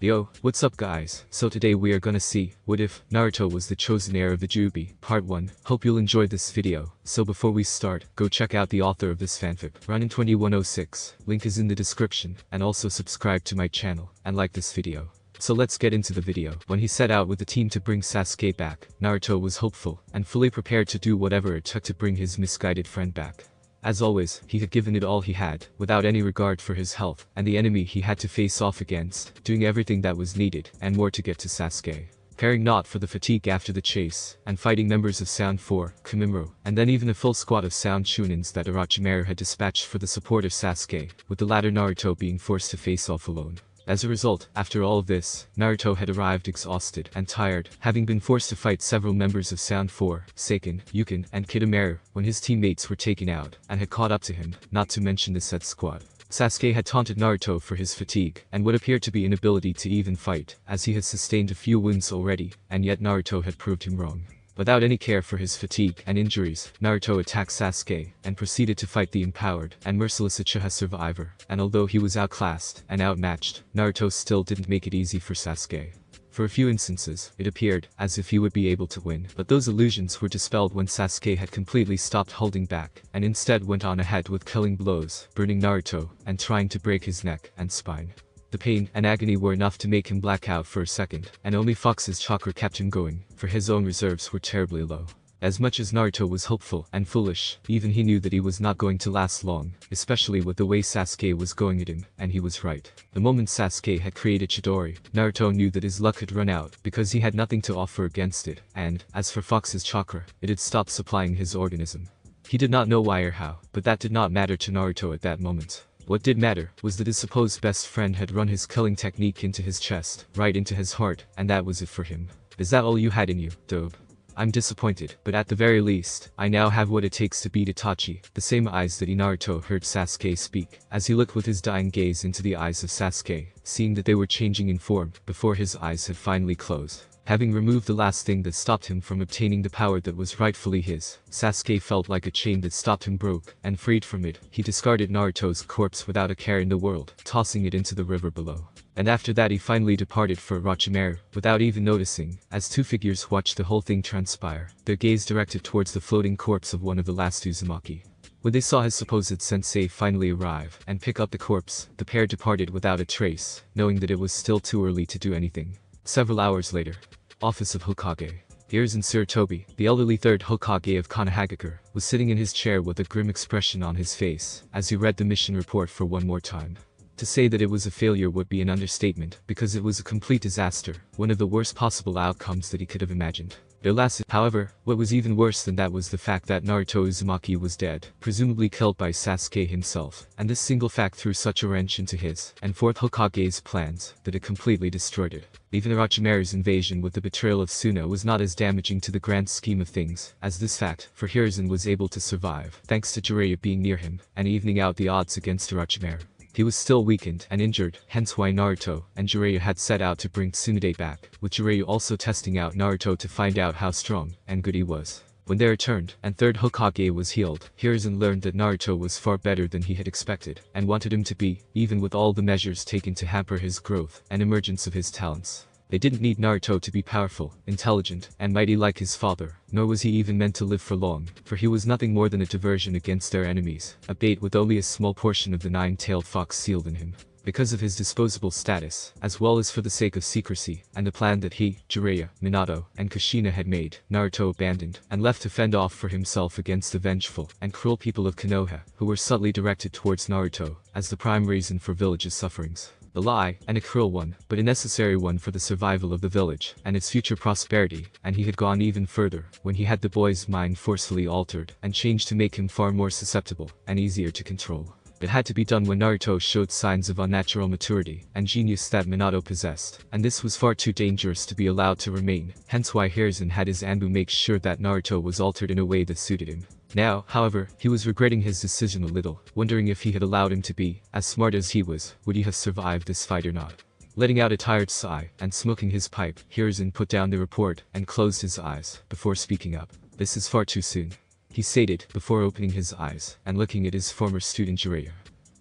Yo, what's up guys? So today we are gonna see, what if Naruto was the chosen heir of the Juubi, part 1. Hope you'll enjoy this video. So before we start, go check out the author of this fanfic, Ronin2106, link is in the description, and also subscribe to my channel, and like this video. So let's get into the video. When he set out with the team to bring Sasuke back, Naruto was hopeful, and fully prepared to do whatever it took to bring his misguided friend back. As always, he had given it all he had, without any regard for his health, and the enemy he had to face off against, doing everything that was needed, and more to get to Sasuke. Caring not for the fatigue after the chase, and fighting members of Sound 4, Kamimuro, and then even a full squad of Sound Chunins that Orochimaru had dispatched for the support of Sasuke, with the latter Naruto being forced to face off alone. As a result, after all of this, Naruto had arrived exhausted and tired, having been forced to fight several members of Sound 4, Seiken, Yukin, and Kidomaru, when his teammates were taken out, and had caught up to him, not to mention the Set squad. Sasuke had taunted Naruto for his fatigue, and what appeared to be inability to even fight, as he had sustained a few wounds already, and yet Naruto had proved him wrong. Without any care for his fatigue and injuries, Naruto attacked Sasuke, and proceeded to fight the empowered and merciless Uchiha survivor, and although he was outclassed and outmatched, Naruto still didn't make it easy for Sasuke. For a few instances, it appeared as if he would be able to win, but those illusions were dispelled when Sasuke had completely stopped holding back, and instead went on ahead with killing blows, burning Naruto, and trying to break his neck and spine. The pain and agony were enough to make him black out for a second, and only Fox's chakra kept him going, for his own reserves were terribly low. As much as Naruto was hopeful and foolish, even he knew that he was not going to last long, especially with the way Sasuke was going at him, and he was right. The moment Sasuke had created Chidori, Naruto knew that his luck had run out, because he had nothing to offer against it, and, as for Fox's chakra, it had stopped supplying his organism. He did not know why or how, but that did not matter to Naruto at that moment. What did matter was that his supposed best friend had run his killing technique into his chest, right into his heart, and that was it for him. Is that all you had in you, Dobe? I'm disappointed, but at the very least, I now have what it takes to beat Itachi. The same eyes that Naruto heard Sasuke speak, as he looked with his dying gaze into the eyes of Sasuke, seeing that they were changing in form, before his eyes had finally closed. Having removed the last thing that stopped him from obtaining the power that was rightfully his, Sasuke felt like a chain that stopped him broke, and freed from it, he discarded Naruto's corpse without a care in the world, tossing it into the river below. And after that he finally departed for Orochimaru, without even noticing, as two figures watched the whole thing transpire, their gaze directed towards the floating corpse of one of the last Uzumaki. When they saw his supposed sensei finally arrive and pick up the corpse, the pair departed without a trace, knowing that it was still too early to do anything. Several hours later, Office of Hokage. Here's in Toby, the elderly third Hokage of Konohagakure, was sitting in his chair with a grim expression on his face, as he read the mission report for one more time. To say that it was a failure would be an understatement, because it was a complete disaster, one of the worst possible outcomes that he could have imagined. However, what was even worse than that was the fact that Naruto Uzumaki was dead, presumably killed by Sasuke himself, and this single fact threw such a wrench into his and fourth Hokage's plans that it completely destroyed it. Even Orochimaru's invasion with the betrayal of Suna was not as damaging to the grand scheme of things as this fact, for Hiruzen was able to survive, thanks to Jiraiya being near him, and evening out the odds against Orochimaru. He was still weakened and injured, hence why Naruto and Jiraiya had set out to bring Tsunade back, with Jiraiya also testing out Naruto to find out how strong and good he was. When they returned, and third Hokage was healed, Hiruzen learned that Naruto was far better than he had expected, and wanted him to be, even with all the measures taken to hamper his growth and emergence of his talents. They didn't need Naruto to be powerful, intelligent, and mighty like his father, nor was he even meant to live for long, for he was nothing more than a diversion against their enemies, a bait with only a small portion of the nine-tailed fox sealed in him. Because of his disposable status, as well as for the sake of secrecy, and the plan that he, Jiraiya, Minato, and Kushina had made, Naruto abandoned, and left to fend off for himself against the vengeful and cruel people of Konoha, who were subtly directed towards Naruto, as the prime reason for village's sufferings. A lie, and a cruel one, but a necessary one for the survival of the village, and its future prosperity, and he had gone even further, when he had the boy's mind forcefully altered, and changed to make him far more susceptible, and easier to control. It had to be done when Naruto showed signs of unnatural maturity, and genius that Minato possessed, and this was far too dangerous to be allowed to remain, hence why Hiruzen had his Anbu make sure that Naruto was altered in a way that suited him. Now, however, he was regretting his decision a little, wondering if he had allowed him to be, as smart as he was, would he have survived this fight or not. Letting out a tired sigh, and smoking his pipe, Hiruzen put down the report, and closed his eyes, before speaking up. This is far too soon, he stated, before opening his eyes, and looking at his former student Jiraiya.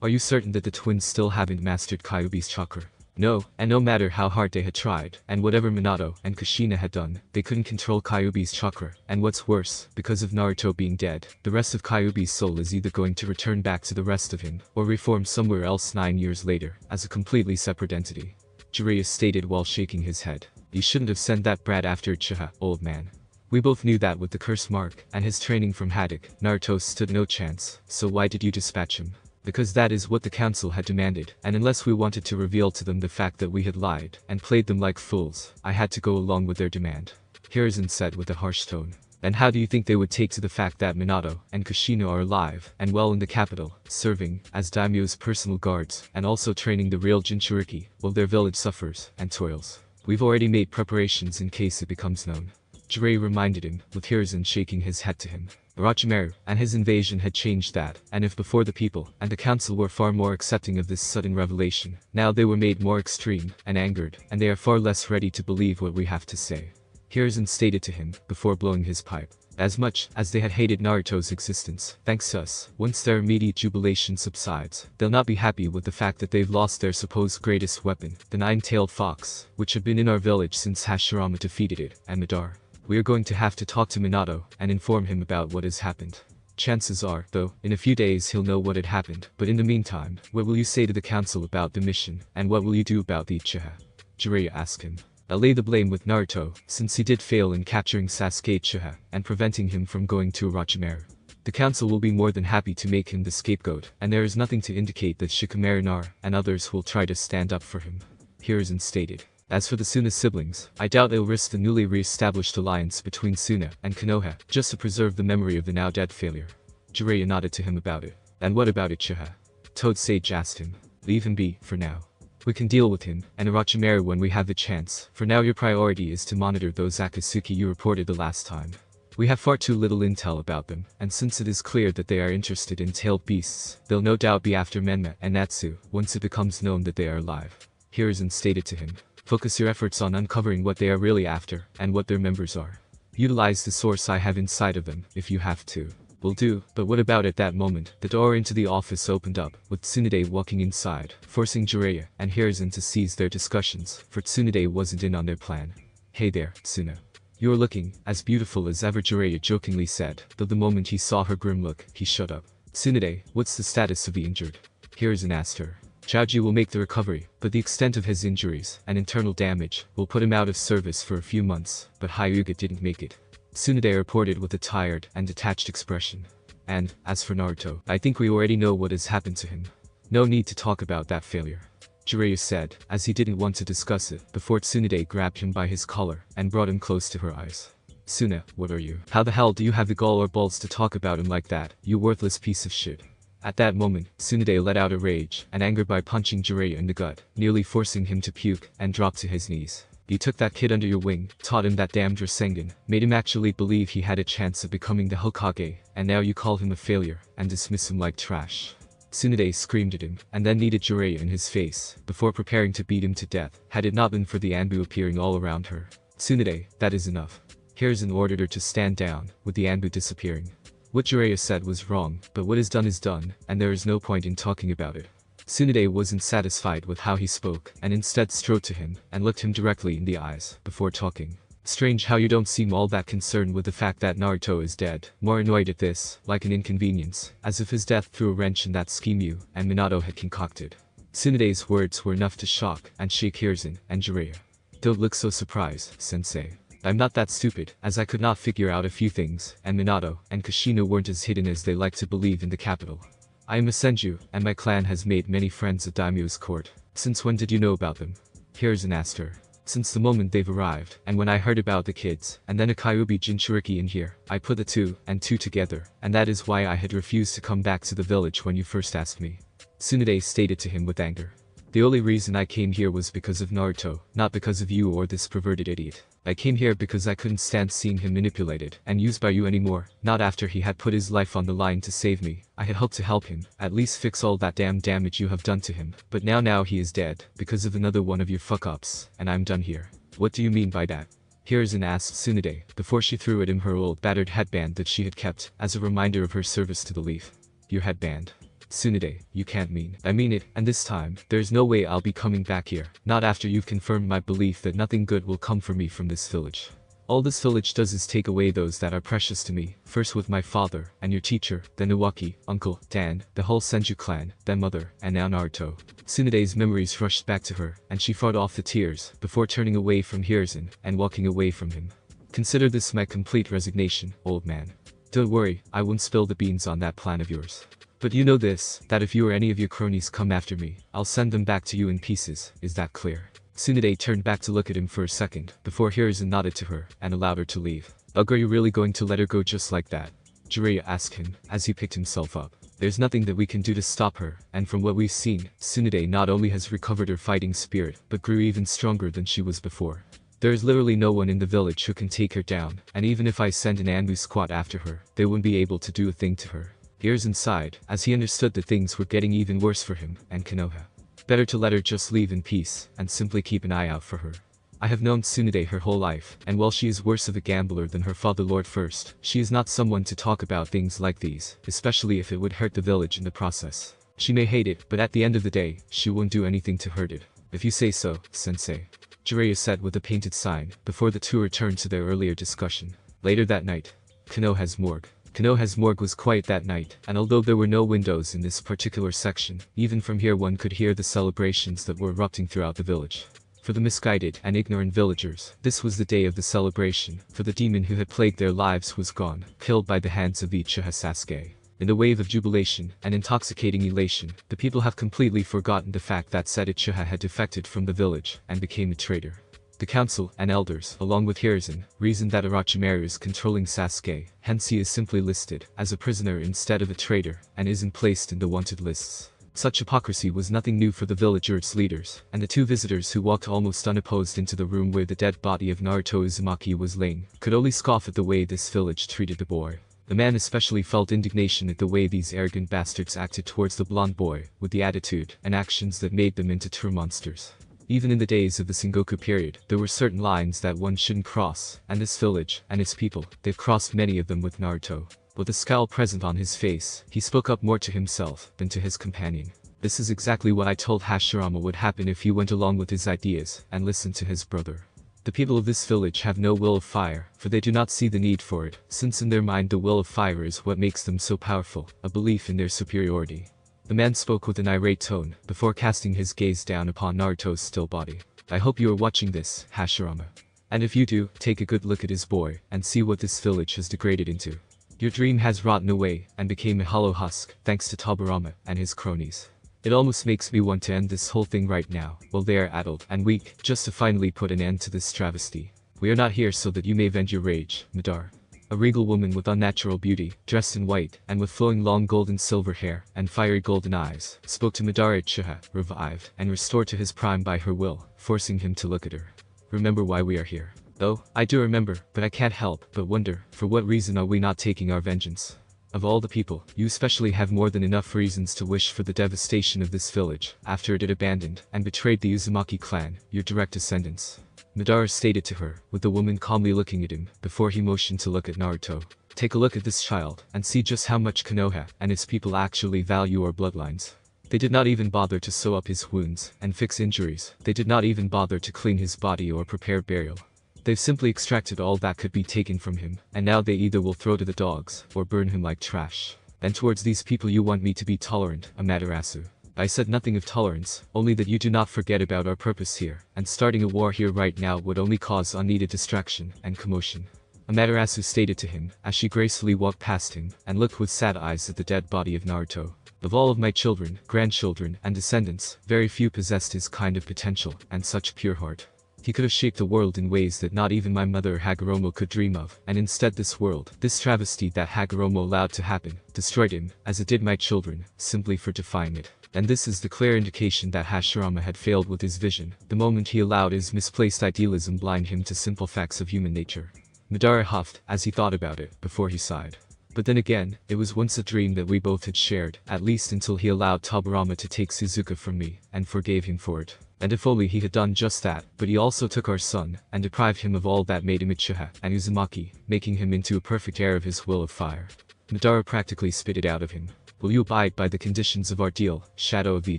Are you certain that the twins still haven't mastered Kyuubi's chakra? No, and no matter how hard they had tried, and whatever Minato and Kushina had done, they couldn't control Kyuubi's chakra, and what's worse, because of Naruto being dead, the rest of Kyuubi's soul is either going to return back to the rest of him, or reform somewhere else 9 years later, as a completely separate entity. Jiraiya stated while shaking his head. You shouldn't have sent that brat after Uchiha, old man. We both knew that with the curse mark, and his training from Haddock, Naruto stood no chance, so why did you dispatch him? Because that is what the council had demanded, and unless we wanted to reveal to them the fact that we had lied, and played them like fools, I had to go along with their demand. Hiruzen said with a harsh tone. And how do you think they would take to the fact that Minato and Kushina are alive, and well in the capital, serving as daimyo's personal guards, and also training the real Jinchuriki, while their village suffers and toils? We've already made preparations in case it becomes known. Jiraiya reminded him, with Hiruzen shaking his head to him. Orochimaru and his invasion had changed that, and if before the people and the council were far more accepting of this sudden revelation, now they were made more extreme and angered, and they are far less ready to believe what we have to say. Hiruzen stated to him, before blowing his pipe. As much as they had hated Naruto's existence, thanks to us, once their immediate jubilation subsides, they'll not be happy with the fact that they've lost their supposed greatest weapon, the nine-tailed fox, which had been in our village since Hashirama defeated it, and Madara. We are going to have to talk to Minato and inform him about what has happened. Chances are, though, in a few days he'll know what had happened, but in the meantime, what will you say to the council about the mission, and what will you do about the Uchiha? Jiraiya asked him. I'll lay the blame with Naruto, since he did fail in capturing Sasuke Uchiha and preventing him from going to Orochimaru. The council will be more than happy to make him the scapegoat, and there is nothing to indicate that Shikamaru Nar and others will try to stand up for him. Hiruzen stated. As for the Suna siblings, I doubt they'll risk the newly re-established alliance between Suna and Konoha, just to preserve the memory of the now-dead failure. Jiraiya nodded to him about it. And what about Uchiha? Toad Sage asked him. Leave him be, for now. We can deal with him and Orochimaru when we have the chance. For now your priority is to monitor those Akatsuki you reported the last time. We have far too little intel about them, and since it is clear that they are interested in tailed beasts, they'll no doubt be after Menma and Natsu, once it becomes known that they are alive. Hiruzen stated to him. Focus your efforts on uncovering what they are really after, and what their members are. Utilize the source I have inside of them, if you have to. Will do, but what about at that moment, the door into the office opened up, with Tsunade walking inside, forcing Jiraiya and Hiruzen to cease their discussions, for Tsunade wasn't in on their plan. Hey there, Tsuna. You're looking as beautiful as ever, Jiraiya jokingly said, though the moment he saw her grim look, he shut up. Tsunade, what's the status of the injured? Hiruzen asked her. Chaoji will make the recovery, but the extent of his injuries and internal damage will put him out of service for a few months, but Hyuga didn't make it. Tsunade reported with a tired and detached expression. And, as for Naruto, I think we already know what has happened to him. No need to talk about that failure. Jiraiya said, as he didn't want to discuss it, before Tsunade grabbed him by his collar and brought him close to her eyes. Suna, what are you? How the hell do you have the gall or balls to talk about him like that, you worthless piece of shit? At that moment, Tsunade let out a rage and anger by punching Jiraiya in the gut, nearly forcing him to puke and drop to his knees. You took that kid under your wing, taught him that damned Rasengan, made him actually believe he had a chance of becoming the Hokage, and now you call him a failure and dismiss him like trash. Tsunade screamed at him, and then kneaded Jiraiya in his face, before preparing to beat him to death, had it not been for the Anbu appearing all around her. Tsunade, that is enough. Hiruzen ordered her to stand down, with the Anbu disappearing. What Jiraiya said was wrong, but what is done, and there is no point in talking about it. Tsunade wasn't satisfied with how he spoke, and instead strode to him, and looked him directly in the eyes, before talking. Strange how you don't seem all that concerned with the fact that Naruto is dead, more annoyed at this, like an inconvenience, as if his death threw a wrench in that scheme you and Minato had concocted. Tsunade's words were enough to shock and shake Hiruzen and Jiraiya. Don't look so surprised, sensei. I'm not that stupid, as I could not figure out a few things, and Minato and Kushina weren't as hidden as they like to believe in the capital. I am a Senju, and my clan has made many friends at Daimyo's court. Since when did you know about them? Hiruzen asked her. Since the moment they've arrived, and when I heard about the kids, and then a Kyuubi Jinchuriki in here, I put the two and two together, and that is why I had refused to come back to the village when you first asked me. Tsunade stated to him with anger. The only reason I came here was because of Naruto, not because of you or this perverted idiot. I came here because I couldn't stand seeing him manipulated and used by you anymore, not after he had put his life on the line to save me. I had hoped to help him, at least fix all that damn damage you have done to him, but now he is dead, because of another one of your fuck-ups, and I'm done here. What do you mean by that? Hiruzen asked Tsunade, before she threw at him her old battered headband that she had kept, as a reminder of her service to the Leaf. Your headband. Tsunade, you can't mean. I mean it, and this time, there's no way I'll be coming back here. Not after you've confirmed my belief that nothing good will come for me from this village. All this village does is take away those that are precious to me, first with my father, and your teacher, then Iwaki, uncle, Dan, the whole Senju clan, then mother, and now Naruto. Tsunade's memories rushed back to her, and she fought off the tears, before turning away from Hiruzen, and walking away from him. Consider this my complete resignation, old man. Don't worry, I won't spill the beans on that plan of yours. But you know this, that if you or any of your cronies come after me, I'll send them back to you in pieces, is that clear? Tsunade turned back to look at him for a second, before Hiruzen nodded to her, and allowed her to leave. Ugh, are you really going to let her go just like that? Jiraiya asked him, as he picked himself up. There's nothing that we can do to stop her, and from what we've seen, Tsunade not only has recovered her fighting spirit, but grew even stronger than she was before. There is literally no one in the village who can take her down, and even if I send an Anbu squad after her, they wouldn't be able to do a thing to her. Hiruzen sighed, as he understood that things were getting even worse for him, and Konoha. Better to let her just leave in peace, and simply keep an eye out for her. I have known Tsunade her whole life, and while she is worse of a gambler than her father Lord First, she is not someone to talk about things like these, especially if it would hurt the village in the process. She may hate it, but at the end of the day, she won't do anything to hurt it. If you say so, sensei. Jiraiya said with a painted sign, before the two returned to their earlier discussion. Later that night, Konoha's morgue. Konoha's morgue was quiet that night, and although there were no windows in this particular section, even from here one could hear the celebrations that were erupting throughout the village. For the misguided and ignorant villagers, this was the day of the celebration, for the demon who had plagued their lives was gone, killed by the hands of Uchiha Sasuke. In the wave of jubilation and intoxicating elation, the people have completely forgotten the fact that said Uchiha had defected from the village and became a traitor. The council and elders, along with Hiruzen, reasoned that Orochimaru is controlling Sasuke, hence he is simply listed as a prisoner instead of a traitor, and isn't placed in the wanted lists. Such hypocrisy was nothing new for the villagers' leaders, and the two visitors who walked almost unopposed into the room where the dead body of Naruto Uzumaki was laying, could only scoff at the way this village treated the boy. The man especially felt indignation at the way these arrogant bastards acted towards the blonde boy, with the attitude and actions that made them into true monsters. Even in the days of the Sengoku period, there were certain lines that one shouldn't cross, and this village, and its people, they've crossed many of them with Naruto. With a scowl present on his face, he spoke up more to himself than to his companion. This is exactly what I told Hashirama would happen if he went along with his ideas, and listened to his brother. The people of this village have no will of fire, for they do not see the need for it, since in their mind the will of fire is what makes them so powerful, a belief in their superiority. The man spoke with an irate tone, before casting his gaze down upon Naruto's still body. I hope you are watching this, Hashirama. And if you do, take a good look at his boy, and see what this village has degraded into. Your dream has rotten away, and became a hollow husk, thanks to Tobirama and his cronies. It almost makes me want to end this whole thing right now, while they are addled and weak, just to finally put an end to this travesty. We are not here so that you may vent your rage, Madara. A regal woman with unnatural beauty, dressed in white, and with flowing long gold and silver hair, and fiery golden eyes, spoke to Madara Uchiha, revived, and restored to his prime by her will, forcing him to look at her. Remember why we are here. Oh, I do remember, but I can't help but wonder, for what reason are we not taking our vengeance? Of all the people, you especially have more than enough reasons to wish for the devastation of this village, after it had abandoned and betrayed the Uzumaki clan, your direct descendants. Madara stated to her, with the woman calmly looking at him, before he motioned to look at Naruto. Take a look at this child, and see just how much Konoha and his people actually value our bloodlines. They did not even bother to sew up his wounds and fix injuries, they did not even bother to clean his body or prepare burial. They've simply extracted all that could be taken from him, and now they either will throw to the dogs, or burn him like trash. And towards these people you want me to be tolerant, Amaterasu. I said nothing of tolerance, only that you do not forget about our purpose here, and starting a war here right now would only cause unneeded distraction and commotion. Amaterasu stated to him, as she gracefully walked past him, and looked with sad eyes at the dead body of Naruto. Of all of my children, grandchildren, and descendants, very few possessed his kind of potential, and such pure heart. He could have shaped the world in ways that not even my mother Hagoromo could dream of, and instead this world, this travesty that Hagoromo allowed to happen, destroyed him, as it did my children, simply for defying it. And this is the clear indication that Hashirama had failed with his vision, the moment he allowed his misplaced idealism blind him to simple facts of human nature. Madara huffed, as he thought about it, before he sighed. But then again, it was once a dream that we both had shared, at least until he allowed Tobirama to take Suzuka from me, and forgave him for it. And if only he had done just that, but he also took our son, and deprived him of all that made him Uchiha and Uzumaki, making him into a perfect heir of his will of fire. Madara practically spit it out of him. Will you abide by the conditions of our deal, Shadow of the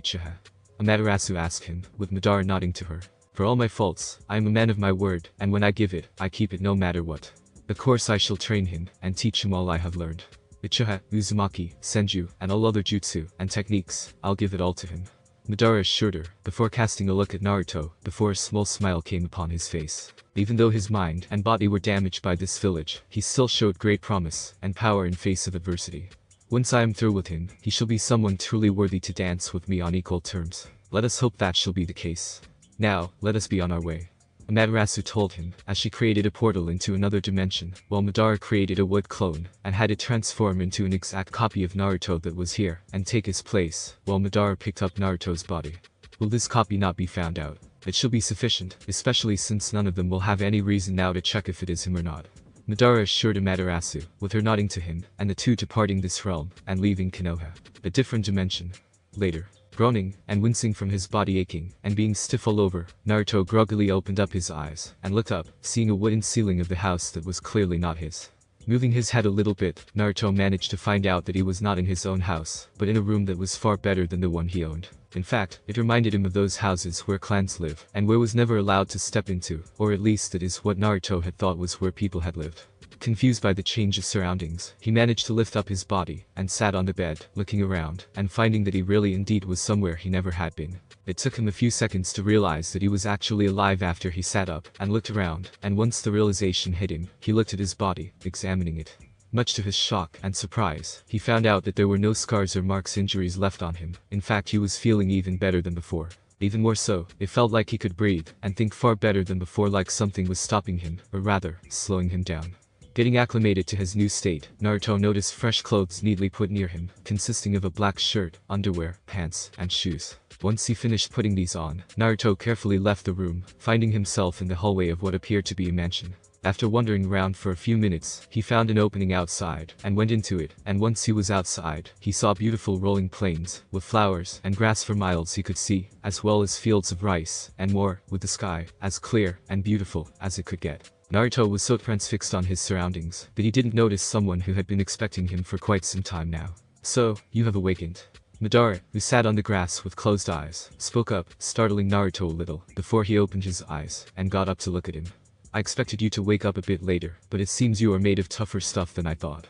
Uchiha? Amaterasu asked him, with Madara nodding to her. For all my faults, I am a man of my word, and when I give it, I keep it no matter what. Of course I shall train him, and teach him all I have learned. Uchiha, Uzumaki, Senju, and all other jutsu and techniques, I'll give it all to him. Madara assured her, before casting a look at Naruto, before a small smile came upon his face. Even though his mind and body were damaged by this village, he still showed great promise and power in face of adversity. Once I am through with him, he shall be someone truly worthy to dance with me on equal terms. Let us hope that shall be the case. Now, let us be on our way. Amaterasu told him, as she created a portal into another dimension, while Madara created a wood clone, and had it transform into an exact copy of Naruto that was here, and take his place, while Madara picked up Naruto's body. Will this copy not be found out? It shall be sufficient, especially since none of them will have any reason now to check if it is him or not. Madara assured Amaterasu, with her nodding to him, and the two departing this realm, and leaving Konoha. A different dimension. Later. Groaning, and wincing from his body aching, and being stiff all over, Naruto groggily opened up his eyes, and looked up, seeing a wooden ceiling of the house that was clearly not his. Moving his head a little bit, Naruto managed to find out that he was not in his own house, but in a room that was far better than the one he owned. In fact, it reminded him of those houses where clans live, and where was never allowed to step into, or at least that is what Naruto had thought was where people had lived. Confused by the change of surroundings, he managed to lift up his body, and sat on the bed, looking around, and finding that he really indeed was somewhere he never had been. It took him a few seconds to realize that he was actually alive after he sat up, and looked around, and once the realization hit him, he looked at his body, examining it. Much to his shock and surprise, he found out that there were no scars or injuries left on him. In fact, he was feeling even better than before. Even more so, it felt like he could breathe, and think far better than before, like something was stopping him, or rather, slowing him down. Getting acclimated to his new state, Naruto noticed fresh clothes neatly put near him, consisting of a black shirt, underwear, pants, and shoes. Once he finished putting these on, Naruto carefully left the room, finding himself in the hallway of what appeared to be a mansion. After wandering around for a few minutes, he found an opening outside, and went into it, and once he was outside, he saw beautiful rolling plains, with flowers and grass for miles he could see, as well as fields of rice, and more, with the sky, as clear and beautiful as it could get. Naruto was so transfixed on his surroundings, that he didn't notice someone who had been expecting him for quite some time now. So, you have awakened. Madara, who sat on the grass with closed eyes, spoke up, startling Naruto a little, before he opened his eyes, and got up to look at him. I expected you to wake up a bit later, but it seems you are made of tougher stuff than I thought.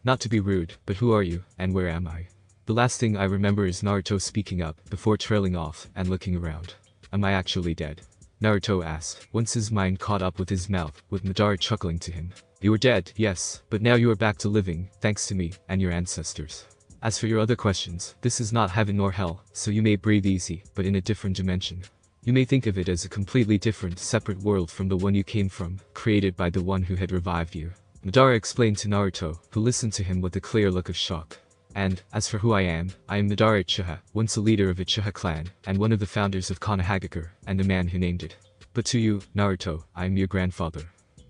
Not to be rude, but who are you, and where am I? The last thing I remember is Naruto speaking up, before trailing off, and looking around. Am I actually dead? Naruto asked, once his mind caught up with his mouth, with Madara chuckling to him. You were dead, yes, but now you are back to living, thanks to me, and your ancestors. As for your other questions, this is not heaven nor hell, so you may breathe easy, but in a different dimension. You may think of it as a completely different, separate world from the one you came from, created by the one who had revived you. Madara explained to Naruto, who listened to him with a clear look of shock. And, as for who I am Madara Uchiha, once a leader of Uchiha clan, and one of the founders of Konohagakure, and the man who named it. But to you, Naruto, I am your grandfather.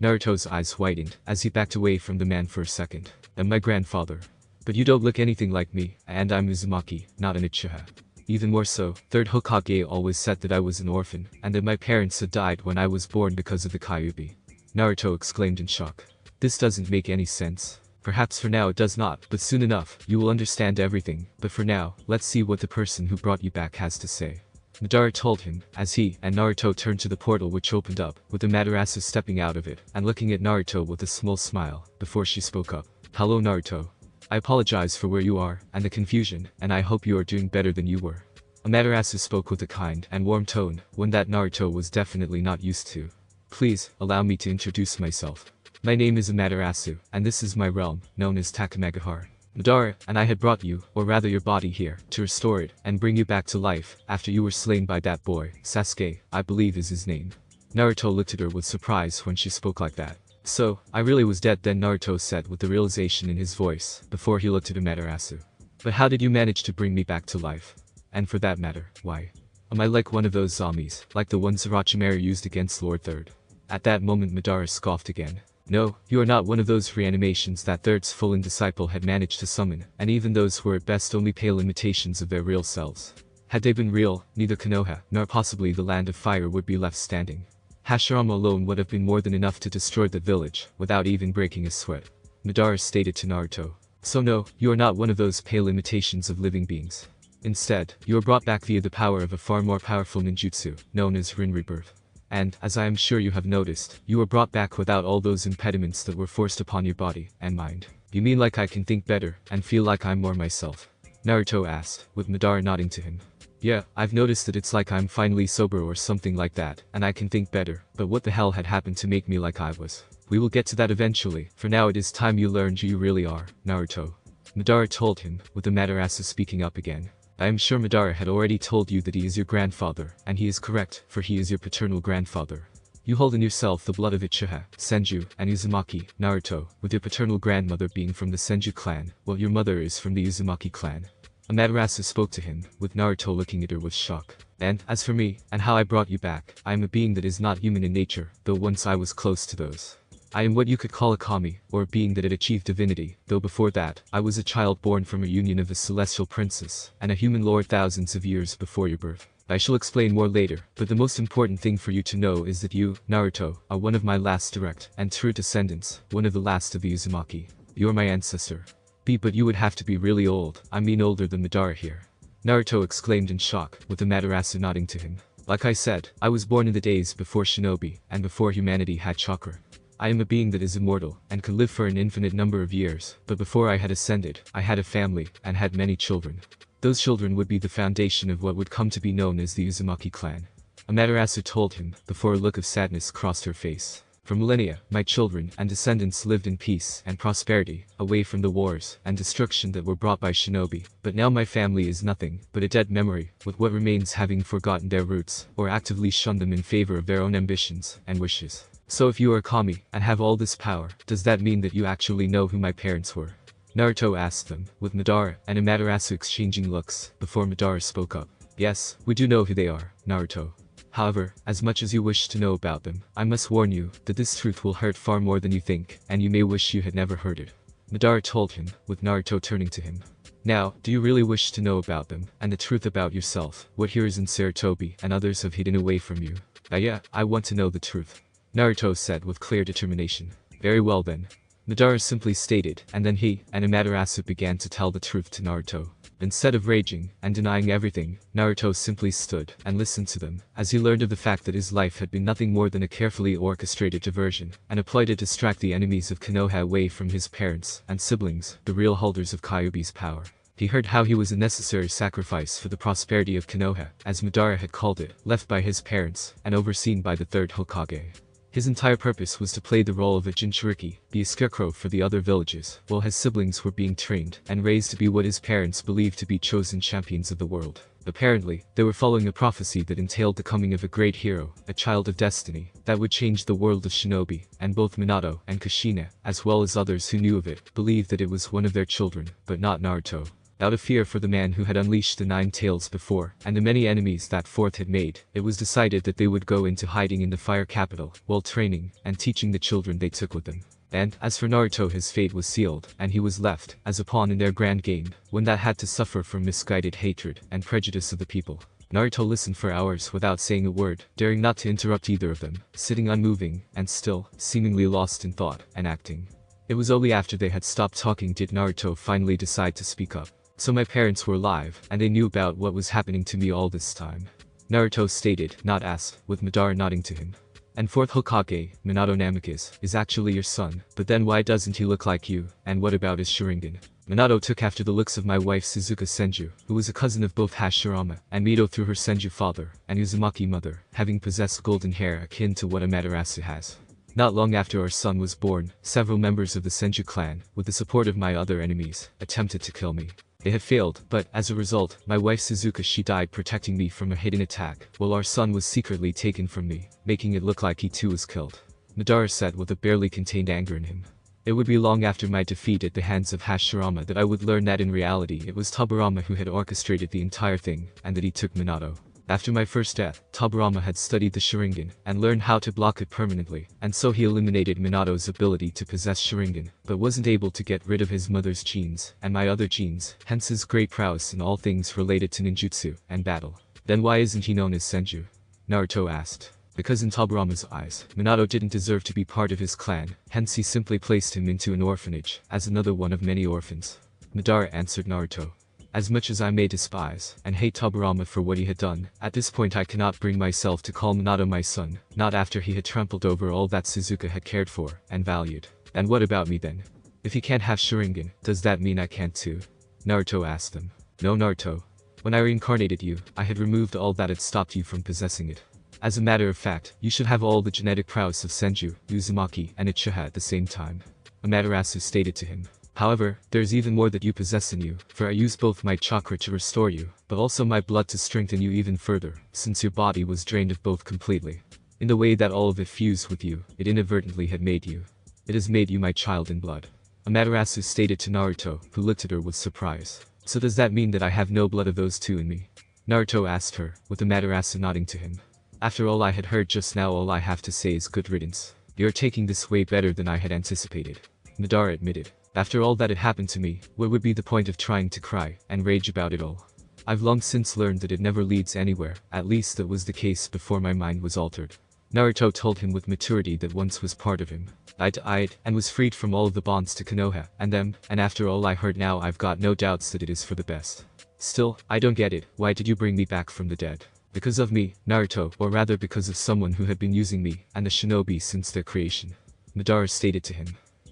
Naruto's eyes widened, as he backed away from the man for a second. And my grandfather. But you don't look anything like me, and I'm Uzumaki, not an Uchiha. Even more so, third Hokage always said that I was an orphan, and that my parents had died when I was born because of the Kyuubi. Naruto exclaimed in shock. This doesn't make any sense. Perhaps for now it does not, but soon enough, you will understand everything, but for now, let's see what the person who brought you back has to say. Madara told him, as he and Naruto turned to the portal which opened up, with Amaterasu stepping out of it, and looking at Naruto with a small smile, before she spoke up. Hello Naruto. I apologize for where you are, and the confusion, and I hope you are doing better than you were. Amaterasu spoke with a kind and warm tone, one that Naruto was definitely not used to. Please, allow me to introduce myself. My name is Amaterasu, and this is my realm, known as Takamagahara. Madara and I had brought you, or rather your body here, to restore it, and bring you back to life, after you were slain by that boy, Sasuke, I believe is his name. Naruto looked at her with surprise when she spoke like that. So, I really was dead then, Naruto said with the realization in his voice, before he looked at Amaterasu. But how did you manage to bring me back to life? And for that matter, why? Am I like one of those zombies, like the ones Orochimaru used against Lord Third? At that moment Madara scoffed again. No, you are not one of those reanimations that Third's fallen disciple had managed to summon, and even those were at best only pale imitations of their real selves. Had they been real, neither Konoha, nor possibly the Land of Fire would be left standing. Hashirama alone would have been more than enough to destroy the village, without even breaking a sweat. Madara stated to Naruto. So no, you are not one of those pale imitations of living beings. Instead, you are brought back via the power of a far more powerful ninjutsu, known as Rin Rebirth. And, as I am sure you have noticed, you were brought back without all those impediments that were forced upon your body and mind. You mean like I can think better and feel like I'm more myself? Naruto asked, with Madara nodding to him. Yeah, I've noticed that it's like I'm finally sober or something like that, and I can think better, but what the hell had happened to make me like I was? We will get to that eventually, for now it is time you learned who you really are, Naruto. Madara told him, with the Matarasu speaking up again. I am sure Madara had already told you that he is your grandfather, and he is correct, for he is your paternal grandfather. You hold in yourself the blood of Uchiha, Senju, and Uzumaki, Naruto, with your paternal grandmother being from the Senju clan, while your mother is from the Uzumaki clan. Amaterasu spoke to him, with Naruto looking at her with shock. And, as for me, and how I brought you back, I am a being that is not human in nature, though once I was close to those. I am what you could call a kami, or a being that had achieved divinity, though before that, I was a child born from a union of a celestial princess, and a human lord thousands of years before your birth. I shall explain more later, but the most important thing for you to know is that you, Naruto, are one of my last direct and true descendants, one of the last of the Uzumaki. You are my ancestor. But you would have to be really old, I mean older than Madara here. Naruto exclaimed in shock, with Amaterasu nodding to him. Like I said, I was born in the days before shinobi, and before humanity had chakra. I am a being that is immortal, and could live for an infinite number of years, but before I had ascended, I had a family, and had many children. Those children would be the foundation of what would come to be known as the Uzumaki clan. Amaterasu told him, before a look of sadness crossed her face. For millennia, my children and descendants lived in peace and prosperity, away from the wars and destruction that were brought by shinobi, but now my family is nothing but a dead memory, with what remains having forgotten their roots, or actively shunned them in favor of their own ambitions and wishes. So if you are a kami, and have all this power, does that mean that you actually know who my parents were? Naruto asked them, with Madara and Amaterasu exchanging looks, before Madara spoke up. Yes, we do know who they are, Naruto. However, as much as you wish to know about them, I must warn you that this truth will hurt far more than you think, and you may wish you had never heard it. Madara told him, with Naruto turning to him. Now, do you really wish to know about them, and the truth about yourself, what heroes in Sarutobi and others have hidden away from you? Yeah, I want to know the truth. Naruto said with clear determination. Very well then. Madara simply stated, and then he and Amaterasu began to tell the truth to Naruto. Instead of raging and denying everything, Naruto simply stood and listened to them, as he learned of the fact that his life had been nothing more than a carefully orchestrated diversion, and a ploy to distract the enemies of Konoha away from his parents and siblings, the real holders of Kyuubi's power. He heard how he was a necessary sacrifice for the prosperity of Konoha, as Madara had called it, left by his parents, and overseen by the third Hokage. His entire purpose was to play the role of a Jinchuriki, be a scarecrow for the other villages, while his siblings were being trained and raised to be what his parents believed to be chosen champions of the world. Apparently, they were following a prophecy that entailed the coming of a great hero, a child of destiny, that would change the world of shinobi, and both Minato and Kushina, as well as others who knew of it, believed that it was one of their children, but not Naruto. Out of fear for the man who had unleashed the 9 tails before, and the many enemies that fourth had made, it was decided that they would go into hiding in the fire capital, while training and teaching the children they took with them. And, as for Naruto, his fate was sealed, and he was left, as a pawn in their grand game, one that had to suffer from misguided hatred and prejudice of the people. Naruto listened for hours without saying a word, daring not to interrupt either of them, sitting unmoving, and still, seemingly lost in thought and acting. It was only after they had stopped talking did Naruto finally decide to speak up. So my parents were alive, and they knew about what was happening to me all this time. Naruto stated, not asked, with Madara nodding to him. And fourth Hokage, Minato Namikaze, is actually your son, but then why doesn't he look like you, and what about his Sharingan? Minato took after the looks of my wife Suzuka Senju, who was a cousin of both Hashirama and Mito through her Senju father, and Uzumaki mother, having possessed golden hair akin to what Amaterasu has. Not long after our son was born, several members of the Senju clan, with the support of my other enemies, attempted to kill me. They had failed, but, as a result, my wife Suzuka she died protecting me from a hidden attack, while our son was secretly taken from me, making it look like he too was killed. Madara said with a barely contained anger in him. It would be long after my defeat at the hands of Hashirama that I would learn that in reality it was Tobirama who had orchestrated the entire thing, and that he took Minato. After my first death, Tobirama had studied the Sharingan, and learned how to block it permanently, and so he eliminated Minato's ability to possess Sharingan, but wasn't able to get rid of his mother's genes, and my other genes, hence his great prowess in all things related to ninjutsu and battle. Then why isn't he known as Senju? Naruto asked. Because in Tobirama's eyes, Minato didn't deserve to be part of his clan, hence he simply placed him into an orphanage, as another one of many orphans. Madara answered Naruto. As much as I may despise and hate Tobirama for what he had done, at this point I cannot bring myself to call Minato my son, not after he had trampled over all that Suzuka had cared for and valued. And what about me then? If he can't have Sharingan, does that mean I can't too? Naruto asked them. No, Naruto. When I reincarnated you, I had removed all that had stopped you from possessing it. As a matter of fact, you should have all the genetic prowess of Senju, Uzumaki, and Uchiha at the same time. Amaterasu stated to him. However, there is even more that you possess in you, for I used both my chakra to restore you, but also my blood to strengthen you even further, since your body was drained of both completely. In the way that all of it fused with you, it inadvertently had made you. It has made you my child in blood. Amaterasu stated to Naruto, who looked at her with surprise. So does that mean that I have no blood of those two in me? Naruto asked her, with Amaterasu nodding to him. After all I had heard just now, all I have to say is good riddance. You're taking this way better than I had anticipated. Madara admitted. After all that had happened to me, what would be the point of trying to cry and rage about it all? I've long since learned that it never leads anywhere, at least that was the case before my mind was altered. Naruto told him with maturity that once was part of him. I'd and was freed from all of the bonds to Konoha and them, and after all I heard now I've got no doubts that it is for the best. Still, I don't get it, why did you bring me back from the dead? Because of me, Naruto, or rather because of someone who had been using me and the shinobi since their creation. Madara stated to him.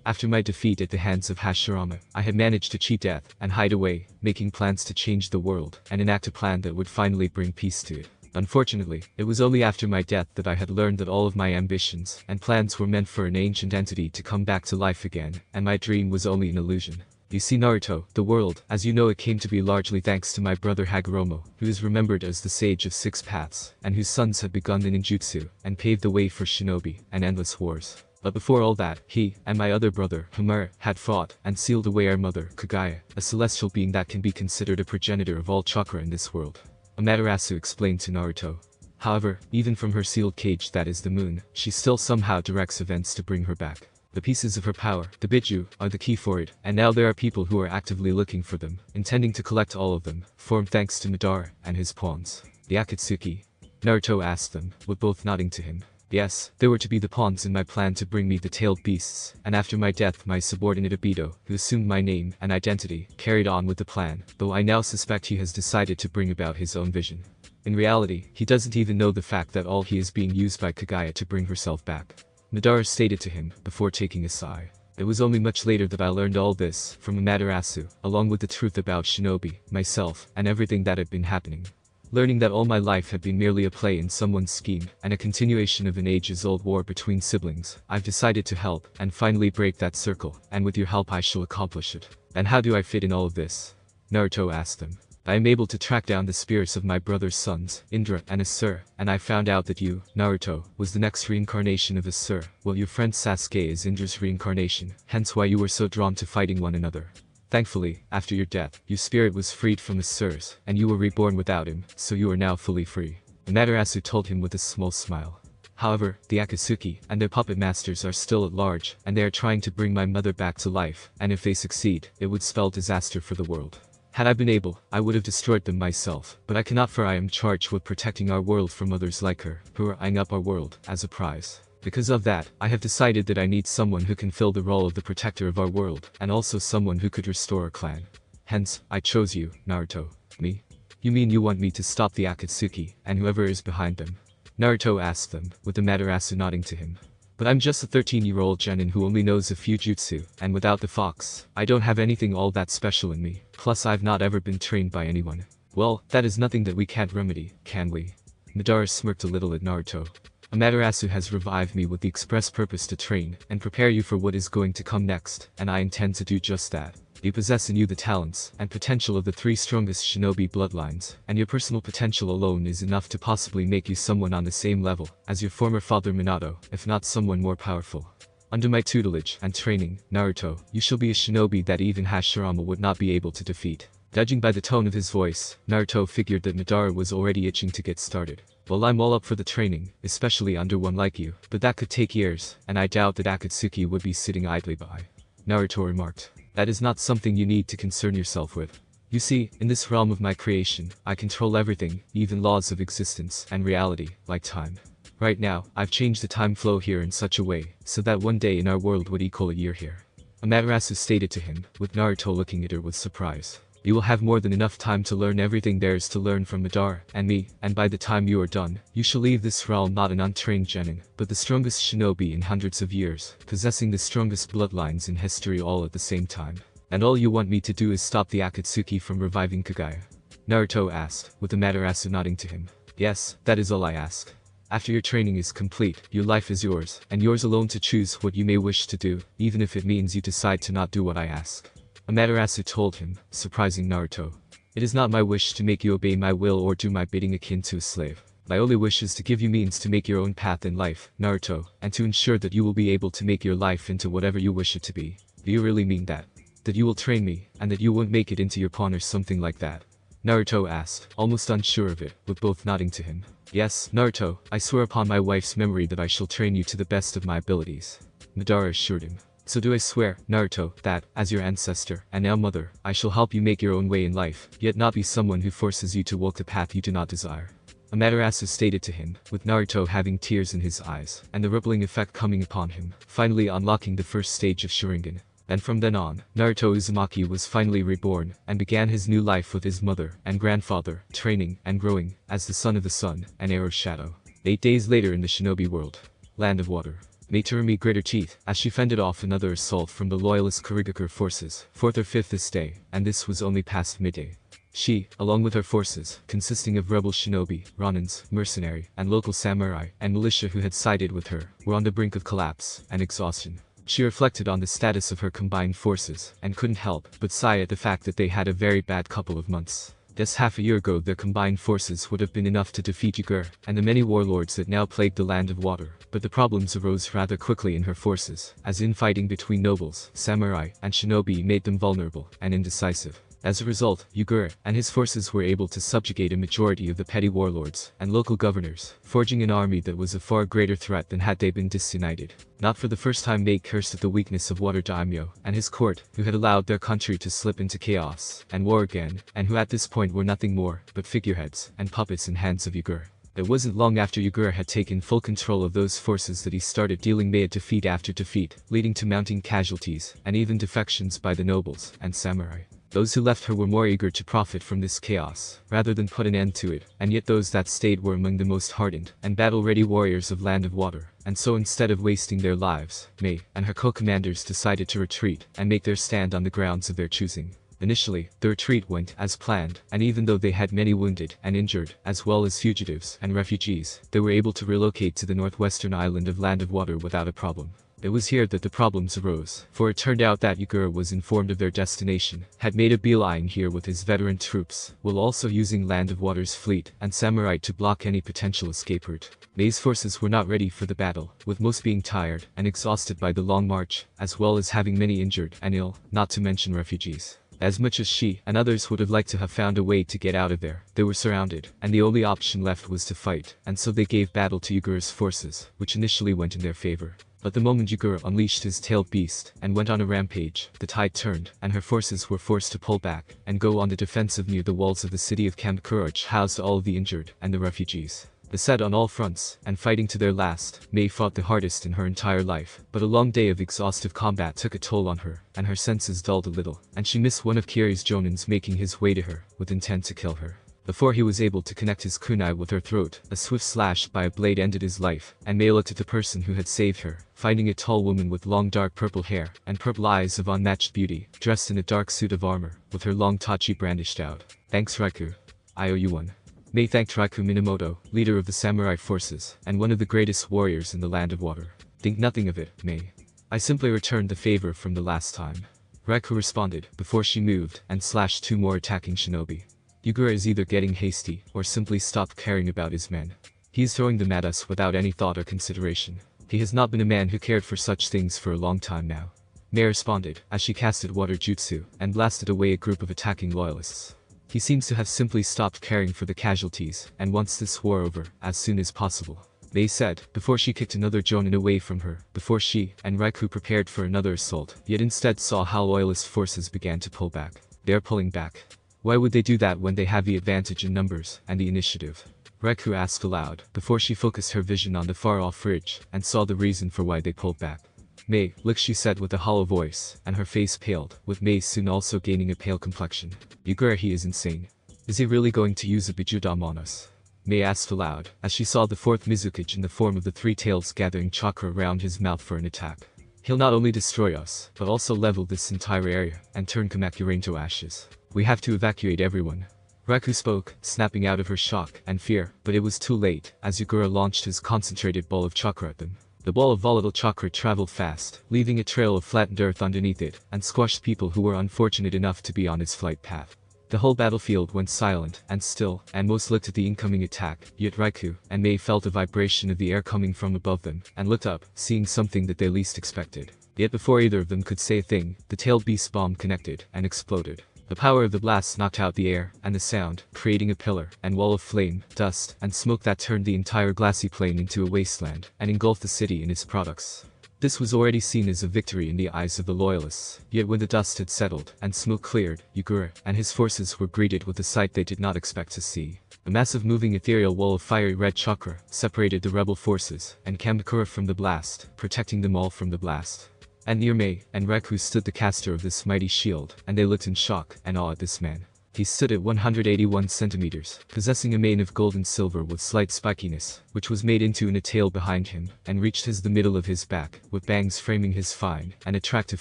After my defeat at the hands of Hashirama, I had managed to cheat death and hide away, making plans to change the world and enact a plan that would finally bring peace to it. Unfortunately, it was only after my death that I had learned that all of my ambitions and plans were meant for an ancient entity to come back to life again, and my dream was only an illusion. You see Naruto, the world, as you know it came to be largely thanks to my brother Hagoromo, who is remembered as the Sage of Six Paths, and whose sons had begun the ninjutsu, and paved the way for shinobi and endless wars. But before all that, he and my other brother, Heir, had fought and sealed away our mother, Kaguya, a celestial being that can be considered a progenitor of all chakra in this world. Amaterasu explained to Naruto. However, even from her sealed cage that is the moon, she still somehow directs events to bring her back. The pieces of her power, the Biju, are the key for it, and now there are people who are actively looking for them, intending to collect all of them, formed thanks to Madara and his pawns. The Akatsuki? Naruto asked them, with both nodding to him. Yes, they were to be the pawns in my plan to bring me the tailed beasts, and after my death my subordinate Obito, who assumed my name and identity, carried on with the plan, though I now suspect he has decided to bring about his own vision. In reality, he doesn't even know the fact that all he is being used by Kaguya to bring herself back. Madara stated to him, before taking a sigh. It was only much later that I learned all this, from Amaterasu, along with the truth about shinobi, myself, and everything that had been happening. Learning that all my life had been merely a play in someone's scheme, and a continuation of an ages-old war between siblings, I've decided to help, and finally break that circle, and with your help I shall accomplish it. And how do I fit in all of this? Naruto asked them. I am able to track down the spirits of my brother's sons, Indra and Asur, and I found out that you, Naruto, was the next reincarnation of Asur, while your friend Sasuke is Indra's reincarnation, hence why you were so drawn to fighting one another. Thankfully, after your death, your spirit was freed from Asur's, and you were reborn without him, so you are now fully free. Amaterasu told him with a small smile. However, the Akatsuki and their puppet masters are still at large, and they are trying to bring my mother back to life, and if they succeed, it would spell disaster for the world. Had I been able, I would have destroyed them myself, but I cannot, for I am charged with protecting our world from others like her, who are eyeing up our world as a prize. Because of that, I have decided that I need someone who can fill the role of the protector of our world, and also someone who could restore our clan. Hence, I chose you, Naruto. Me? You mean you want me to stop the Akatsuki, and whoever is behind them? Naruto asked them, with Amaterasu nodding to him. But I'm just a 13-year-old genin who only knows a few jutsu, and without the fox, I don't have anything all that special in me, plus I've not ever been trained by anyone. Well, that is nothing that we can't remedy, can we? Madara smirked a little at Naruto. Amaterasu has revived me with the express purpose to train and prepare you for what is going to come next, and I intend to do just that. You possess in you the talents and potential of the three strongest shinobi bloodlines, and your personal potential alone is enough to possibly make you someone on the same level as your former father Minato, if not someone more powerful. Under my tutelage and training, Naruto, you shall be a shinobi that even Hashirama would not be able to defeat. Judging by the tone of his voice, Naruto figured that Madara was already itching to get started. Well, I'm all up for the training, especially under one like you, but that could take years, and I doubt that Akatsuki would be sitting idly by. Naruto remarked. That is not something you need to concern yourself with. You see, in this realm of my creation, I control everything, even laws of existence and reality, like time. Right now, I've changed the time flow here in such a way, so that one day in our world would equal a year here. Amaterasu stated to him, with Naruto looking at her with surprise. You will have more than enough time to learn everything there is to learn from Madara and me, and by the time you are done, you shall leave this realm not an untrained genin, but the strongest shinobi in hundreds of years, possessing the strongest bloodlines in history all at the same time. And all you want me to do is stop the Akatsuki from reviving Kagaya? Naruto asked, with Amaterasu nodding to him. Yes, that is all I ask. After your training is complete, your life is yours, and yours alone to choose what you may wish to do, even if it means you decide to not do what I ask. Amaterasu told him, surprising Naruto. It is not my wish to make you obey my will or do my bidding akin to a slave. My only wish is to give you means to make your own path in life, Naruto, and to ensure that you will be able to make your life into whatever you wish it to be. Do you really mean that? That you will train me, and that you won't make it into your pawn or something like that? Naruto asked, almost unsure of it, with both nodding to him. Yes, Naruto, I swear upon my wife's memory that I shall train you to the best of my abilities. Madara assured him. So do I swear, Naruto, that, as your ancestor, and now mother, I shall help you make your own way in life, yet not be someone who forces you to walk the path you do not desire. Amaterasu stated to him, with Naruto having tears in his eyes, and the rippling effect coming upon him, finally unlocking the first stage of Sharingan. And from then on, Naruto Uzumaki was finally reborn, and began his new life with his mother and grandfather, training and growing, as the son of the sun, and heir of shadow. 8 days later in the shinobi world. Land of Water. Materumi grit her teeth, as she fended off another assault from the loyalist Kurigakure forces, 4th or 5th this day, and this was only past midday. She, along with her forces, consisting of rebel shinobi, ronins, mercenary, and local samurai, and militia who had sided with her, were on the brink of collapse and exhaustion. She reflected on the status of her combined forces, and couldn't help but sigh at the fact that they had a very bad couple of months. Just half a year ago their combined forces would have been enough to defeat Heir, and the many warlords that now plagued the Land of Water, but the problems arose rather quickly in her forces, as infighting between nobles, samurai, and shinobi made them vulnerable and indecisive. As a result, Heir and his forces were able to subjugate a majority of the petty warlords and local governors, forging an army that was a far greater threat than had they been disunited. Not for the first time they cursed at the weakness of Water Daimyo and his court, who had allowed their country to slip into chaos and war again, and who at this point were nothing more but figureheads and puppets in hands of Heir. It wasn't long after Heir had taken full control of those forces that he started dealing defeat after defeat, leading to mounting casualties and even defections by the nobles and samurai. Those who left her were more eager to profit from this chaos, rather than put an end to it, and yet those that stayed were among the most hardened and battle-ready warriors of Land of Water, and so instead of wasting their lives, Mei and her co-commanders decided to retreat and make their stand on the grounds of their choosing. Initially, the retreat went as planned, and even though they had many wounded and injured, as well as fugitives and refugees, they were able to relocate to the northwestern island of Land of Water without a problem. It was here that the problems arose, for it turned out that Heir was informed of their destination, had made a beeline here with his veteran troops, while also using Land of Water's fleet and samurai to block any potential escape route. Mei's forces were not ready for the battle, with most being tired and exhausted by the long march, as well as having many injured and ill, not to mention refugees. As much as she and others would have liked to have found a way to get out of there, they were surrounded, and the only option left was to fight, and so they gave battle to Heir's forces, which initially went in their favor. But the moment Heir unleashed his tailed beast and went on a rampage, the tide turned, and her forces were forced to pull back and go on the defensive near the walls of the city of Kamakura, which housed all of the injured and the refugees. Beset on all fronts, and fighting to their last, Mei fought the hardest in her entire life, but a long day of exhaustive combat took a toll on her, and her senses dulled a little, and she missed one of Kiri's jonins making his way to her, with intent to kill her. Before he was able to connect his kunai with her throat, a swift slash by a blade ended his life, and Mei looked at the person who had saved her, finding a tall woman with long dark purple hair, and purple eyes of unmatched beauty, dressed in a dark suit of armor, with her long tachi brandished out. Thanks Raikou. I owe you one. Mei thanked Raikou Minamoto, leader of the samurai forces, and one of the greatest warriors in the Land of Water. Think nothing of it, Mei. I simply returned the favor from the last time. Raikou responded, before she moved, and slashed 2 more attacking shinobi. Heir is either getting hasty, or simply stopped caring about his men. He is throwing them at us without any thought or consideration. He has not been a man who cared for such things for a long time now. Mei responded, as she casted water jutsu, and blasted away a group of attacking loyalists. He seems to have simply stopped caring for the casualties, and wants this war over, as soon as possible. Mei said, before she kicked another jonin away from her, before she and Raikou prepared for another assault, yet instead saw how loyalist forces began to pull back. They are pulling back. Why would they do that when they have the advantage in numbers and the initiative? Raikou asked aloud, before she focused her vision on the far-off ridge, and saw the reason for why they pulled back. Mei, look, she said with a hollow voice, and her face paled, with Mei soon also gaining a pale complexion. Yugura, he is insane. Is he really going to use a Bijudam on us? Mei asked aloud, as she saw the fourth Mizukage in the form of the three tails gathering chakra around his mouth for an attack. He'll not only destroy us, but also level this entire area, and turn Kamakura into ashes. We have to evacuate everyone. Raikou spoke, snapping out of her shock and fear, but it was too late, as Yugura launched his concentrated ball of chakra at them. The ball of volatile chakra traveled fast, leaving a trail of flattened earth underneath it, and squashed people who were unfortunate enough to be on its flight path. The whole battlefield went silent and still, and most looked at the incoming attack, yet Raikou and Mei felt a vibration of the air coming from above them, and looked up, seeing something that they least expected. Yet before either of them could say a thing, the tailed beast bomb connected, and exploded. The power of the blast knocked out the air, and the sound, creating a pillar and wall of flame, dust, and smoke that turned the entire glassy plain into a wasteland, and engulfed the city and its products. This was already seen as a victory in the eyes of the loyalists, yet when the dust had settled, and smoke cleared, Yugura and his forces were greeted with a sight they did not expect to see. A massive moving ethereal wall of fiery red chakra separated the rebel forces, and Kamakura from the blast, protecting them all from the blast. And near Mei and Raikou stood the caster of this mighty shield, and they looked in shock and awe at this man. He stood at 181 centimeters, possessing a mane of gold and silver with slight spikiness, which was made into a tail behind him, and reached the middle of his back, with bangs framing his fine and attractive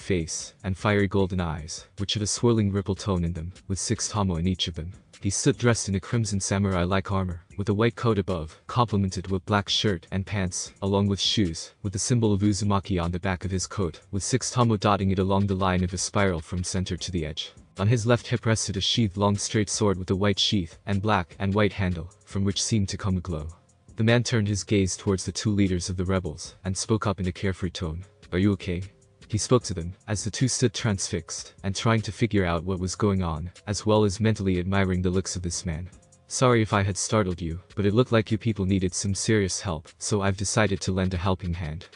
face, and fiery golden eyes, which had a swirling ripple tone in them, with 6 tomo in each of them. He stood dressed in a crimson samurai-like armor, with a white coat above, complemented with black shirt and pants, along with shoes, with the symbol of Uzumaki on the back of his coat, with 6 tomo dotting it along the line of a spiral from center to the edge. On his left hip rested a sheathed long straight sword with a white sheath, and black and white handle, from which seemed to come a glow. The man turned his gaze towards the 2 leaders of the rebels, and spoke up in a carefree tone. Are you okay? He spoke to them, as the 2 stood transfixed, and trying to figure out what was going on, as well as mentally admiring the looks of this man. Sorry if I had startled you, but it looked like you people needed some serious help, so I've decided to lend a helping hand.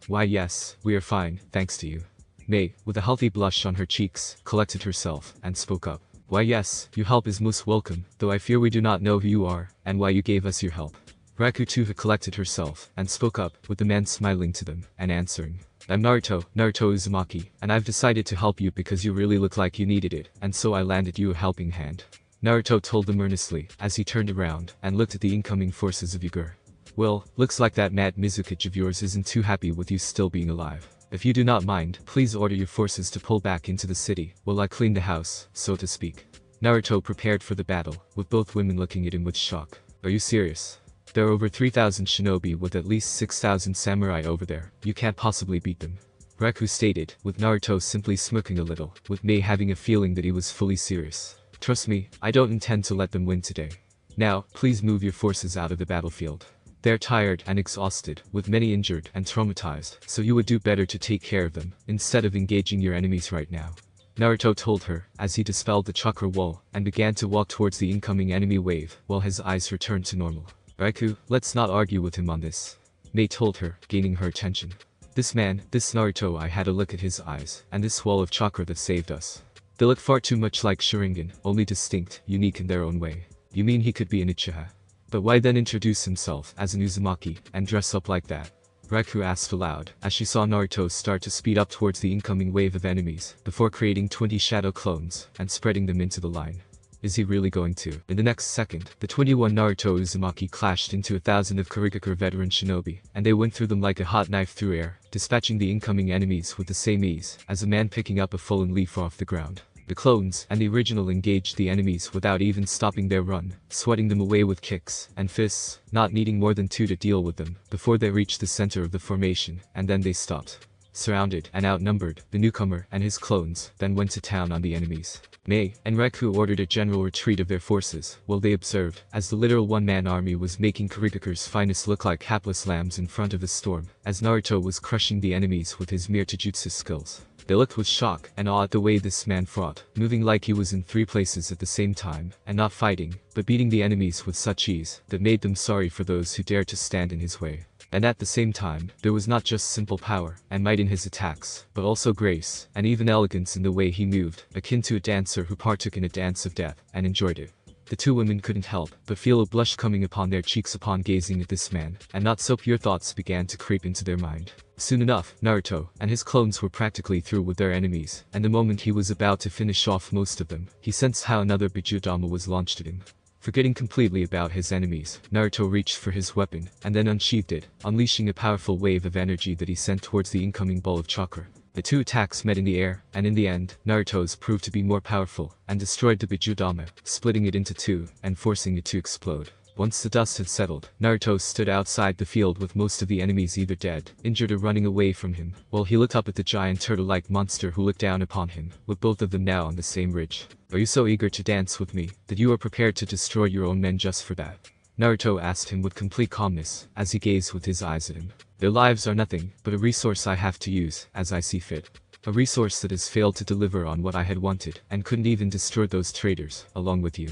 Why yes, we are fine, thanks to you. Mei, with a healthy blush on her cheeks, collected herself, and spoke up. Why yes, your help is most welcome, though I fear we do not know who you are, and why you gave us your help. Raikou too had collected herself, and spoke up, with the man smiling to them, and answering. I'm Naruto Uzumaki, and I've decided to help you because you really look like you needed it, and so I landed you a helping hand. Naruto told them earnestly, as he turned around, and looked at the incoming forces of Yugura. Well, looks like that mad Mizukage of yours isn't too happy with you still being alive. If you do not mind, please order your forces to pull back into the city, while I clean the house, so to speak. Naruto prepared for the battle, with both women looking at him with shock. Are you serious? There are over 3,000 shinobi with at least 6,000 samurai over there, you can't possibly beat them. Raikou stated, with Naruto simply smirking a little, with Mei having a feeling that he was fully serious. Trust me, I don't intend to let them win today. Now, please move your forces out of the battlefield. They're tired and exhausted, with many injured and traumatized, so you would do better to take care of them, instead of engaging your enemies right now. Naruto told her, as he dispelled the chakra wall, and began to walk towards the incoming enemy wave, while his eyes returned to normal. Raikou, let's not argue with him on this. Mei told her, gaining her attention. This man, this Naruto, I had a look at his eyes, and this wall of chakra that saved us. They look far too much like Sharingan, only distinct, unique in their own way. You mean he could be an Uchiha? But why then introduce himself as an Uzumaki, and dress up like that? Raikou asked aloud, as she saw Naruto start to speed up towards the incoming wave of enemies, before creating 20 shadow clones, and spreading them into the line. Is he really going to? In the next second, the 21 Naruto Uzumaki clashed into 1,000 of Kurigakure veteran shinobi, and they went through them like a hot knife through air, dispatching the incoming enemies with the same ease as a man picking up a fallen leaf off the ground. The clones and the original engaged the enemies without even stopping their run, sweating them away with kicks and fists, not needing more than 2 to deal with them, before they reached the center of the formation, and then they stopped. Surrounded and outnumbered, the newcomer and his clones then went to town on the enemies. Mei and Raikou ordered a general retreat of their forces, while they observed, as the literal one-man army was making Kurikakure's finest look like hapless lambs in front of a storm, as Naruto was crushing the enemies with his mere taijutsu skills. They looked with shock and awe at the way this man fought, moving like he was in 3 places at the same time, and not fighting, but beating the enemies with such ease, that made them sorry for those who dared to stand in his way. And at the same time, there was not just simple power and might in his attacks, but also grace, and even elegance in the way he moved, akin to a dancer who partook in a dance of death, and enjoyed it. The two women couldn't help but feel a blush coming upon their cheeks upon gazing at this man, and not so pure thoughts began to creep into their mind. Soon enough, Naruto and his clones were practically through with their enemies, and the moment he was about to finish off most of them, he sensed how another Bijudama was launched at him. Forgetting completely about his enemies, Naruto reached for his weapon, and then unsheathed it, unleashing a powerful wave of energy that he sent towards the incoming ball of chakra. The two attacks met in the air, and in the end, Naruto's proved to be more powerful, and destroyed the Bijudama, splitting it into two, and forcing it to explode. Once the dust had settled, Naruto stood outside the field with most of the enemies either dead, injured or running away from him, while he looked up at the giant turtle-like monster who looked down upon him, with both of them now on the same ridge. "Are you so eager to dance with me, that you are prepared to destroy your own men just for that?" Naruto asked him with complete calmness, as he gazed with his eyes at him. "Their lives are nothing but a resource I have to use, as I see fit. A resource that has failed to deliver on what I had wanted, and couldn't even destroy those traitors, along with you."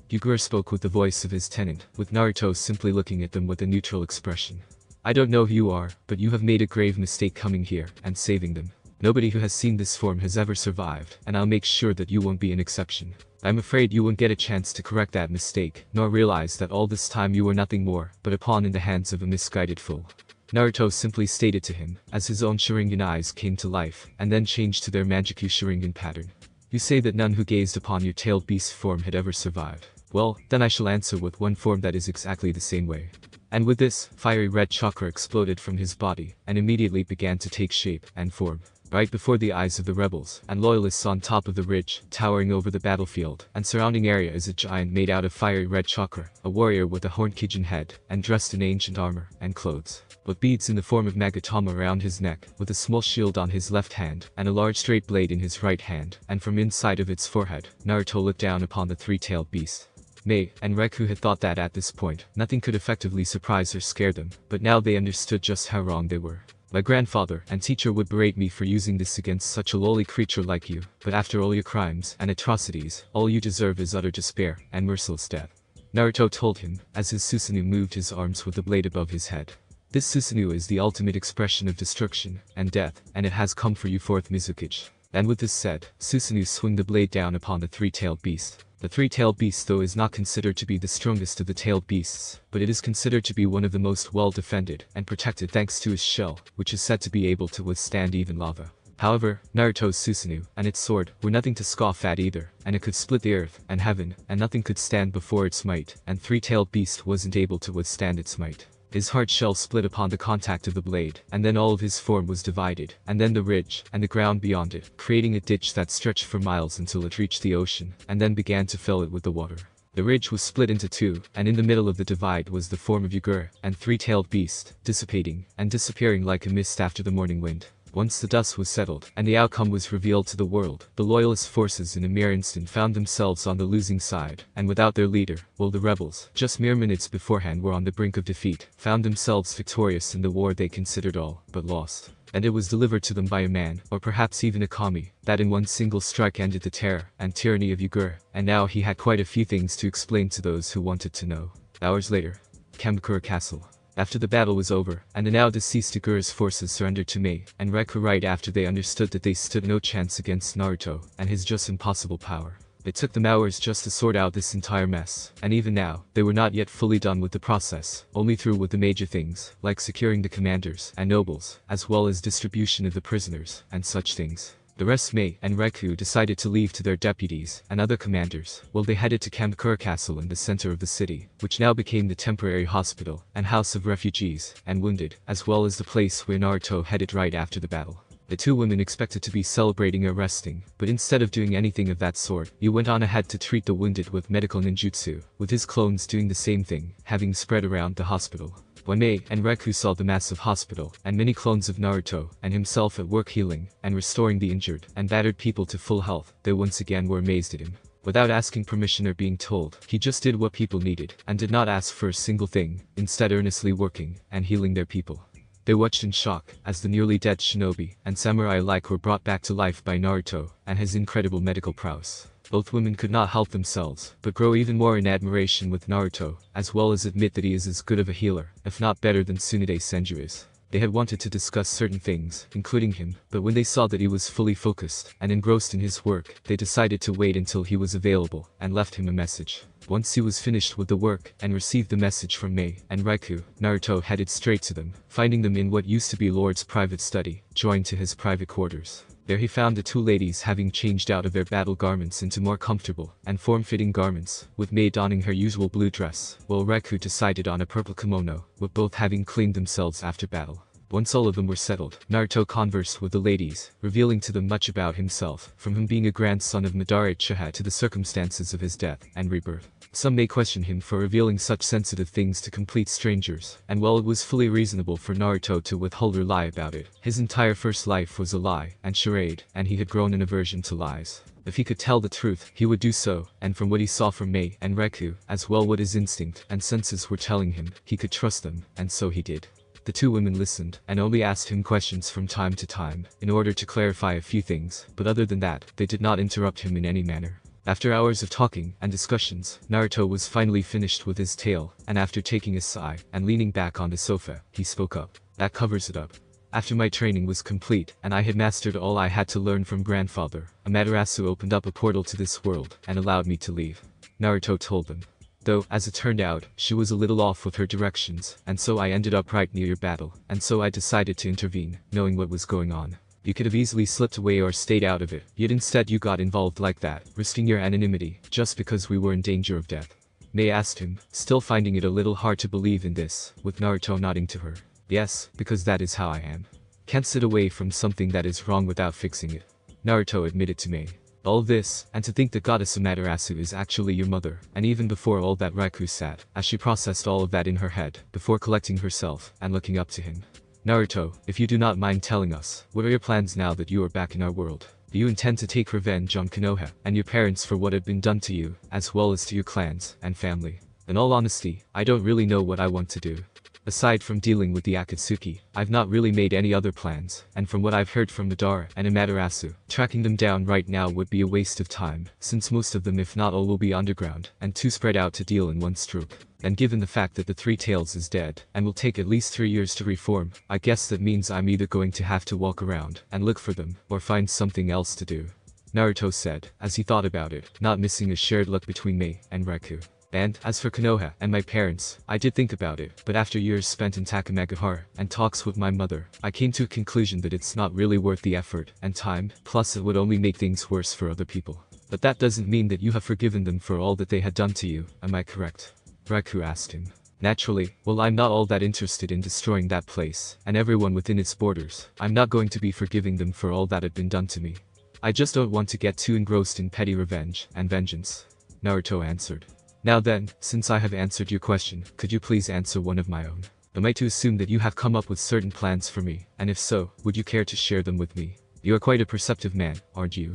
Yugura spoke with the voice of his tenant, with Naruto simply looking at them with a neutral expression. "I don't know who you are, but you have made a grave mistake coming here, and saving them. Nobody who has seen this form has ever survived, and I'll make sure that you won't be an exception. I'm afraid you won't get a chance to correct that mistake, nor realize that all this time you were nothing more but a pawn in the hands of a misguided fool." Naruto simply stated to him, as his own Sharingan eyes came to life, and then changed to their Manjikyu Sharingan pattern. "You say that none who gazed upon your tailed beast form had ever survived. Well, then I shall answer with one form that is exactly the same way." And with this, fiery red chakra exploded from his body, and immediately began to take shape and form. Right before the eyes of the rebels and loyalists on top of the ridge, towering over the battlefield and surrounding area is a giant made out of fiery red chakra, a warrior with a horned Kijin head, and dressed in ancient armor and clothes, with beads in the form of Magatama around his neck, with a small shield on his left hand, and a large straight blade in his right hand, and from inside of its forehead, Naruto looked down upon the three-tailed beast. Mei and Reku had thought that at this point, nothing could effectively surprise or scare them, but now they understood just how wrong they were. "My grandfather and teacher would berate me for using this against such a lowly creature like you, but after all your crimes and atrocities, all you deserve is utter despair and merciless death," Naruto told him, as his Susanoo moved his arms with the blade above his head. "This Susanoo is the ultimate expression of destruction and death, and it has come for you, fourth Mizukage." And with this said, Susanoo swung the blade down upon the three-tailed beast. The three-tailed beast though is not considered to be the strongest of the tailed beasts, but it is considered to be one of the most well-defended and protected thanks to his shell, which is said to be able to withstand even lava. However, Naruto's Susanoo and its sword were nothing to scoff at either, and it could split the earth and heaven, and nothing could stand before its might, and three-tailed beast wasn't able to withstand its might. His hard shell split upon the contact of the blade, and then all of his form was divided, and then the ridge, and the ground beyond it, creating a ditch that stretched for miles until it reached the ocean, and then began to fill it with the water. The ridge was split into two, and in the middle of the divide was the form of Yugura and three-tailed beast, dissipating and disappearing like a mist after the morning wind. Once the dust was settled, and the outcome was revealed to the world, the loyalist forces in a mere instant found themselves on the losing side, and without their leader, while the rebels, just mere minutes beforehand were on the brink of defeat, found themselves victorious in the war they considered all but lost. And it was delivered to them by a man, or perhaps even a kami, that in one single strike ended the terror and tyranny of Yugura, and now he had quite a few things to explain to those who wanted to know. Hours later, Kamakura Castle. After the battle was over, and the now deceased Yugura's forces surrendered to Mei and Reku right after they understood that they stood no chance against Naruto and his just impossible power. It took them hours just to sort out this entire mess, and even now, they were not yet fully done with the process, only through with the major things, like securing the commanders and nobles, as well as distribution of the prisoners, and such things. The rest Mei and Reku decided to leave to their deputies and other commanders, while they headed to Kamakura Castle in the center of the city, which now became the temporary hospital and house of refugees and wounded, as well as the place where Naruto headed right after the battle. The two women expected to be celebrating or resting, but instead of doing anything of that sort, he went on ahead to treat the wounded with medical ninjutsu, with his clones doing the same thing, having spread around the hospital. When Mei and Reku saw the massive hospital, and many clones of Naruto, and himself at work healing, and restoring the injured, and battered people to full health, they once again were amazed at him. Without asking permission or being told, he just did what people needed, and did not ask for a single thing, instead earnestly working, and healing their people. They watched in shock, as the nearly dead shinobi, and samurai alike were brought back to life by Naruto, and his incredible medical prowess. Both women could not help themselves, but grow even more in admiration with Naruto, as well as admit that he is as good of a healer, if not better than Tsunade Senju is. They had wanted to discuss certain things, including him, but when they saw that he was fully focused and engrossed in his work, they decided to wait until he was available and left him a message. Once he was finished with the work and received the message from Mei and Raikou, Naruto headed straight to them, finding them in what used to be Lord's private study, joined to his private quarters. There he found the two ladies having changed out of their battle garments into more comfortable and form-fitting garments, with Mei donning her usual blue dress, while Raikou decided on a purple kimono, with both having cleaned themselves after battle. Once all of them were settled, Naruto conversed with the ladies, revealing to them much about himself, from him being a grandson of Madara Uchiha to the circumstances of his death and rebirth. Some may question him for revealing such sensitive things to complete strangers, and while it was fully reasonable for Naruto to withhold or lie about it, his entire first life was a lie and charade, and he had grown an aversion to lies. If he could tell the truth, he would do so, and from what he saw from Mei and Raikou, as well what his instinct and senses were telling him, he could trust them, and so he did. The two women listened, and only asked him questions from time to time, in order to clarify a few things, but other than that, they did not interrupt him in any manner. After hours of talking and discussions, Naruto was finally finished with his tale, and after taking a sigh and leaning back on the sofa, he spoke up. That covers it up. After my training was complete, and I had mastered all I had to learn from grandfather, Amaterasu opened up a portal to this world, and allowed me to leave. Naruto told them. Though, as it turned out, she was a little off with her directions, and so I ended up right near your battle, and so I decided to intervene, knowing what was going on. You could have easily slipped away or stayed out of it, yet instead you got involved like that, risking your anonymity, just because we were in danger of death. Mei asked him, still finding it a little hard to believe in this, with Naruto nodding to her. Yes, because that is how I am. Can't sit away from something that is wrong without fixing it. Naruto admitted to Mei. All this, and to think that Goddess Amaterasu is actually your mother, and even before all that Raikou sat, as she processed all of that in her head, before collecting herself, and looking up to him. Naruto, if you do not mind telling us, what are your plans now that you are back in our world? Do you intend to take revenge on Konoha and your parents for what had been done to you, as well as to your clans and family? In all honesty, I don't really know what I want to do. Aside from dealing with the Akatsuki, I've not really made any other plans, and from what I've heard from Madara and Amaterasu, tracking them down right now would be a waste of time, since most of them if not all will be underground, and too spread out to deal in one stroke. And given the fact that the Three Tails is dead, and will take at least 3 years to reform, I guess that means I'm either going to have to walk around and look for them, or find something else to do. Naruto said, as he thought about it, not missing a shared look between Mei and Raikou. And, as for Konoha and my parents, I did think about it, but after years spent in Takamagahara and talks with my mother, I came to a conclusion that it's not really worth the effort and time, plus it would only make things worse for other people. But that doesn't mean that you have forgiven them for all that they had done to you, am I correct? Raikou asked him. Naturally, well I'm not all that interested in destroying that place, and everyone within its borders. I'm not going to be forgiving them for all that had been done to me. I just don't want to get too engrossed in petty revenge and vengeance. Naruto answered. Now then, since I have answered your question, could you please answer one of my own? Am I to assume that you have come up with certain plans for me, and if so, would you care to share them with me? You are quite a perceptive man, aren't you?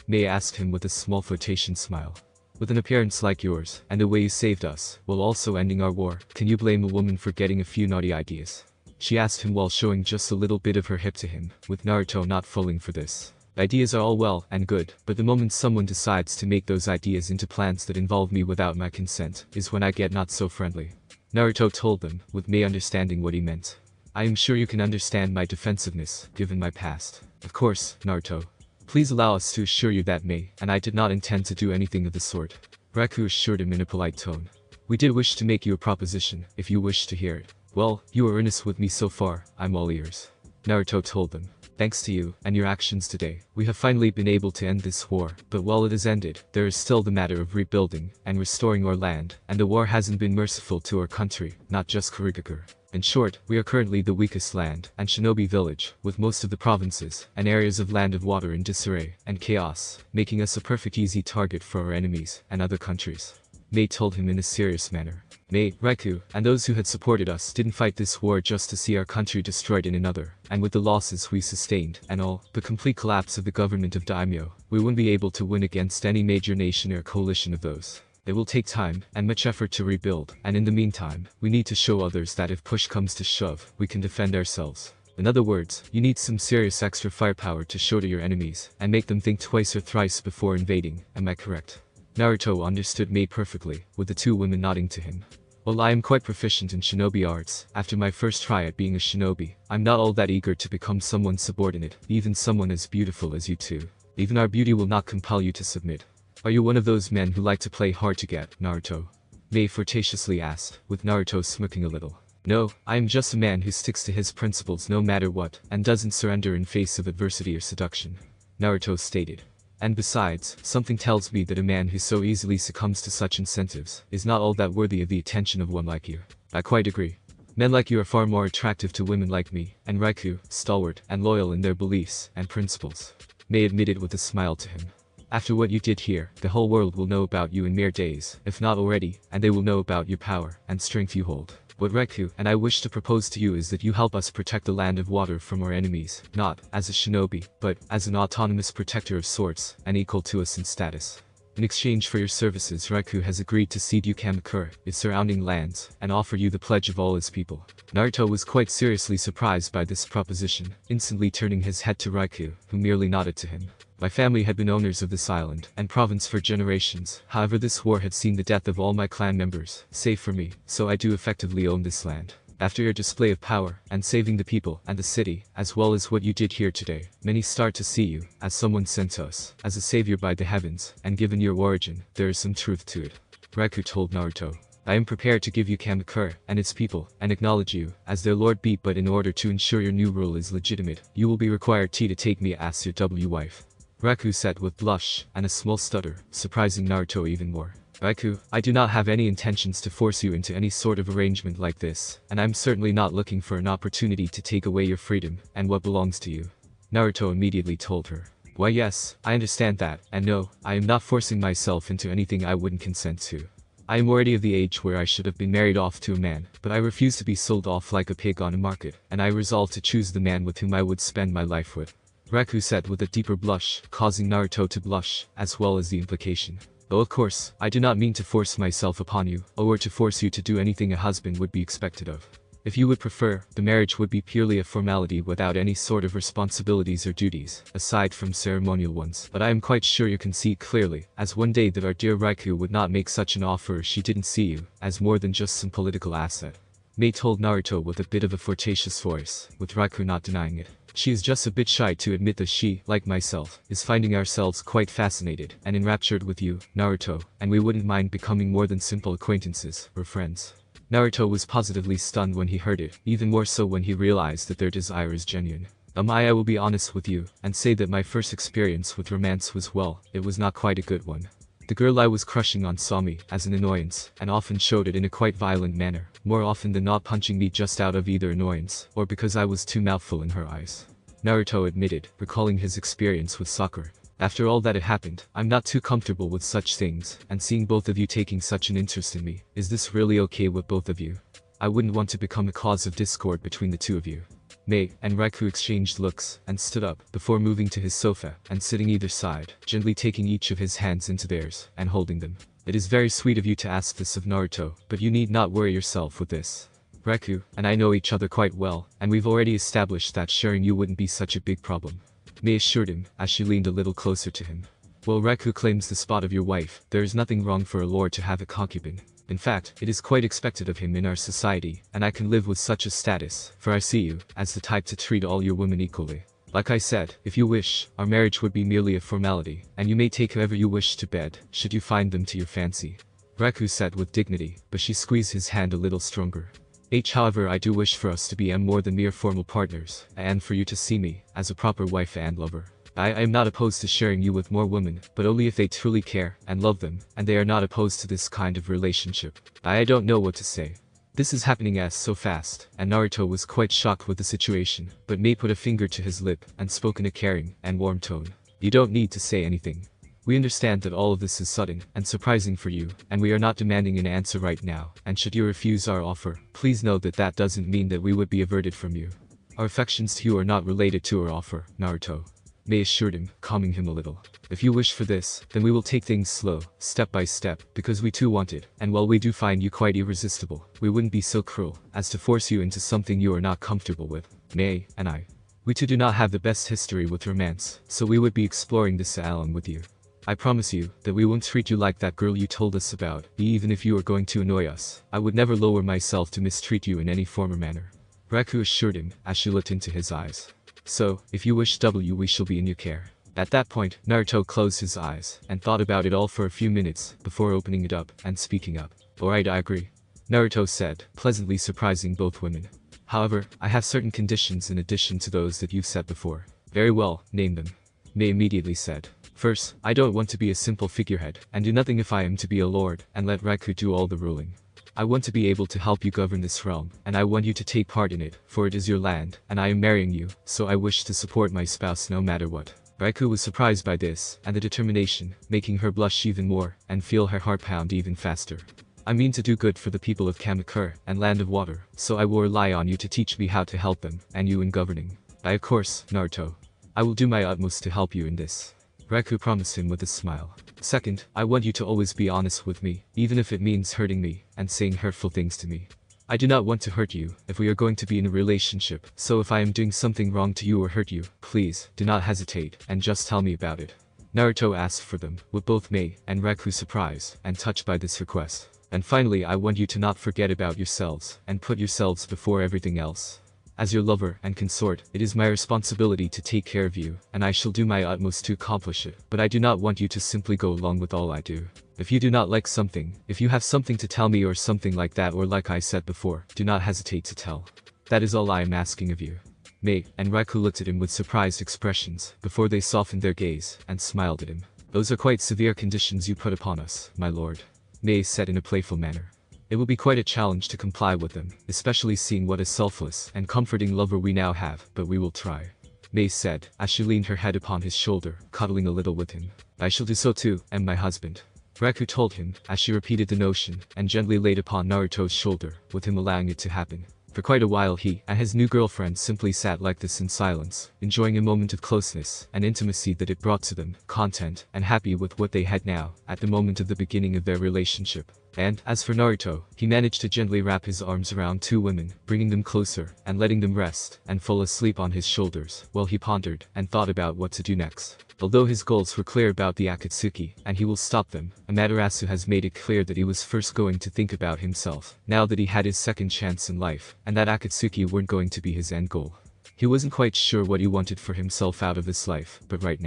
Mei asked him with a small flirtation smile. With an appearance like yours, and the way you saved us, while also ending our war, can you blame a woman for getting a few naughty ideas? She asked him while showing just a little bit of her hip to him, with Naruto not falling for this. Ideas are all well and good, but the moment someone decides to make those ideas into plans that involve me without my consent, is when I get not so friendly. Naruto told them, with Mei understanding what he meant. I am sure you can understand my defensiveness, given my past. Of course, Naruto. Please allow us to assure you that Mei and I did not intend to do anything of the sort. Raikou assured him in a polite tone. We did wish to make you a proposition, if you wish to hear it. Well, you are earnest with me so far, I'm all ears. Naruto told them. Thanks to you and your actions today, we have finally been able to end this war, but while it has ended, there is still the matter of rebuilding and restoring our land, and the war hasn't been merciful to our country, not just Kurigakure. In short, we are currently the weakest land and shinobi village, with most of the provinces and areas of land of water in disarray and chaos, making us a perfect easy target for our enemies and other countries. Mei told him in a serious manner. Mei, Raikou, and those who had supported us didn't fight this war just to see our country destroyed in another, and with the losses we sustained, and all, the complete collapse of the government of Daimyo, we wouldn't be able to win against any major nation or coalition of those. It will take time and much effort to rebuild, and in the meantime, we need to show others that if push comes to shove, we can defend ourselves. In other words, you need some serious extra firepower to show to your enemies, and make them think twice or thrice before invading, am I correct? Naruto understood Mei perfectly, with the two women nodding to him. While I am quite proficient in shinobi arts, after my first try at being a shinobi, I'm not all that eager to become someone subordinate, even someone as beautiful as you two. Even our beauty will not compel you to submit. Are you one of those men who like to play hard to get, Naruto? Mei flirtatiously asked, with Naruto smirking a little. No, I am just a man who sticks to his principles no matter what, and doesn't surrender in face of adversity or seduction. Naruto stated. And besides, something tells me that a man who so easily succumbs to such incentives is not all that worthy of the attention of one like you. I quite agree. Men like you are far more attractive to women like me, and Raikou, stalwart and loyal in their beliefs and principles. Mei admitted with a smile to him. After what you did here, the whole world will know about you in mere days, if not already, and they will know about your power and strength you hold. What Raikou and I wish to propose to you is that you help us protect the land of water from our enemies, not as a shinobi, but as an autonomous protector of sorts, and equal to us in status. In exchange for your services, Raikou has agreed to cede you Kamakura, its surrounding lands, and offer you the pledge of all his people. Naruto was quite seriously surprised by this proposition, instantly turning his head to Raikou, who merely nodded to him. My family had been owners of this island and province for generations, however this war had seen the death of all my clan members, save for me, so I do effectively own this land. After your display of power, and saving the people and the city, as well as what you did here today, many start to see you, as someone sent to us, as a savior by the heavens, and given your origin, there is some truth to it. Raikou told Naruto. I am prepared to give you Kamakura and its people, and acknowledge you as their lord but in order to ensure your new rule is legitimate, you will be required to take me as your wife. Raikou said with blush and a small stutter, surprising Naruto even more. Raikou, I do not have any intentions to force you into any sort of arrangement like this, and I'm certainly not looking for an opportunity to take away your freedom and what belongs to you. Naruto immediately told her. Why yes, I understand that, and no, I am not forcing myself into anything I wouldn't consent to. I am already of the age where I should have been married off to a man, but I refuse to be sold off like a pig on a market, and I resolve to choose the man with whom I would spend my life with. Raikou said with a deeper blush, causing Naruto to blush, as well as the implication. Though of course, I do not mean to force myself upon you, or to force you to do anything a husband would be expected of. If you would prefer, the marriage would be purely a formality without any sort of responsibilities or duties, aside from ceremonial ones. But I am quite sure you can see clearly, as one day that our dear Raikou would not make such an offer if she didn't see you, as more than just some political asset. Mei told Naruto with a bit of a flirtatious voice, with Raikou not denying it. She is just a bit shy to admit that she, like myself, is finding ourselves quite fascinated and enraptured with you, Naruto, and we wouldn't mind becoming more than simple acquaintances, or friends. Naruto was positively stunned when he heard it, even more so when he realized that their desire is genuine. I will be honest with you, and say that my first experience with romance was it was not quite a good one. The girl I was crushing on saw me as an annoyance, and often showed it in a quite violent manner, more often than not punching me just out of either annoyance, or because I was too mouthful in her eyes. Naruto admitted, recalling his experience with Sakura. After all that had happened, I'm not too comfortable with such things, and seeing both of you taking such an interest in me, is this really okay with both of you? I wouldn't want to become a cause of discord between the two of you. Mei and Raikou exchanged looks, and stood up, before moving to his sofa, and sitting either side, gently taking each of his hands into theirs, and holding them. It is very sweet of you to ask this of Naruto, but you need not worry yourself with this. Raikou and I know each other quite well, and we've already established that sharing you wouldn't be such a big problem. Mei assured him, as she leaned a little closer to him. While Raikou claims the spot of your wife, there is nothing wrong for a lord to have a concubine. In fact, it is quite expected of him in our society, and I can live with such a status, for I see you as the type to treat all your women equally. Like I said, if you wish, our marriage would be merely a formality, and you may take whoever you wish to bed, should you find them to your fancy. Raikou said with dignity, but she squeezed his hand a little stronger. However, I do wish for us to be more than mere formal partners, and for you to see me as a proper wife and lover. I am not opposed to sharing you with more women, but only if they truly care and love them, and they are not opposed to this kind of relationship. I don't know what to say. This is happening so fast, and Naruto was quite shocked with the situation, but Mei put a finger to his lip and spoke in a caring and warm tone. You don't need to say anything. We understand that all of this is sudden and surprising for you, and we are not demanding an answer right now, and should you refuse our offer, please know that that doesn't mean that we would be averted from you. Our affections to you are not related to our offer, Naruto. Mei assured him, calming him a little. If you wish for this, then we will take things slow, step by step, because we too want it, and while we do find you quite irresistible, we wouldn't be so cruel as to force you into something you are not comfortable with. Mei and I. We too do not have the best history with romance, so we would be exploring this alone with you. I promise you that we won't treat you like that girl you told us about, even if you are going to annoy us. I would never lower myself to mistreat you in any form or manner. Raku assured him as she looked into his eyes. So, if you wish we shall be in your care. At that point, Naruto closed his eyes and thought about it all for a few minutes before opening it up and speaking up. Alright, I agree, Naruto said, pleasantly surprising both women. However, I have certain conditions in addition to those that you've set before. Very well, name them. Mei immediately said. First, I don't want to be a simple figurehead and do nothing if I am to be a lord and let Raku do all the ruling. I want to be able to help you govern this realm, and I want you to take part in it, for it is your land, and I am marrying you, so I wish to support my spouse no matter what. Raku was surprised by this, and the determination, making her blush even more, and feel her heart pound even faster. I mean to do good for the people of Kamakura and Land of Water, so I will rely on you to teach me how to help them, and you in governing. Of course, Naruto. I will do my utmost to help you in this. Raku promised him with a smile. Second, I want you to always be honest with me, even if it means hurting me, and saying hurtful things to me. I do not want to hurt you, if we are going to be in a relationship, so if I am doing something wrong to you or hurt you, please, do not hesitate, and just tell me about it. Naruto asked for them, with both Mei and Raku surprised and touched by this request. And finally, I want you to not forget about yourselves, and put yourselves before everything else. As your lover and consort, it is my responsibility to take care of you, and I shall do my utmost to accomplish it, but I do not want you to simply go along with all I do. If you do not like something, if you have something to tell me or something like that, or like I said before, do not hesitate to tell. That is all I am asking of you. Mei and Raku looked at him with surprised expressions, before they softened their gaze, and smiled at him. Those are quite severe conditions you put upon us, my lord, Mei said in a playful manner. It will be quite a challenge to comply with them, especially seeing what a selfless and comforting lover we now have, but we will try. Mei said, as she leaned her head upon his shoulder, cuddling a little with him. I shall do so too, and my husband. Raku told him, as she repeated the notion, and gently laid upon Naruto's shoulder, with him allowing it to happen. For quite a while he and his new girlfriend simply sat like this in silence, enjoying a moment of closeness and intimacy that it brought to them, content and happy with what they had now, at the moment of the beginning of their relationship. And, as for Naruto, he managed to gently wrap his arms around two women, bringing them closer, and letting them rest, and fall asleep on his shoulders, while he pondered, and thought about what to do next. Although his goals were clear about the Akatsuki, and he will stop them, Amaterasu has made it clear that he was first going to think about himself, now that he had his second chance in life, and that Akatsuki weren't going to be his end goal. He wasn't quite sure what he wanted for himself out of this life, but right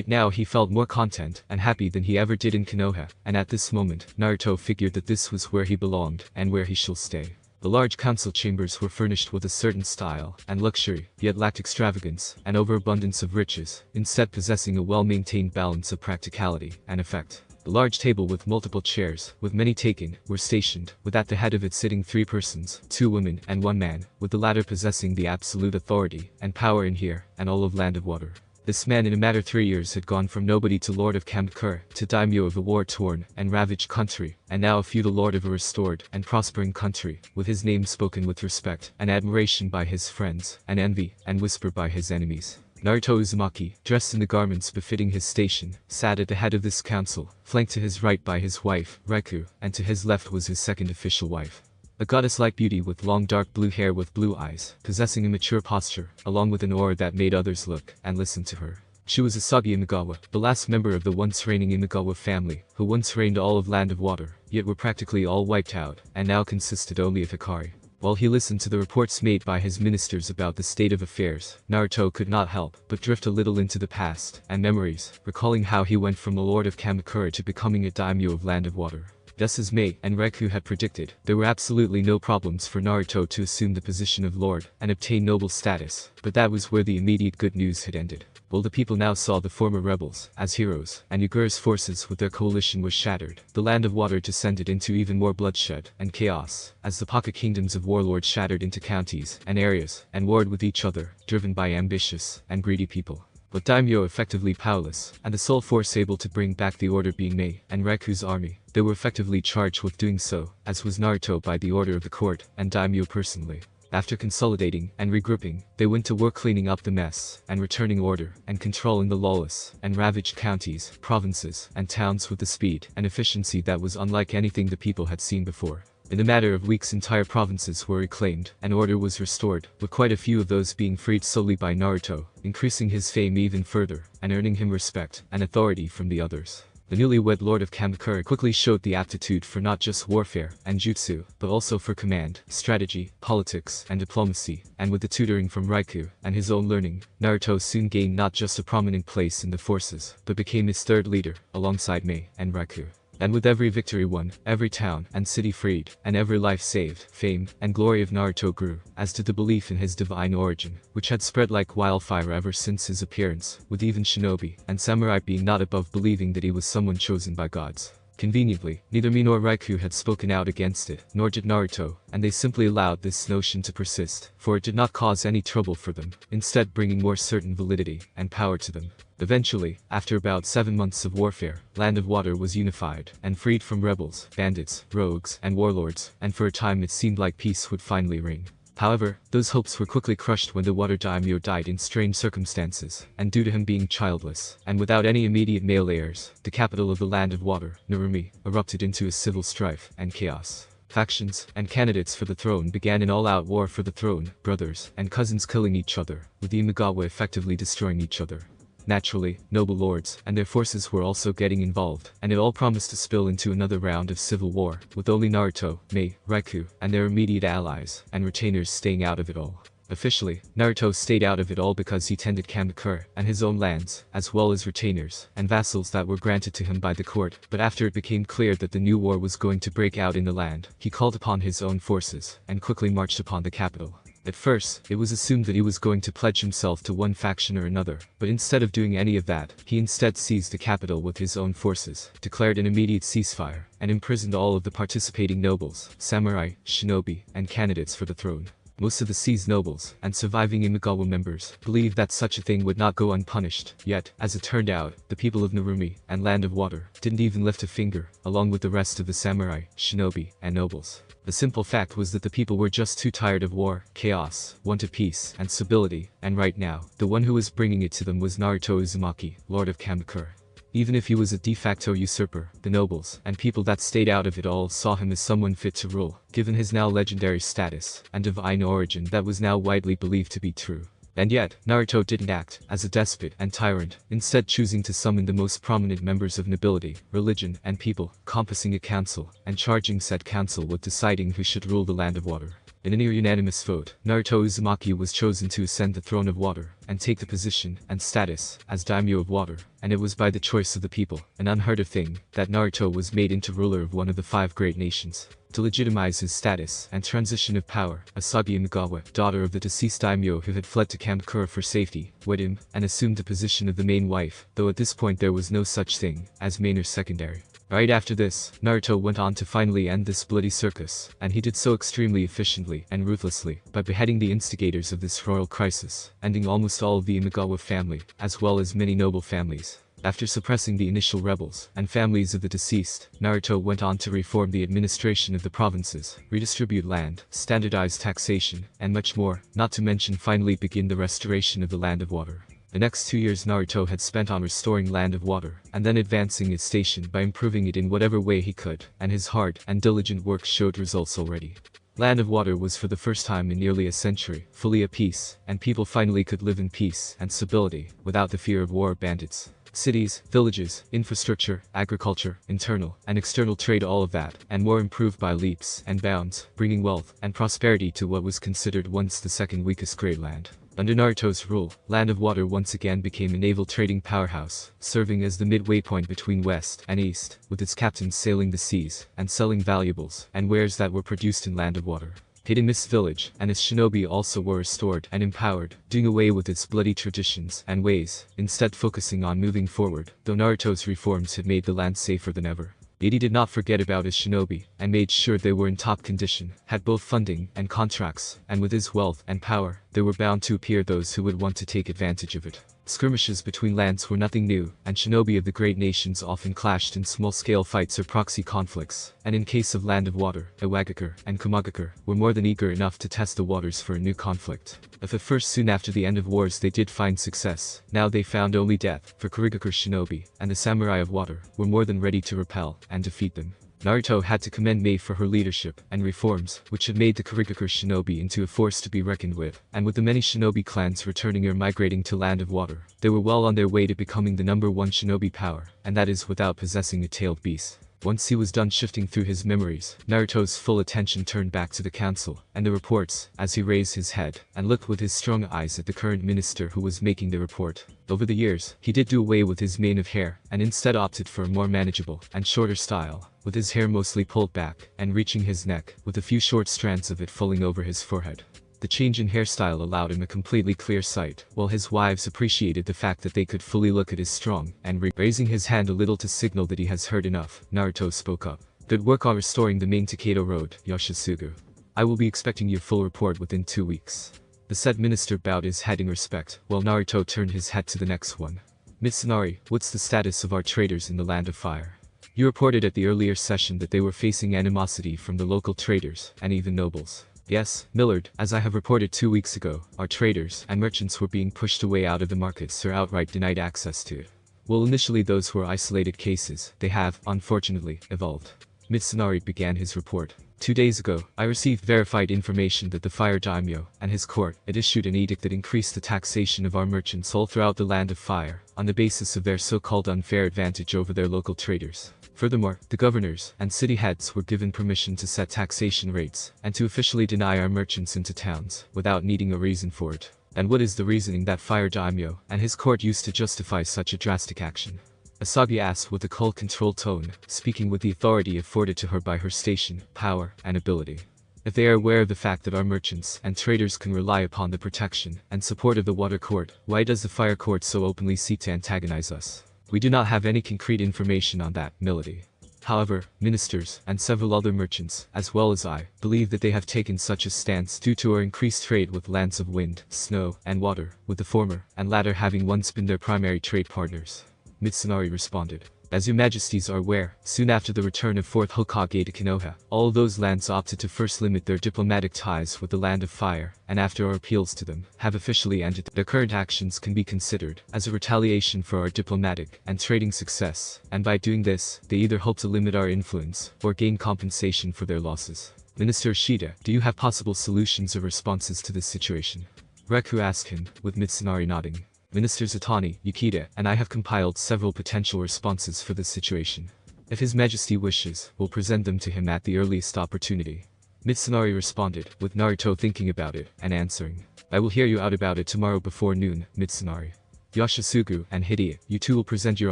now he felt more content and happy than he ever did in Konoha, and at this moment, Naruto figured that this was where he belonged, and where he shall stay. The large council chambers were furnished with a certain style and luxury, yet lacked extravagance and overabundance of riches, instead possessing a well-maintained balance of practicality and effect. The large table with multiple chairs, with many taken, were stationed, with at the head of it sitting 3 persons, 2 women and 1 man, with the latter possessing the absolute authority and power in here and all of Land of Water. This man in a matter of 3 years had gone from nobody to lord of Kamakura, to daimyo of a war-torn and ravaged country, and now a feudal lord of a restored and prospering country, with his name spoken with respect and admiration by his friends, and envy and whispered by his enemies. Naruto Uzumaki, dressed in the garments befitting his station, sat at the head of this council, flanked to his right by his wife, Raku, and to his left was his second official wife. A goddess-like beauty with long dark blue hair with blue eyes, possessing a mature posture, along with an aura that made others look and listen to her. She was Asagi Imagawa, the last member of the once reigning Imagawa family, who once reigned all of Land of Water, yet were practically all wiped out, and now consisted only of Hikari. While he listened to the reports made by his ministers about the state of affairs, Naruto could not help but drift a little into the past and memories, recalling how he went from a lord of Kamakura to becoming a daimyo of Land of Water. Just as Mei and Raku had predicted, there were absolutely no problems for Naruto to assume the position of lord and obtain noble status, but that was where the immediate good news had ended. While the people now saw the former rebels as heroes, and Yagura's forces with their coalition was shattered, the Land of Water descended into even more bloodshed and chaos, as the pocket kingdoms of warlords shattered into counties and areas, and warred with each other, driven by ambitious and greedy people. With daimyo effectively powerless, and the sole force able to bring back the order being Mei and Raku's army, they were effectively charged with doing so, as was Naruto by the order of the court and daimyo personally. After consolidating and regrouping, they went to work cleaning up the mess and returning order and controlling the lawless and ravaged counties, provinces, and towns with a speed and efficiency that was unlike anything the people had seen before. In a matter of weeks, entire provinces were reclaimed and order was restored, with quite a few of those being freed solely by Naruto, increasing his fame even further and earning him respect and authority from the others. The newlywed Lord of Kamakura quickly showed the aptitude for not just warfare and jutsu, but also for command, strategy, politics, and diplomacy, and with the tutoring from Raikou and his own learning, Naruto soon gained not just a prominent place in the forces, but became his third leader, alongside Mei and Raikou. And with every victory won, every town and city freed, and every life saved, fame and glory of Naruto grew, as did the belief in his divine origin, which had spread like wildfire ever since his appearance, with even shinobi and samurai being not above believing that he was someone chosen by gods. Conveniently, neither Mei nor Raikou had spoken out against it, nor did Naruto, and they simply allowed this notion to persist, for it did not cause any trouble for them, instead bringing more certain validity and power to them. Eventually, after about 7 months of warfare, Land of Water was unified and freed from rebels, bandits, rogues, and warlords, and for a time it seemed like peace would finally reign. However, those hopes were quickly crushed when the Water Daimyo died in strange circumstances, and due to him being childless, and without any immediate male heirs, the capital of the Land of Water, Narumi, erupted into a civil strife and chaos. Factions and candidates for the throne began an all-out war for the throne, brothers and cousins killing each other, with the Imagawa effectively destroying each other. Naturally, noble lords and their forces were also getting involved, and it all promised to spill into another round of civil war, with only Naruto, Mei, Raikou, and their immediate allies and retainers staying out of it all. Officially, Naruto stayed out of it all because he tended Kamakura and his own lands, as well as retainers and vassals that were granted to him by the court, but after it became clear that the new war was going to break out in the land, he called upon his own forces and quickly marched upon the capital. At first, it was assumed that he was going to pledge himself to one faction or another, but instead of doing any of that, he instead seized the capital with his own forces, declared an immediate ceasefire, and imprisoned all of the participating nobles, samurai, shinobi, and candidates for the throne. Most of the seized nobles and surviving Imagawa members believed that such a thing would not go unpunished, yet, as it turned out, the people of Narumi and Land of Water didn't even lift a finger, along with the rest of the samurai, shinobi, and nobles. The simple fact was that the people were just too tired of war, chaos, wanted peace, and stability, and right now, the one who was bringing it to them was Naruto Uzumaki, Lord of Kamakura. Even if he was a de facto usurper, the nobles and people that stayed out of it all saw him as someone fit to rule, given his now legendary status and divine origin that was now widely believed to be true. And yet, Naruto didn't act as a despot and tyrant, instead choosing to summon the most prominent members of nobility, religion, and people, compassing a council, and charging said council with deciding who should rule the Land of Water. In a near unanimous vote, Naruto Uzumaki was chosen to ascend the throne of water, and take the position and status as daimyo of water, and it was by the choice of the people, an unheard of thing, that Naruto was made into ruler of one of the 5 great nations. To legitimize his status and transition of power, Asagi Imagawa, daughter of the deceased daimyo who had fled to Kamakura for safety, wed him, and assumed the position of the main wife, though at this point there was no such thing as main or secondary. Right after this, Naruto went on to finally end this bloody circus, and he did so extremely efficiently and ruthlessly, by beheading the instigators of this royal crisis, ending almost all of the Imagawa family, as well as many noble families. After suppressing the initial rebels and families of the deceased, Naruto went on to reform the administration of the provinces, redistribute land, standardize taxation, and much more, not to mention finally begin the restoration of the Land of Water. The next 2 years Naruto had spent on restoring Land of Water, and then advancing his station by improving it in whatever way he could, and his hard and diligent work showed results already. Land of Water was for the first time in nearly a century, fully at peace, and people finally could live in peace and stability, without the fear of war or bandits. Cities, villages, infrastructure, agriculture, internal and external trade, all of that, and more improved by leaps and bounds, bringing wealth and prosperity to what was considered once the second weakest great land. Under Naruto's rule, Land of Water once again became a naval trading powerhouse, serving as the midway point between West and East, with its captains sailing the seas and selling valuables and wares that were produced in Land of Water. Hidden Mist Village and its shinobi also were restored and empowered, doing away with its bloody traditions and ways, instead focusing on moving forward, though Naruto's reforms had made the land safer than ever. Yet he did not forget about his shinobi, and made sure they were in top condition, had both funding and contracts, and with his wealth and power, there were bound to appear those who would want to take advantage of it. Skirmishes between lands were nothing new, and shinobi of the great nations often clashed in small-scale fights or proxy conflicts, and in case of Land of Water, Iwagakure and Komagakure were more than eager enough to test the waters for a new conflict. If at first soon after the end of wars they did find success, now they found only death, for Kurigakure shinobi and the samurai of water were more than ready to repel and defeat them. Naruto had to commend Mei for her leadership and reforms, which had made the Kurigakure shinobi into a force to be reckoned with, and with the many shinobi clans returning or migrating to Land of Water, they were well on their way to becoming the #1 shinobi power, and that is without possessing a tailed beast. Once he was done shifting through his memories, Naruto's full attention turned back to the council and the reports as he raised his head and looked with his strong eyes at the current minister who was making the report. Over the years, he did do away with his mane of hair and instead opted for a more manageable and shorter style, with his hair mostly pulled back and reaching his neck, with a few short strands of it falling over his forehead. The change in hairstyle allowed him a completely clear sight, while his wives appreciated the fact that they could fully look at his strong and raising his hand a little to signal that he has heard enough, Naruto spoke up. Good work on restoring the main Takeda Road, Yoshisugu. I will be expecting your full report within 2 weeks. The said minister bowed his head in respect, while Naruto turned his head to the next one. Mitsunari, what's the status of our traders in the Land of Fire? You reported at the earlier session that they were facing animosity from the local traders and even nobles. Yes, Millard, as I have reported 2 weeks ago, our traders and merchants were being pushed away out of the markets or outright denied access to it. Well, initially those were isolated cases, they have, unfortunately, evolved. Mitsunari began his report. 2 days ago, I received verified information that the Fire Daimyo and his court had issued an edict that increased the taxation of our merchants all throughout the Land of Fire, on the basis of their so-called unfair advantage over their local traders. Furthermore, the governors and city heads were given permission to set taxation rates and to officially deny our merchants into towns without needing a reason for it. And what is the reasoning that Fire Daimyo and his court used to justify such a drastic action? Asagi asked with a cold-controlled tone, speaking with the authority afforded to her by her station, power, and ability. If they are aware of the fact that our merchants and traders can rely upon the protection and support of the Water Court, why does the Fire Court so openly seek to antagonize us? We do not have any concrete information on that, Milady. However, ministers and several other merchants, as well as I, believe that they have taken such a stance due to our increased trade with lands of wind, snow, and water, with the former and latter having once been their primary trade partners. Mitsunari responded. As your majesties are aware, soon after the return of 4th Hokage to Konoha, all of those lands opted to first limit their diplomatic ties with the Land of Fire, and after our appeals to them have officially ended, their current actions can be considered as a retaliation for our diplomatic and trading success, and by doing this, they either hope to limit our influence or gain compensation for their losses. Minister Ishida, do you have possible solutions or responses to this situation? Reku asked him, with Mitsunari nodding. Ministers Atani, Yukita, and I have compiled several potential responses for this situation. If His Majesty wishes, we'll present them to him at the earliest opportunity. Mitsunari responded, with Naruto thinking about it and answering. I will hear you out about it tomorrow before noon, Mitsunari. Yoshisugu and Hideya, you two will present your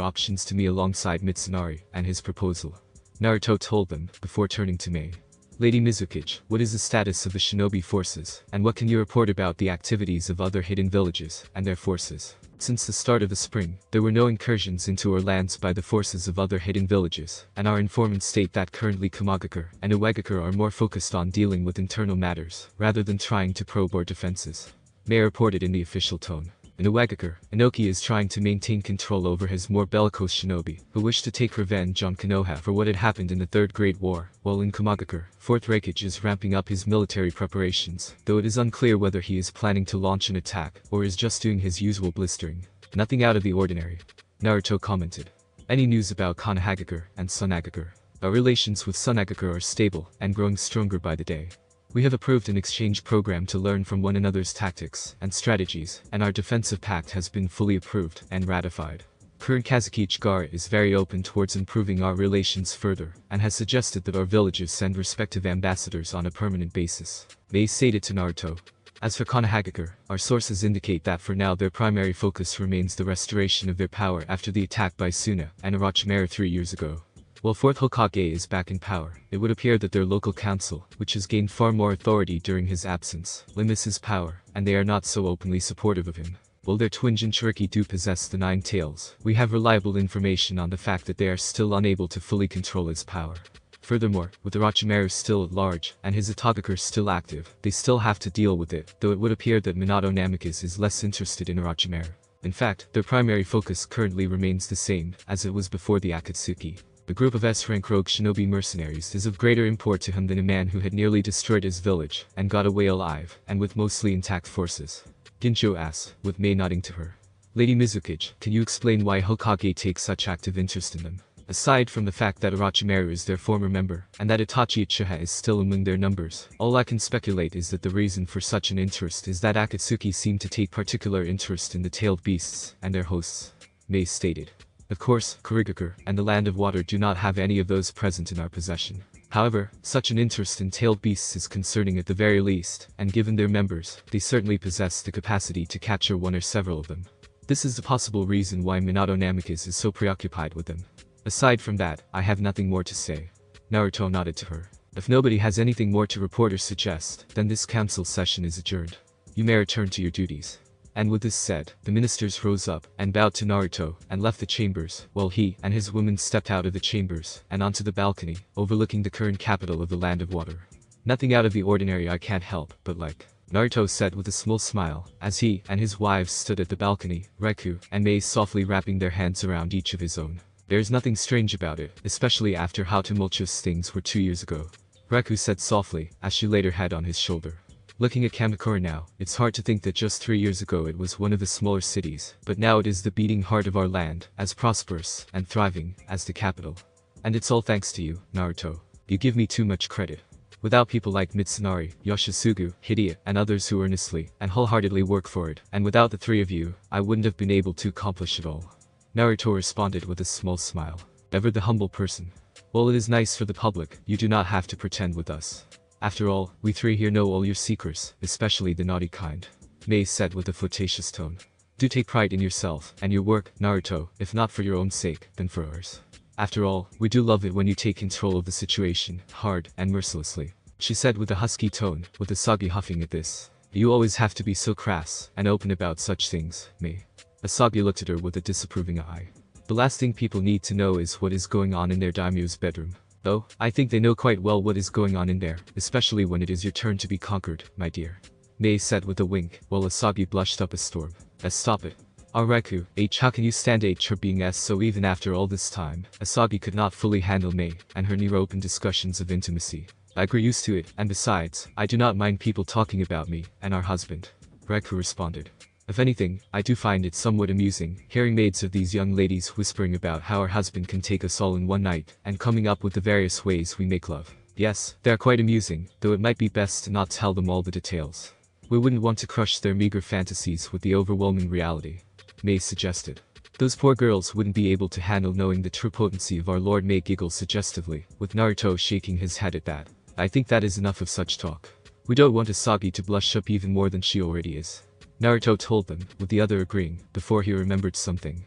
options to me alongside Mitsunari and his proposal. Naruto told them, before turning to Mei. Lady Mizukage, what is the status of the shinobi forces, and what can you report about the activities of other hidden villages and their forces? Since the start of the spring, there were no incursions into our lands by the forces of other hidden villages, and our informants state that currently Kamagakure and Uegakure are more focused on dealing with internal matters, rather than trying to probe our defenses. Mei reported in the official tone. In Uegakure, Inoki is trying to maintain control over his more bellicose shinobi, who wish to take revenge on Konoha for what had happened in the Third Great War, while in Kamagakure, 4th Reikage is ramping up his military preparations, though it is unclear whether he is planning to launch an attack or is just doing his usual blistering. Nothing out of the ordinary. Naruto commented. Any news about Konohagakure and Sunagakure? Our relations with Sunagakure are stable and growing stronger by the day. We have approved an exchange program to learn from one another's tactics and strategies, and our defensive pact has been fully approved and ratified. Current Kazuki Ichigara is very open towards improving our relations further, and has suggested that our villages send respective ambassadors on a permanent basis. Mei stated to Naruto. As for Konohagakure, our sources indicate that for now their primary focus remains the restoration of their power after the attack by Suna and Orochimaru 3 years ago. While 4th Hokage is back in power, it would appear that their local council, which has gained far more authority during his absence, limits his power, and they are not so openly supportive of him. While their twin Jinchuriki do possess the 9 tails, we have reliable information on the fact that they are still unable to fully control his power. Furthermore, with Orochimaru still at large, and his Itagakure still active, they still have to deal with it, though it would appear that Minato Namikaze is less interested in Orochimaru. In fact, their primary focus currently remains the same as it was before the Akatsuki. The group of S-rank rogue shinobi mercenaries is of greater import to him than a man who had nearly destroyed his village and got away alive, and with mostly intact forces. Ginjo asked, with Mei nodding to her. Lady Mizukage, can you explain why Hokage takes such active interest in them? Aside from the fact that Orochimaru is their former member, and that Itachi Uchiha is still among their numbers, all I can speculate is that the reason for such an interest is that Akatsuki seemed to take particular interest in the tailed beasts and their hosts, Mei stated. Of course, Kurigakure and the Land of Water do not have any of those present in our possession. However, such an interest in tailed beasts is concerning at the very least, and given their members, they certainly possess the capacity to capture one or several of them. This is the possible reason why Minato Namikaze is so preoccupied with them. Aside from that, I have nothing more to say. Naruto nodded to her. If nobody has anything more to report or suggest, then this council session is adjourned. You may return to your duties. And with this said, the ministers rose up and bowed to Naruto and left the chambers, while he and his women stepped out of the chambers and onto the balcony, overlooking the current capital of the Land of Water. Nothing out of the ordinary, I can't help but like, Naruto said with a small smile, as he and his wives stood at the balcony, Reku and Mei softly wrapping their hands around each of his own. There's nothing strange about it, especially after how tumultuous things were 2 years ago. Reku said softly, as she laid her head on his shoulder. Looking at Kamakura now, it's hard to think that just 3 years ago it was one of the smaller cities, but now it is the beating heart of our land, as prosperous and thriving as the capital. And it's all thanks to you, Naruto. You give me too much credit. Without people like Mitsunari, Yoshisugu, Hideya, and others who earnestly and wholeheartedly work for it, and without the three of you, I wouldn't have been able to accomplish it all. Naruto responded with a small smile. Ever the humble person. Well, it is nice for the public, you do not have to pretend with us. After all, we three here know all your secrets, especially the naughty kind. Mei said with a flirtatious tone. Do take pride in yourself and your work, Naruto, if not for your own sake, then for ours. After all, we do love it when you take control of the situation, hard and mercilessly. She said with a husky tone, with Asagi huffing at this. You always have to be so crass and open about such things, Mei. Asagi looked at her with a disapproving eye. The last thing people need to know is what is going on in their daimyo's bedroom. Though, I think they know quite well what is going on in there, especially when it is your turn to be conquered, my dear. Mei said with a wink, while Asagi blushed up a storm. Stop it. Reku, how can you stand her being so even after all this time? Asagi could not fully handle Mei, and her near-open discussions of intimacy. I grew used to it, and besides, I do not mind people talking about me, and our husband. Reku responded. If anything, I do find it somewhat amusing, hearing maids of these young ladies whispering about how our husband can take us all in one night, and coming up with the various ways we make love. Yes, they are quite amusing, though it might be best to not tell them all the details. We wouldn't want to crush their meager fantasies with the overwhelming reality. Mei suggested. Those poor girls wouldn't be able to handle knowing the true potency of our Lord. Mei giggled suggestively, with Naruto shaking his head at that. I think that is enough of such talk. We don't want Asagi to blush up even more than she already is. Naruto told them, with the other agreeing, before he remembered something.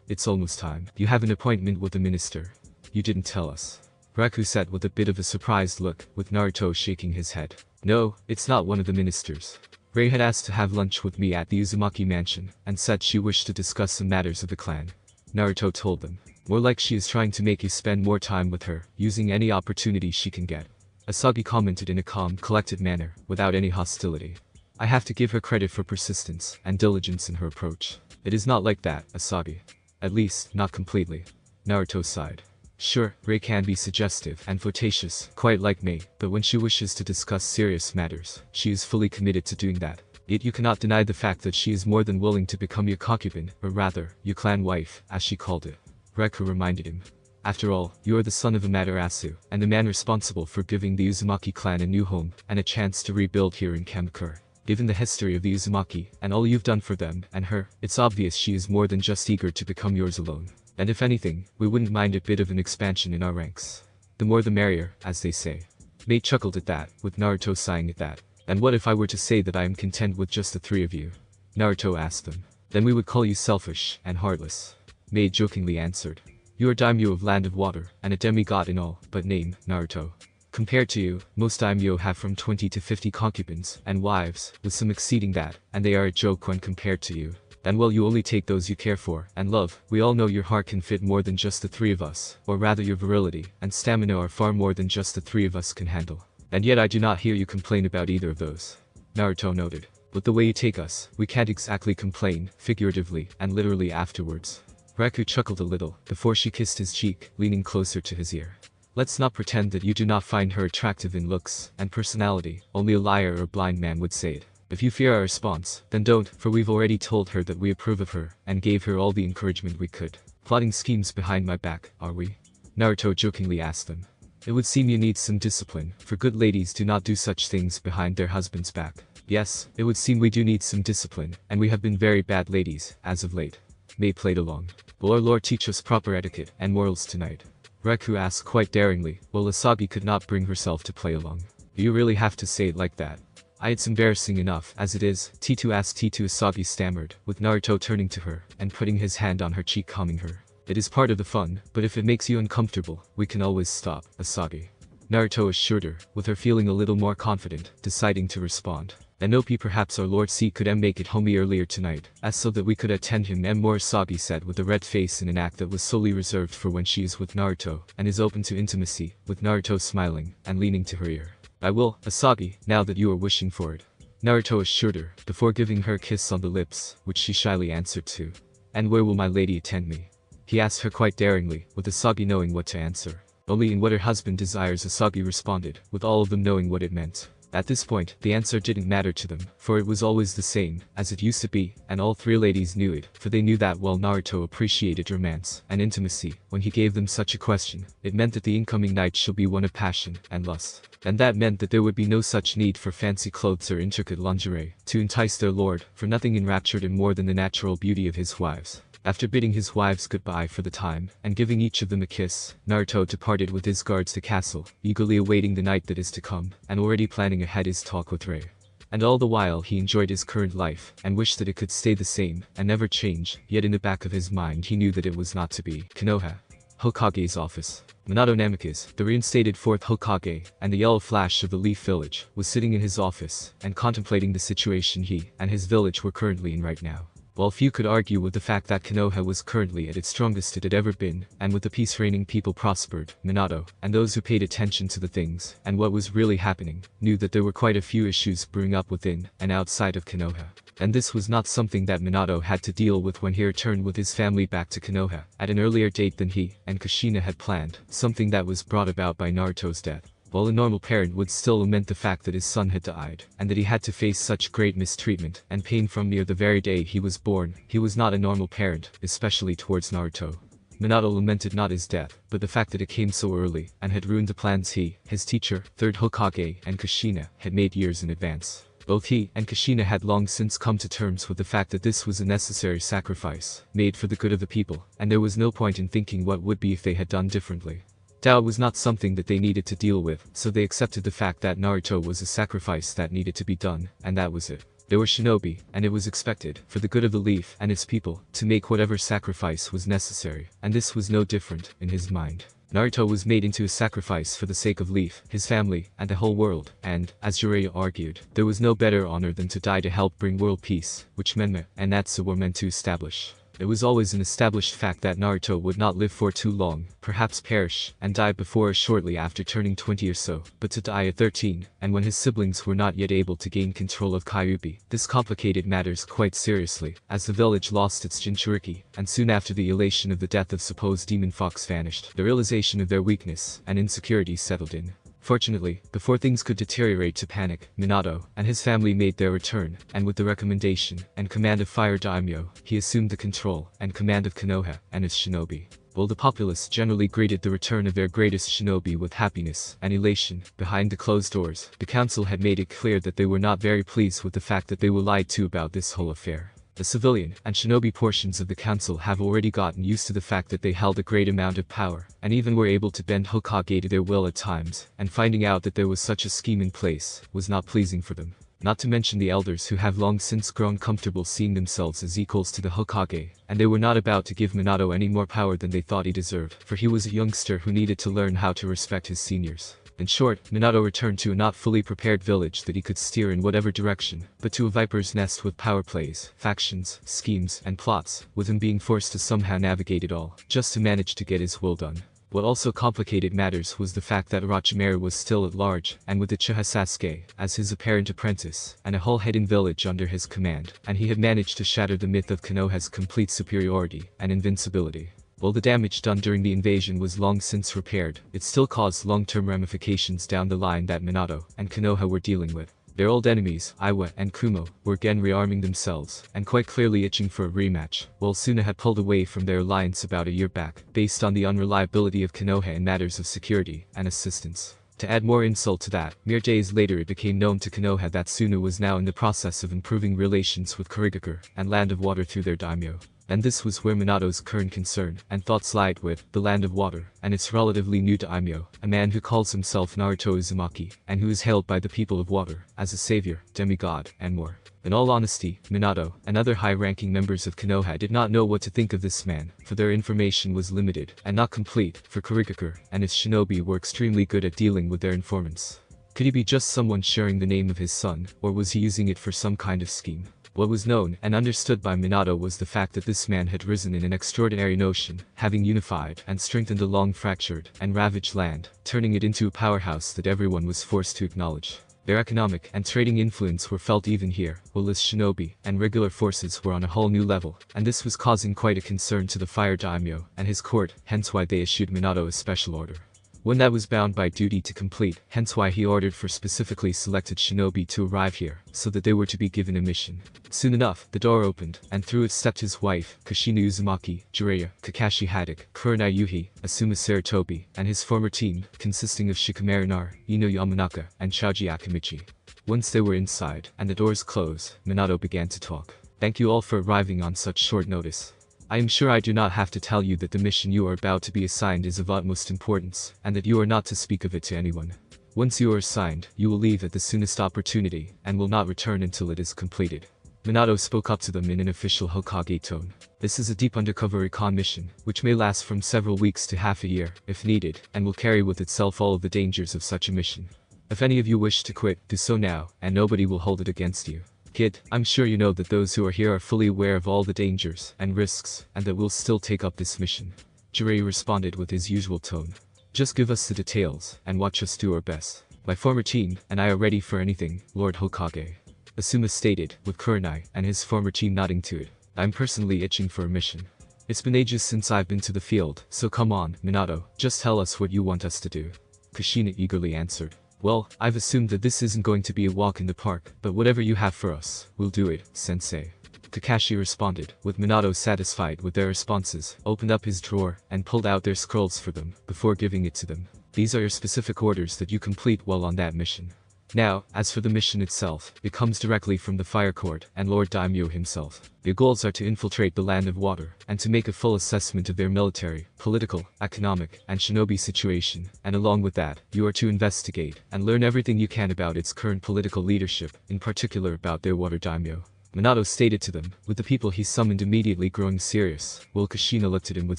It's almost time. You have an appointment with the minister. You didn't tell us. Reku said with a bit of a surprised look, with Naruto shaking his head. No, it's not one of the ministers. Rei had asked to have lunch with me at the Uzumaki mansion, and said she wished to discuss some matters of the clan. Naruto told them. More like she is trying to make you spend more time with her, using any opportunity she can get. Asagi commented in a calm, collected manner, without any hostility. I have to give her credit for persistence and diligence in her approach. It is not like that, Asagi. At least, not completely. Naruto sighed. Sure, Rei can be suggestive and flirtatious, quite like me, but when she wishes to discuss serious matters, she is fully committed to doing that. Yet you cannot deny the fact that she is more than willing to become your concubine, or rather, your clan wife, as she called it. Reku reminded him. After all, you are the son of Amaterasu, and the man responsible for giving the Uzumaki clan a new home, and a chance to rebuild here in Kamakura. Given the history of the Uzumaki, and all you've done for them, and her, it's obvious she is more than just eager to become yours alone. And if anything, we wouldn't mind a bit of an expansion in our ranks. The more the merrier, as they say. Mei chuckled at that, with Naruto sighing at that. And what if I were to say that I am content with just the three of you? Naruto asked them. Then we would call you selfish and heartless. Mei jokingly answered. You are daimyo of Land of Water, and a demigod in all but name, Naruto. Compared to you, most daimyo have from 20 to 50 concubines and wives, with some exceeding that, and they are a joke when compared to you. And well, you only take those you care for and love. We all know your heart can fit more than just the three of us, or rather your virility and stamina are far more than just the three of us can handle. And yet I do not hear you complain about either of those. Naruto noted. With the way you take us, we can't exactly complain, figuratively and literally afterwards. Reku chuckled a little, before she kissed his cheek, leaning closer to his ear. Let's not pretend that you do not find her attractive in looks and personality, only a liar or a blind man would say it. If you fear our response, then don't, for we've already told her that we approve of her, and gave her all the encouragement we could. Plotting schemes behind my back, are we? Naruto jokingly asked them. It would seem you need some discipline, for good ladies do not do such things behind their husband's back. Yes, it would seem we do need some discipline, and we have been very bad ladies, as of late. Mei played along. Will our lord teach us proper etiquette and morals tonight? Reku asked quite daringly, while Asagi could not bring herself to play along. Do you really have to say it like that? It's embarrassing enough as it is, T2 asked. T2 Asagi stammered, with Naruto turning to her and putting his hand on her cheek, calming her. It is part of the fun, but if it makes you uncomfortable, we can always stop, Asagi. Naruto assured her, with her feeling a little more confident, deciding to respond. And OP, perhaps our Lord C could make it home earlier tonight, as so that we could attend him. Asagi said with a red face in an act that was solely reserved for when she is with Naruto, and is open to intimacy, with Naruto smiling, and leaning to her ear. I will, Asagi, now that you are wishing for it. Naruto assured her, before giving her a kiss on the lips, which she shyly answered to. And where will my lady attend me? He asked her quite daringly, with Asagi knowing what to answer. Only in what her husband desires, Asagi responded, with all of them knowing what it meant. At this point, the answer didn't matter to them, for it was always the same, as it used to be, and all three ladies knew it, for they knew that while Naruto appreciated romance and intimacy, when he gave them such a question, it meant that the incoming night shall be one of passion and lust. And that meant that there would be no such need for fancy clothes or intricate lingerie to entice their lord, for nothing enraptured him more than the natural beauty of his wives. After bidding his wives goodbye for the time, and giving each of them a kiss, Naruto departed with his guards to castle, eagerly awaiting the night that is to come, and already planning ahead his talk with Rei. And all the while he enjoyed his current life, and wished that it could stay the same, and never change, yet in the back of his mind he knew that it was not to be. Konoha, Hokage's office. Minato Namikaze, the reinstated 4th Hokage, and the yellow flash of the Leaf Village, was sitting in his office, and contemplating the situation he and his village were currently in right now. While few could argue with the fact that Konoha was currently at its strongest it had ever been, and with the peace reigning people prospered, Minato, and those who paid attention to the things, and what was really happening, knew that there were quite a few issues brewing up within and outside of Konoha. And this was not something that Minato had to deal with when he returned with his family back to Konoha, at an earlier date than he and Kushina had planned, something that was brought about by Naruto's death. While a normal parent would still lament the fact that his son had died, and that he had to face such great mistreatment and pain from near the very day he was born, he was not a normal parent, especially towards Naruto. Minato lamented not his death, but the fact that it came so early, and had ruined the plans he, his teacher, 3rd Hokage, and Kushina, had made years in advance. Both he and Kushina had long since come to terms with the fact that this was a necessary sacrifice, made for the good of the people, and there was no point in thinking what would be if they had done differently. Doubt was not something that they needed to deal with, so they accepted the fact that Naruto was a sacrifice that needed to be done, and that was it. They were shinobi, and it was expected, for the good of the Leaf and its people, to make whatever sacrifice was necessary, and this was no different in his mind. Naruto was made into a sacrifice for the sake of Leaf, his family, and the whole world, and, as Jiraiya argued, there was no better honor than to die to help bring world peace, which Menma and Natsu were meant to establish. It was always an established fact that Naruto would not live for too long, perhaps perish, and die before or shortly after turning 20 or so, but to die at 13, and when his siblings were not yet able to gain control of Kyuubi. This complicated matters quite seriously, as the village lost its Jinchuriki, and soon after the elation of the death of supposed Demon Fox vanished, the realization of their weakness and insecurity settled in. Fortunately, before things could deteriorate to panic, Minato and his family made their return, and with the recommendation and command of Fire Daimyo, he assumed the control and command of Konoha and its shinobi. While the populace generally greeted the return of their greatest shinobi with happiness and elation, behind the closed doors, the council had made it clear that they were not very pleased with the fact that they were lied to about this whole affair. The civilian and shinobi portions of the council have already gotten used to the fact that they held a great amount of power, and even were able to bend Hokage to their will at times, and finding out that there was such a scheme in place was not pleasing for them. Not to mention the elders who have long since grown comfortable seeing themselves as equals to the Hokage, and they were not about to give Minato any more power than they thought he deserved, for he was a youngster who needed to learn how to respect his seniors. In short, Minato returned to a not fully prepared village that he could steer in whatever direction, but to a viper's nest with power plays, factions, schemes, and plots, with him being forced to somehow navigate it all, just to manage to get his will done. What also complicated matters was the fact that Orochimaru was still at large, and with Uchiha Sasuke as his apparent apprentice, and a whole hidden village under his command, and he had managed to shatter the myth of Konoha's complete superiority and invincibility. While the damage done during the invasion was long since repaired, it still caused long-term ramifications down the line that Minato and Konoha were dealing with. Their old enemies, Iwa and Kumo, were again rearming themselves, and quite clearly itching for a rematch, while Suna had pulled away from their alliance about a year back, based on the unreliability of Konoha in matters of security and assistance. To add more insult to that, mere days later it became known to Konoha that Suna was now in the process of improving relations with Kurigakure and Land of Water through their daimyo. And this was where Minato's current concern and thoughts lied with the Land of Water and its relatively new daimyo, a man who calls himself Naruto Uzumaki, and who is hailed by the people of Water as a savior, demigod, and more. In all honesty, Minato and other high-ranking members of Konoha did not know what to think of this man, for their information was limited and not complete, for Kurigakure and his shinobi were extremely good at dealing with their informants. Could he be just someone sharing the name of his son, or was he using it for some kind of scheme? What was known and understood by Minato was the fact that this man had risen in an extraordinary notion, having unified and strengthened a long-fractured and ravaged land, turning it into a powerhouse that everyone was forced to acknowledge. Their economic and trading influence were felt even here, while his shinobi and regular forces were on a whole new level, and this was causing quite a concern to the Fire Daimyo and his court, hence why they issued Minato a special order. One that was bound by duty to complete, hence why he ordered for specifically selected shinobi to arrive here, so that they were to be given a mission. Soon enough, the door opened, and through it stepped his wife, Kushina Uzumaki, Jiraiya, Kakashi Haddock, Kurenai Yuhi, Asuma Saratobi, and his former team, consisting of Shikamaru Nar, Ino Yamanaka, and Shoji Akamichi. Once they were inside, and the doors closed, Minato began to talk. Thank you all for arriving on such short notice. I am sure I do not have to tell you that the mission you are about to be assigned is of utmost importance, and that you are not to speak of it to anyone. Once you are assigned, you will leave at the soonest opportunity, and will not return until it is completed. Minato spoke up to them in an official Hokage tone. This is a deep undercover recon mission, which may last from several weeks to half a year, if needed, and will carry with itself all of the dangers of such a mission. If any of you wish to quit, do so now, and nobody will hold it against you. Kid, I'm sure you know that those who are here are fully aware of all the dangers and risks, and that we'll still take up this mission. Jiraiya responded with his usual tone. Just give us the details, and watch us do our best. My former team and I are ready for anything, Lord Hokage. Asuma stated, with Kurenai and his former team nodding to it. I'm personally itching for a mission. It's been ages since I've been to the field, so come on, Minato, just tell us what you want us to do. Kushina eagerly answered. Well, I've assumed that this isn't going to be a walk in the park, but whatever you have for us, we'll do it, sensei. Kakashi responded, with Minato satisfied with their responses, opened up his drawer, and pulled out their scrolls for them, before giving it to them. These are your specific orders that you complete while on that mission. Now, as for the mission itself, it comes directly from the Fire Court and Lord Daimyo himself. Your goals are to infiltrate the Land of Water, and to make a full assessment of their military, political, economic, and shinobi situation, and along with that, you are to investigate and learn everything you can about its current political leadership, in particular about their Water Daimyo. Minato stated to them, with the people he summoned immediately growing serious, while Kushina looked at him with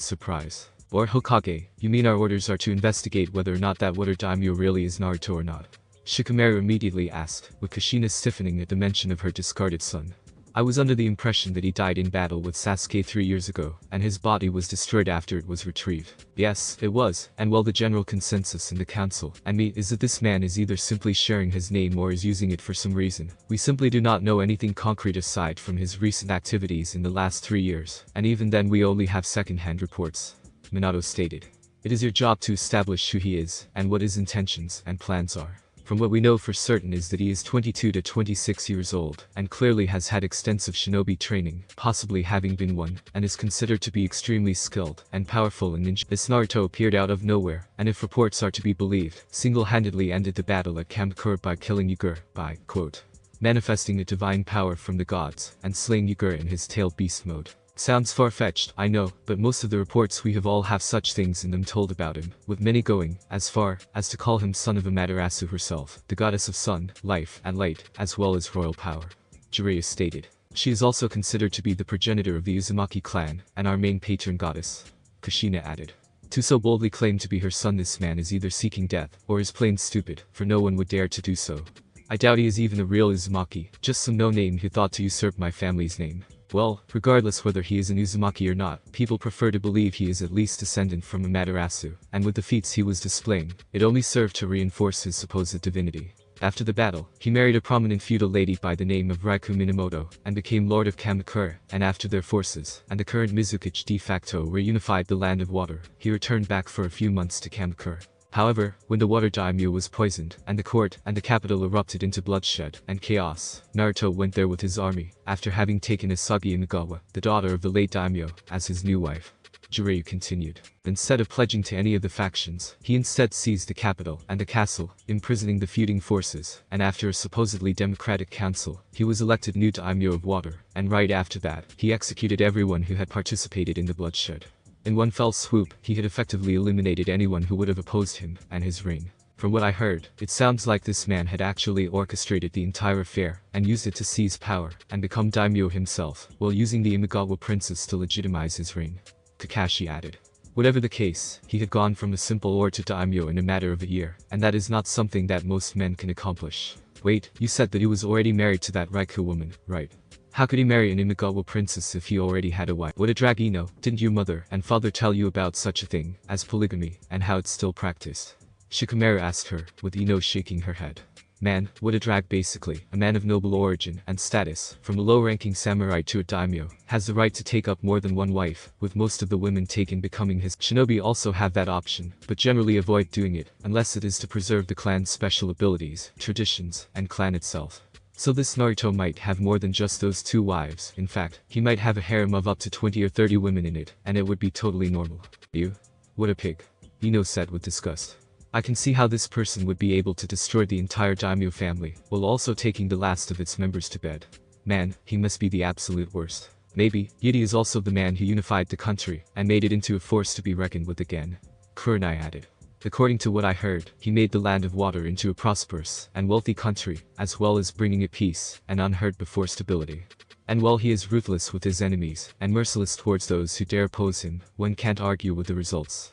surprise. Lord Hokage, you mean our orders are to investigate whether or not that Water Daimyo really is Naruto or not? Shikamaru immediately asked, with Kushina stiffening at the mention of her discarded son. I was under the impression that he died in battle with Sasuke 3 years ago, and his body was destroyed after it was retrieved. Yes, it was, and well the general consensus in the council, and me, is that this man is either simply sharing his name or is using it for some reason. We simply do not know anything concrete aside from his recent activities in the last 3 years, and even then we only have second-hand reports. Minato stated. It is your job to establish who he is, and what his intentions and plans are. From what we know for certain is that he is 22 to 26 years old, and clearly has had extensive shinobi training, possibly having been one, and is considered to be extremely skilled and powerful in ninja. This Naruto appeared out of nowhere, and if reports are to be believed, single-handedly ended the battle at Kamakura by killing Yugure, by, quote, manifesting a divine power from the gods, and slaying Yugure in his tailed beast mode. Sounds far-fetched, I know, but most of the reports we have all have such things in them told about him, with many going as far as to call him son of Amaterasu herself, the goddess of sun, life, and light, as well as royal power. Jiraiya stated. She is also considered to be the progenitor of the Uzumaki clan, and our main patron goddess. Kushina added. To so boldly claim to be her son, this man is either seeking death, or is plain stupid, for no one would dare to do so. I doubt he is even a real Uzumaki, just some no-name who thought to usurp my family's name. Well, regardless whether he is an Uzumaki or not, people prefer to believe he is at least descendant from Amaterasu, and with the feats he was displaying, it only served to reinforce his supposed divinity. After the battle, he married a prominent feudal lady by the name of Raikou Minamoto, and became lord of Kamakura, and after their forces, and the current Mizukichi de facto reunified the Land of Water, he returned back for a few months to Kamakura. However, when the water daimyo was poisoned, and the court and the capital erupted into bloodshed and chaos, Naruto went there with his army, after having taken Asagi Imagawa, the daughter of the late daimyo, as his new wife. Jiraiya continued. Instead of pledging to any of the factions, he instead seized the capital and the castle, imprisoning the feuding forces, and after a supposedly democratic council, he was elected new daimyo of water, and right after that, he executed everyone who had participated in the bloodshed. In one fell swoop, he had effectively eliminated anyone who would have opposed him and his reign. From what I heard, it sounds like this man had actually orchestrated the entire affair and used it to seize power and become daimyo himself, while using the Imagawa princess to legitimize his reign. Kakashi added. Whatever the case, he had gone from a simple lord to daimyo in a matter of a year, and that is not something that most men can accomplish. Wait, you said that he was already married to that Raikou woman, right? How could he marry an Imagawa princess if he already had a wife? What a drag, didn't your mother and father tell you about such a thing as polygamy and how it's still practiced? Shikamaru asked her, with Ino shaking her head. Man, what a drag. Basically, a man of noble origin and status, from a low-ranking samurai to a daimyo, has the right to take up more than one wife, with most of the women taken becoming his. Shinobi also have that option, but generally avoid doing it, unless it is to preserve the clan's special abilities, traditions, and clan itself. So this Naruto might have more than just those 2 wives. In fact, he might have a harem of up to 20 or 30 women in it, and it would be totally normal. You? What a pig. Ino said with disgust. I can see how this person would be able to destroy the entire daimyo family, while also taking the last of its members to bed. Man, he must be the absolute worst. Maybe, Yidi is also the man who unified the country, and made it into a force to be reckoned with again. Kurenai added. According to what I heard, he made the land of water into a prosperous and wealthy country, as well as bringing it peace and unheard before stability. And while he is ruthless with his enemies, and merciless towards those who dare oppose him, one can't argue with the results.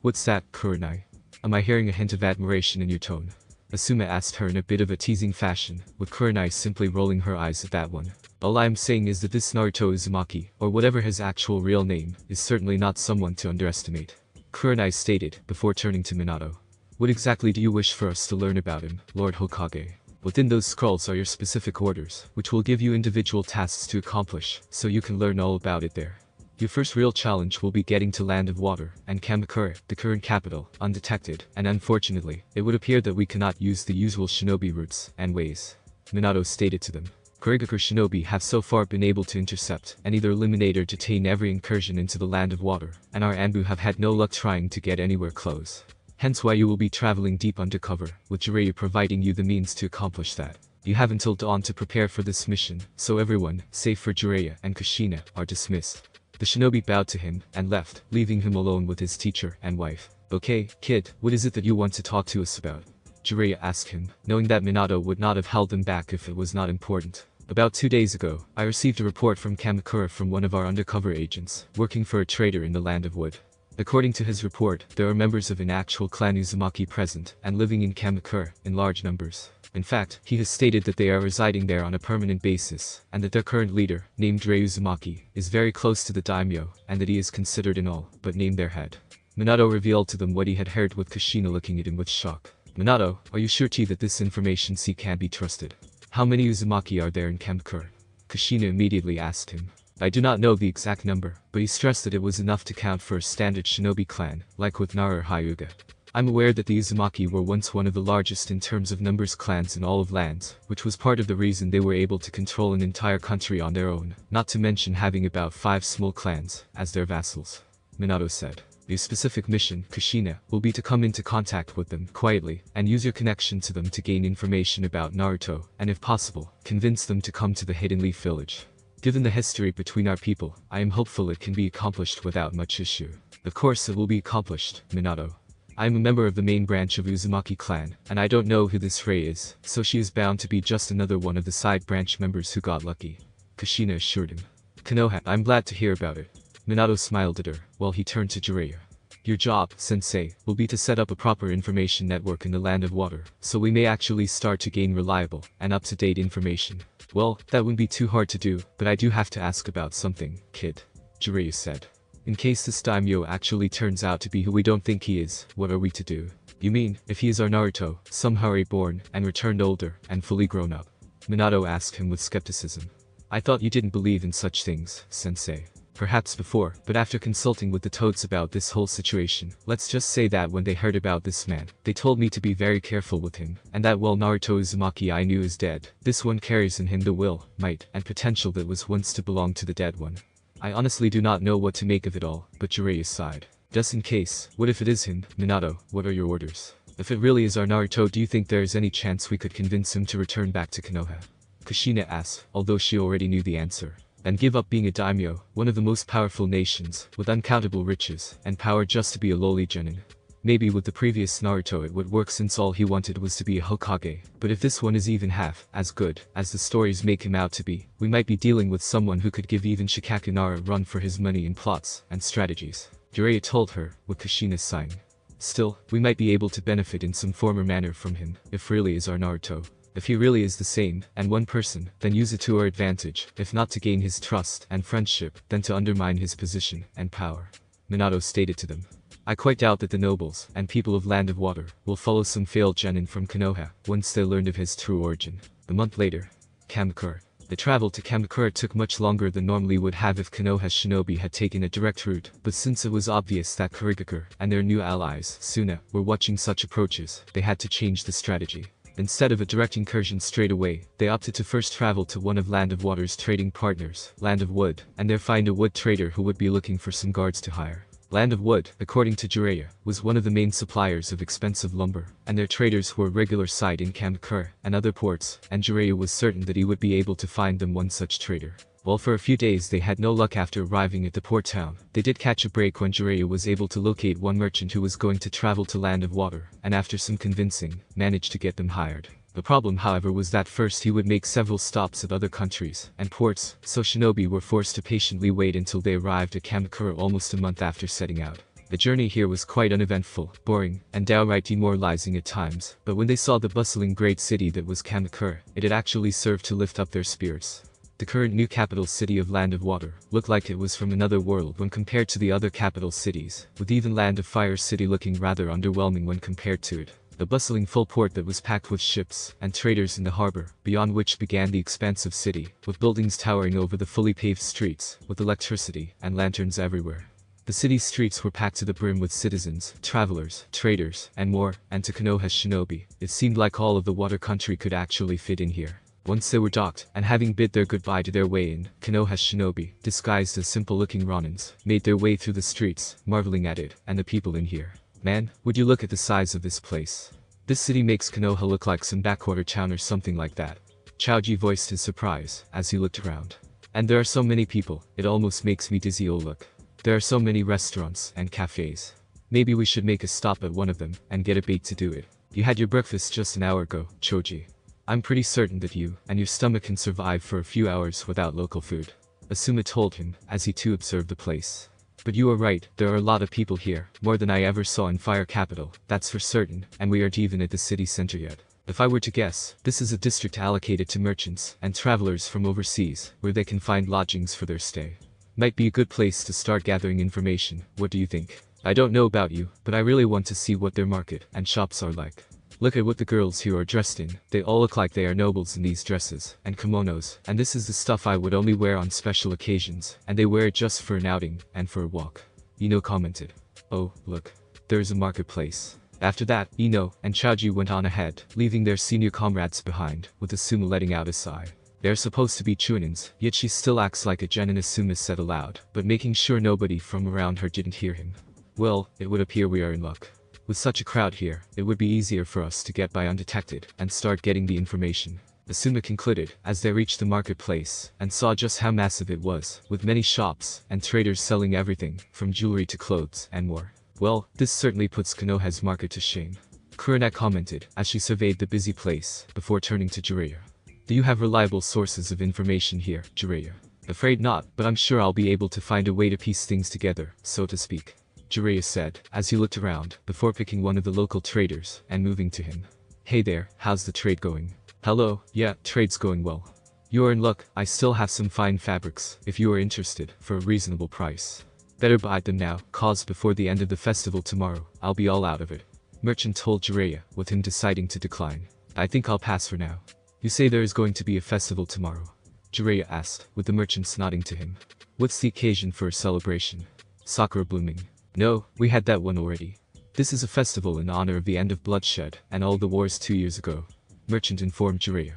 What's that, Kurenai? Am I hearing a hint of admiration in your tone? Asuma asked her in a bit of a teasing fashion, with Kurenai simply rolling her eyes at that one. All I am saying is that this Naruto Uzumaki, or whatever his actual real name, is certainly not someone to underestimate. Kurenai stated, before turning to Minato. What exactly do you wish for us to learn about him, Lord Hokage? Within those scrolls are your specific orders, which will give you individual tasks to accomplish, so you can learn all about it there. Your first real challenge will be getting to Land of Water and Kamakura, the current capital, undetected, and unfortunately, it would appear that we cannot use the usual shinobi routes and ways. Minato stated to them. Kurigakure shinobi have so far been able to intercept and either eliminate or detain every incursion into the Land of Water, and our Anbu have had no luck trying to get anywhere close. Hence why you will be traveling deep undercover, with Jiraiya providing you the means to accomplish that. You have until dawn to prepare for this mission, so everyone, save for Jiraiya and Kushina, are dismissed. The shinobi bowed to him and left, leaving him alone with his teacher and wife. Okay, kid, what is it that you want to talk to us about? Jiraiya asked him, knowing that Minato would not have held them back if it was not important. About 2 days ago, I received a report from Kamakura from one of our undercover agents, working for a trader in the Land of Wood. According to his report, there are members of an actual clan Uzumaki present and living in Kamakura in large numbers. In fact, he has stated that they are residing there on a permanent basis, and that their current leader, named Rei Uzumaki, is very close to the daimyo, and that he is considered in all but name their head. Minato revealed to them what he had heard, with Kushina looking at him with shock. Minato, are you sure that this information can be trusted? How many Uzumaki are there in Kamakura? Kushina immediately asked him. I do not know the exact number, but he stressed that it was enough to count for a standard shinobi clan, like with Naru or Hyuga. I'm aware that the Uzumaki were once one of the largest in terms of numbers clans in all of lands, which was part of the reason they were able to control an entire country on their own, not to mention having about 5 small clans as their vassals. Minato said. Your specific mission, Kushina, will be to come into contact with them quietly and use your connection to them to gain information about Naruto, and if possible, convince them to come to the Hidden Leaf Village. Given the history between our people, I am hopeful it can be accomplished without much issue. Of course it will be accomplished, Minato. I am a member of the main branch of Uzumaki clan, and I don't know who this Rei is, so she is bound to be just another one of the side branch members who got lucky. Kushina assured him. Konoha, I'm glad to hear about it. Minato smiled at her, while he turned to Jiraiya. Your job, sensei, will be to set up a proper information network in the Land of Water, so we may actually start to gain reliable and up-to-date information. Well, that wouldn't be too hard to do, but I do have to ask about something, kid. Jiraiya said. In case this daimyo actually turns out to be who we don't think he is, what are we to do? You mean, if he is our Naruto, somehow reborn and returned older and fully grown up? Minato asked him with skepticism. I thought you didn't believe in such things, sensei. Perhaps before, but after consulting with the toads about this whole situation, let's just say that when they heard about this man, they told me to be very careful with him, and that while Naruto Uzumaki I knew is dead, this one carries in him the will, might, and potential that was once to belong to the dead one. I honestly do not know what to make of it all, but Jiraiya sighed. Just in case, what if it is him? Minato, what are your orders? If it really is our Naruto, do you think there is any chance we could convince him to return back to Konoha? Kushina asked, although she already knew the answer. And give up being a daimyo, one of the most powerful nations, with uncountable riches, and power just to be a lowly genin. Maybe with the previous Naruto it would work since all he wanted was to be a Hokage, but if this one is even half as good as the stories make him out to be, we might be dealing with someone who could give even Shikaku Nara a run for his money in plots and strategies. Jiraiya told her, with Kushina sighing. Still, we might be able to benefit in some form or manner from him, if really is our Naruto. If he really is the same, and one person, then use it to our advantage, if not to gain his trust and friendship, then to undermine his position and power. Minato stated to them. I quite doubt that the nobles, and people of Land of Water, will follow some failed genin from Konoha, once they learned of his true origin. A month later. Kamakura. The travel to Kamakura took much longer than normally would have if Konoha's shinobi had taken a direct route, but since it was obvious that Kurigakure and their new allies, Suna, were watching such approaches, they had to change the strategy. Instead of a direct incursion straight away, they opted to first travel to one of Land of Water's trading partners, Land of Wood, and there find a wood trader who would be looking for some guards to hire. Land of Wood, according to Jiraiya, was one of the main suppliers of expensive lumber, and their traders were a regular sight in Kamakura and other ports, and Jiraiya was certain that he would be able to find them one such trader. While for a few days they had no luck after arriving at the port town, they did catch a break when Jiraiya was able to locate one merchant who was going to travel to Land of Water, and after some convincing, managed to get them hired. The problem however was that first he would make several stops at other countries and ports, so shinobi were forced to patiently wait until they arrived at Kamakura almost a month after setting out. The journey here was quite uneventful, boring, and downright demoralizing at times, but when they saw the bustling great city that was Kamakura, it had actually served to lift up their spirits. The current new capital city of Land of Water looked like it was from another world when compared to the other capital cities, with even Land of Fire City looking rather underwhelming when compared to it. The bustling full port that was packed with ships and traders in the harbor, beyond which began the expansive city, with buildings towering over the fully paved streets, with electricity and lanterns everywhere. The city's streets were packed to the brim with citizens, travelers, traders, and more, and to Konoha's shinobi, it seemed like all of the water country could actually fit in here. Once they were docked, and having bid their goodbye to their way in, Konoha's shinobi, disguised as simple-looking Ronins, made their way through the streets, marveling at it, and the people in here. Man, would you look at the size of this place? This city makes Konoha look like some backwater town or something like that. Chaoji voiced his surprise, as he looked around. And there are so many people, it almost makes me dizzy. Oh look. There are so many restaurants and cafes. Maybe we should make a stop at one of them, and get a bait to do it. You had your breakfast just an hour ago, Choji. I'm pretty certain that you and your stomach can survive for a few hours without local food. Asuma told him, as he too observed the place. But you are right, there are a lot of people here, more than I ever saw in Fire Capital, that's for certain, and we aren't even at the city center yet. If I were to guess, this is a district allocated to merchants and travelers from overseas, where they can find lodgings for their stay. Might be a good place to start gathering information, what do you think? I don't know about you, but I really want to see what their market and shops are like. Look at what the girls here are dressed in, they all look like they are nobles in these dresses, and kimonos, and this is the stuff I would only wear on special occasions, and they wear it just for an outing, and for a walk. Ino commented. Oh, look. There's a marketplace. After that, Ino and Chaoji went on ahead, leaving their senior comrades behind, with Asuma letting out a sigh. They're supposed to be chunins, yet she still acts like a genin, Asuma said aloud, but making sure nobody from around her didn't hear him. Well, it would appear we are in luck. With such a crowd here, it would be easier for us to get by undetected and start getting the information. Asuma concluded, as they reached the marketplace, and saw just how massive it was, with many shops and traders selling everything, from jewelry to clothes, and more. Well, this certainly puts Konoha's market to shame. Kurina commented, as she surveyed the busy place, before turning to Jiraiya. Do you have reliable sources of information here, Jiraiya? Afraid not, but I'm sure I'll be able to find a way to piece things together, so to speak. Jiraiya said, as he looked around, before picking one of the local traders, and moving to him. Hey there, how's the trade going? Hello, yeah, trade's going well. You're in luck, I still have some fine fabrics, if you are interested, for a reasonable price. Better buy them now, cause before the end of the festival tomorrow, I'll be all out of it. Merchant told Jiraiya, with him deciding to decline. I think I'll pass for now. You say there is going to be a festival tomorrow? Jiraiya asked, with the merchants nodding to him. What's the occasion for a celebration? Sakura blooming. No, we had that one already. This is a festival in honor of the end of bloodshed and all the wars 2 years ago. Merchant informed Jiraiya.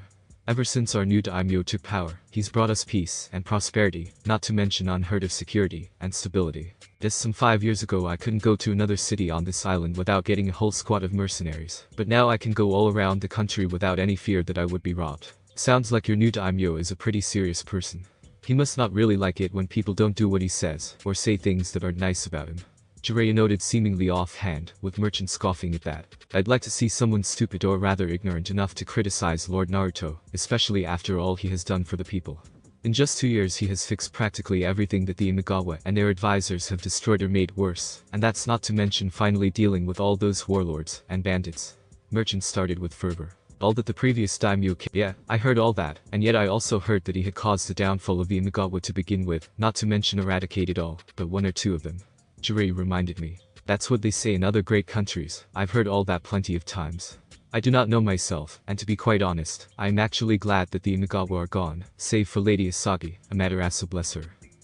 Ever since our new daimyo took power, he's brought us peace and prosperity, not to mention unheard of security and stability. Just some 5 years ago I couldn't go to another city on this island without getting a whole squad of mercenaries, but now I can go all around the country without any fear that I would be robbed. Sounds like your new daimyo is a pretty serious person. He must not really like it when people don't do what he says, or say things that aren't nice about him. Jiraiya noted seemingly offhand, with Merchant scoffing at that. I'd like to see someone stupid or rather ignorant enough to criticize Lord Naruto, especially after all he has done for the people. In just 2 years he has fixed practically everything that the Imagawa and their advisors have destroyed or made worse, and that's not to mention finally dealing with all those warlords and bandits. Merchant started with fervor. All that the previous daimyo Yeah, I heard all that, and yet I also heard that he had caused the downfall of the Imagawa to begin with, not to mention eradicated all, but 1 or 2 of them. Jiraiya reminded me. That's what they say in other great countries, I've heard all that plenty of times. I do not know myself, and to be quite honest, I am actually glad that the Imagawa are gone, save for Lady Asagi, Amaterasu bless her.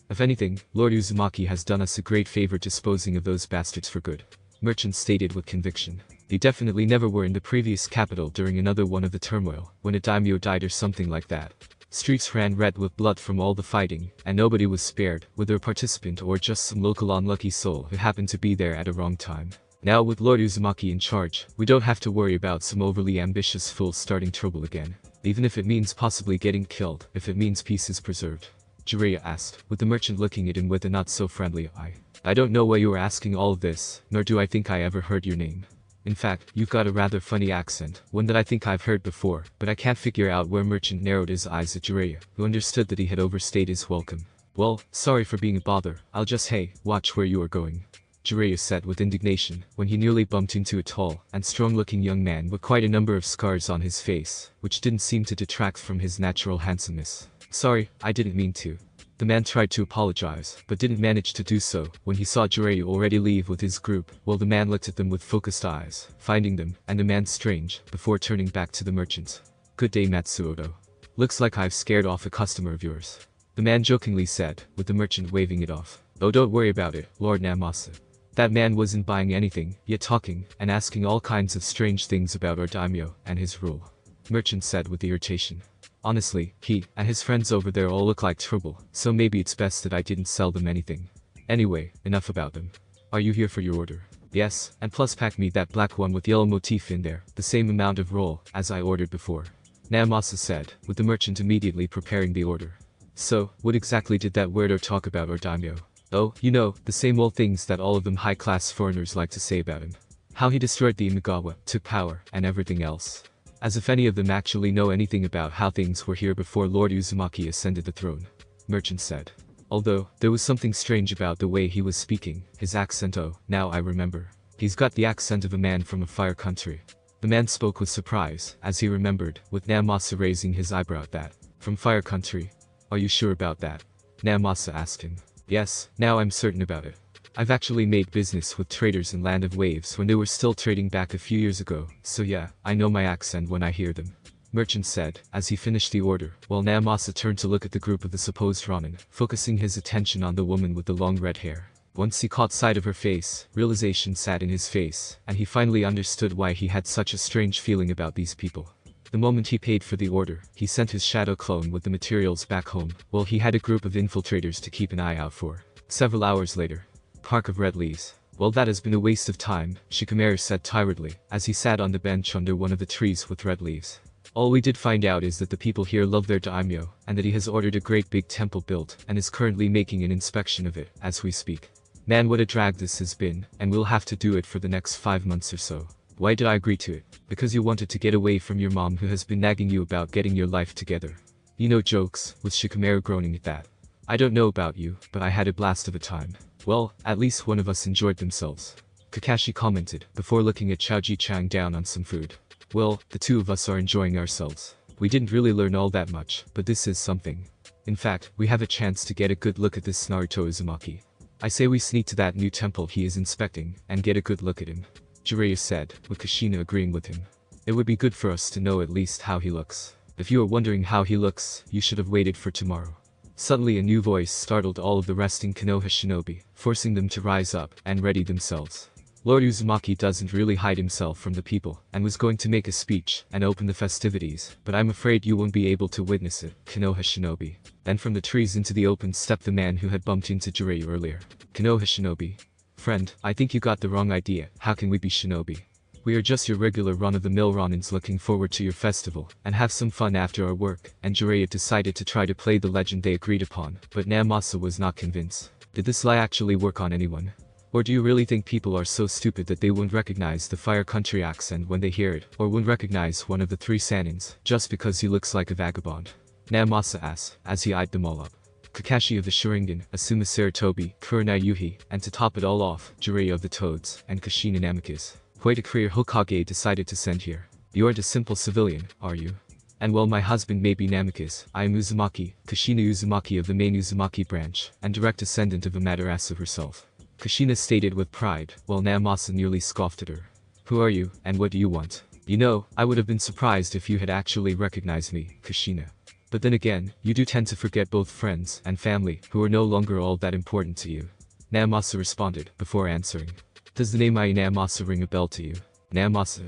If anything, Lord Uzumaki has done us a great favor disposing of those bastards for good. Merchant stated with conviction. They definitely never were in the previous capital during another one of the turmoil, when a daimyo died or something like that. Streets ran red with blood from all the fighting, and nobody was spared, whether a participant or just some local unlucky soul who happened to be there at a wrong time. Now with Lord Uzumaki in charge, we don't have to worry about some overly ambitious fool starting trouble again. Even if it means possibly getting killed, if it means peace is preserved. Jiraiya asked, with the merchant looking at him with a not-so-friendly eye. I don't know why you are asking all of this, nor do I think I ever heard your name. In fact, you've got a rather funny accent, one that I think I've heard before, but I can't figure out where Merchant narrowed his eyes at Jiraiya, who understood that he had overstayed his welcome. Well, sorry for being a bother, I'll just watch where you are going. Jiraiya said with indignation, when he nearly bumped into a tall and strong-looking young man with quite a number of scars on his face, which didn't seem to detract from his natural handsomeness. Sorry, I didn't mean to. The man tried to apologize, but didn't manage to do so when he saw Jiraiya already leave with his group, while the man looked at them with focused eyes, finding them and the man strange, before turning back to the merchant. Good day Matsuoto. Looks like I've scared off a customer of yours. The man jokingly said, with the merchant waving it off. Oh, don't worry about it, Lord Namasa. That man wasn't buying anything, yet talking and asking all kinds of strange things about our daimyo and his rule. Merchant said with irritation. Honestly, he and his friends over there all look like trouble, so maybe it's best that I didn't sell them anything. Anyway, enough about them. Are you here for your order? Yes, and plus pack me that black one with yellow motif in there, the same amount of roll as I ordered before. Namasa said, with the merchant immediately preparing the order. So, what exactly did that weirdo talk about our daimyo? Oh, you know, the same old things that all of them high-class foreigners like to say about him. How he destroyed the Imagawa, took power, and everything else. As if any of them actually know anything about how things were here before Lord Uzumaki ascended the throne. Merchant said. Although, there was something strange about the way he was speaking, his accent. Oh, now I remember. He's got the accent of a man from a fire country. The man spoke with surprise, as he remembered, with Namasa raising his eyebrow at that. From fire country? Are you sure about that? Namasa asked him. Yes, now I'm certain about it. I've actually made business with traders in Land of Waves when they were still trading back a few years ago, so yeah, I know my accent when I hear them. Merchant said, as he finished the order, while Namasa turned to look at the group of the supposed Ronin, focusing his attention on the woman with the long red hair. Once he caught sight of her face, realization sat in his face, and he finally understood why he had such a strange feeling about these people. The moment he paid for the order, he sent his shadow clone with the materials back home, while he had a group of infiltrators to keep an eye out for. Several hours later. Park of Red Leaves. Well, that has been a waste of time, Shikamaru said tiredly, as he sat on the bench under one of the trees with red leaves. All we did find out is that the people here love their daimyo, and that he has ordered a great big temple built, and is currently making an inspection of it, as we speak. Man, what a drag this has been, and we'll have to do it for the next 5 months or so. Why did I agree to it? Because you wanted to get away from your mom who has been nagging you about getting your life together. You know, jokes, with Shikamaru groaning at that. I don't know about you, but I had a blast of a time. Well, at least one of us enjoyed themselves. Kakashi commented, before looking at Chaoji chowing down on some food. Well, the two of us are enjoying ourselves. We didn't really learn all that much, but this is something. In fact, we have a chance to get a good look at this Naruto Uzumaki. I say we sneak to that new temple he is inspecting, and get a good look at him. Jiraiya said, with Kushina agreeing with him. It would be good for us to know at least how he looks. If you are wondering how he looks, you should have waited for tomorrow. Suddenly a new voice startled all of the resting Konoha shinobi, forcing them to rise up and ready themselves. Lord Uzumaki doesn't really hide himself from the people, and was going to make a speech and open the festivities, but I'm afraid you won't be able to witness it, Konoha shinobi. Then from the trees into the open stepped the man who had bumped into Jiraiya earlier. Konoha shinobi. Friend, I think you got the wrong idea. How can we be shinobi? We are just your regular run-of-the-mill Ronins looking forward to your festival and have some fun after our work, and Jiraiya decided to try to play the legend they agreed upon, but Naomasa was not convinced. Did this lie actually work on anyone? Or do you really think people are so stupid that they won't recognize the Fire Country accent when they hear it, or won't recognize one of the 3 Sanins, just because he looks like a vagabond? Naomasa asked, as he eyed them all up. Kakashi of the Sharingan, Asuma Sarutobi, Kurenai Yuhi, and to top it all off, Jiraiya of the Toads, and Kushina Namikaze. Quite a career Hokage decided to send here. You aren't a simple civilian, are you? And while my husband may be Namikaze, I am Uzumaki, Kushina Uzumaki of the main Uzumaki branch, and direct descendant of Amaterasu herself. Kushina stated with pride, while Naomasa nearly scoffed at her. Who are you, and what do you want? You know, I would have been surprised if you had actually recognized me, Kushina. But then again, you do tend to forget both friends and family, who are no longer all that important to you. Naomasa responded, before answering. Does the name Ai Naomasa ring a bell to you? Naomasa.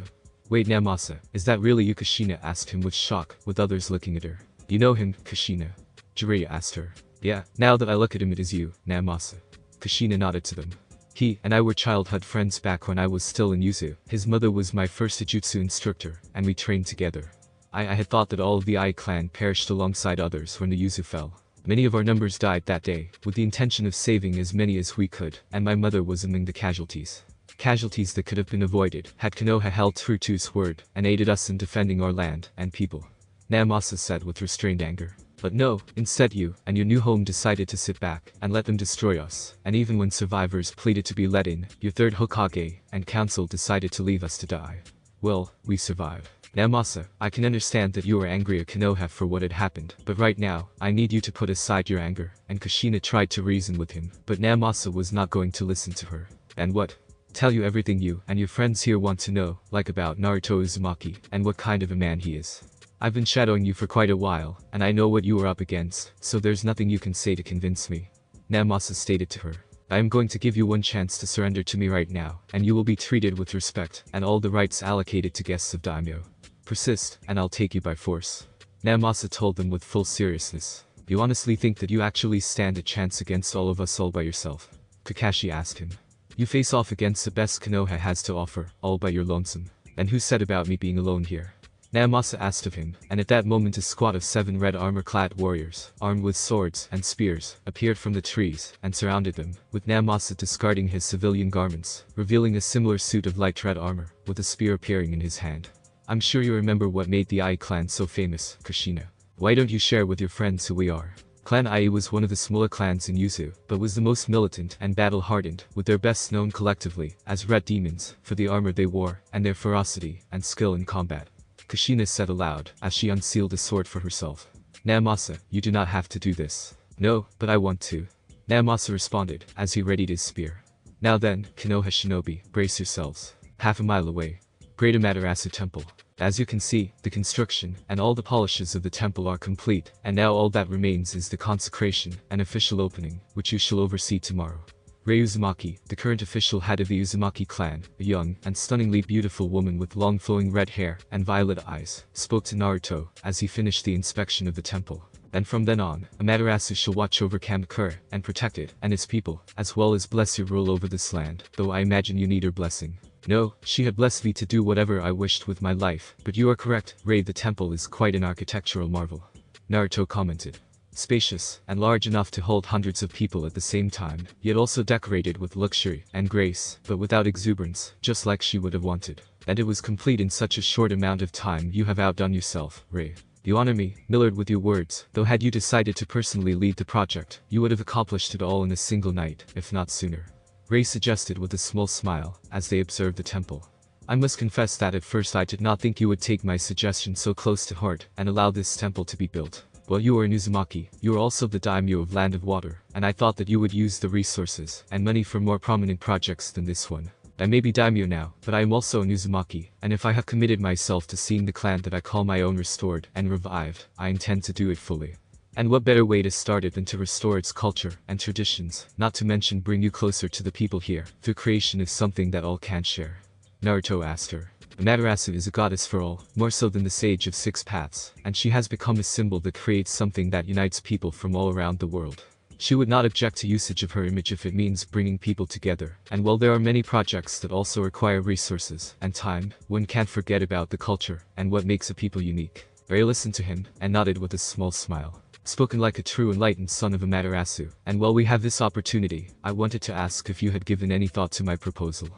Wait, Naomasa, is that really you? Kushina asked him with shock, with others looking at her. You know him, Kushina? Jiraiya asked her. Yeah, now that I look at him it is you, Naomasa. Kushina nodded to them. He and I were childhood friends back when I was still in Yuzu. His mother was my first Jujutsu instructor, and we trained together. I had thought that all of the Ai clan perished alongside others when the Yuzu fell. Many of our numbers died that day, with the intention of saving as many as we could, and my mother was among the casualties. Casualties that could have been avoided, had Konoha held true to his word, and aided us in defending our land and people. Naomasa said with restrained anger. But no, instead you and your new home decided to sit back and let them destroy us, and even when survivors pleaded to be let in, your third Hokage and council decided to leave us to die. Well, we survived. Naomasa, I can understand that you are angry at Konoha for what had happened, but right now, I need you to put aside your anger, and Kushina tried to reason with him, but Naomasa was not going to listen to her. And what? Tell you everything you and your friends here want to know, like about Naruto Uzumaki, and what kind of a man he is. I've been shadowing you for quite a while, and I know what you are up against, so there's nothing you can say to convince me. Naomasa stated to her. I am going to give you one chance to surrender to me right now, and you will be treated with respect, and all the rights allocated to guests of daimyo. Persist, and I'll take you by force. Naomasa told them with full seriousness. You honestly think that you actually stand a chance against all of us all by yourself? Kakashi asked him. You face off against the best Konoha has to offer, all by your lonesome. And who said about me being alone here? Naomasa asked of him, and at that moment a squad of 7 red armor-clad warriors, armed with swords and spears, appeared from the trees and surrounded them, with Naomasa discarding his civilian garments, revealing a similar suit of light red armor, with a spear appearing in his hand. I'm sure you remember what made the Ai clan so famous, Kushina. Why don't you share with your friends who we are? Clan Ai was one of the smaller clans in Yuzu, but was the most militant and battle-hardened, with their best known collectively as Red Demons, for the armor they wore, and their ferocity and skill in combat. Kushina said aloud, as she unsealed a sword for herself. Naomasa, you do not have to do this. No, but I want to. Naomasa responded, as he readied his spear. Now then, Konoha shinobi, brace yourselves. Half a mile away. Great Amaterasu Temple. As you can see, the construction and all the polishes of the temple are complete, and now all that remains is the consecration and official opening, which you shall oversee tomorrow. Rei Uzumaki, the current official head of the Uzumaki clan, a young and stunningly beautiful woman with long flowing red hair and violet eyes, spoke to Naruto as he finished the inspection of the temple. And from then on, Amaterasu shall watch over Kamakura and protect it and its people, as well as bless your rule over this land, though I imagine you need her blessing. No, she had blessed me to do whatever I wished with my life, but you are correct, Rei, the temple is quite an architectural marvel. Naruto commented. Spacious, and large enough to hold hundreds of people at the same time, yet also decorated with luxury and grace, but without exuberance, just like she would have wanted. And it was complete in such a short amount of time. You have outdone yourself, Rei. You honor me, Millard, with your words, though had you decided to personally lead the project, you would have accomplished it all in a single night, if not sooner. Rei suggested with a small smile, as they observed the temple. I must confess that at first I did not think you would take my suggestion so close to heart and allow this temple to be built. Well, you are an Uzumaki, you are also the daimyo of Land of Water, and I thought that you would use the resources and money for more prominent projects than this one. I may be daimyo now, but I am also an Uzumaki, and if I have committed myself to seeing the clan that I call my own restored and revived, I intend to do it fully. And what better way to start it than to restore its culture and traditions, not to mention bring you closer to the people here, through creation is something that all can share. Naruto asked her. Amaterasu is a goddess for all, more so than the Sage of Six Paths, and she has become a symbol that creates something that unites people from all around the world. She would not object to usage of her image if it means bringing people together, and while there are many projects that also require resources and time, one can't forget about the culture and what makes a people unique. Ray listened to him and nodded with a small smile. Spoken like a true enlightened son of Amaterasu, and while we have this opportunity, I wanted to ask if you had given any thought to my proposal.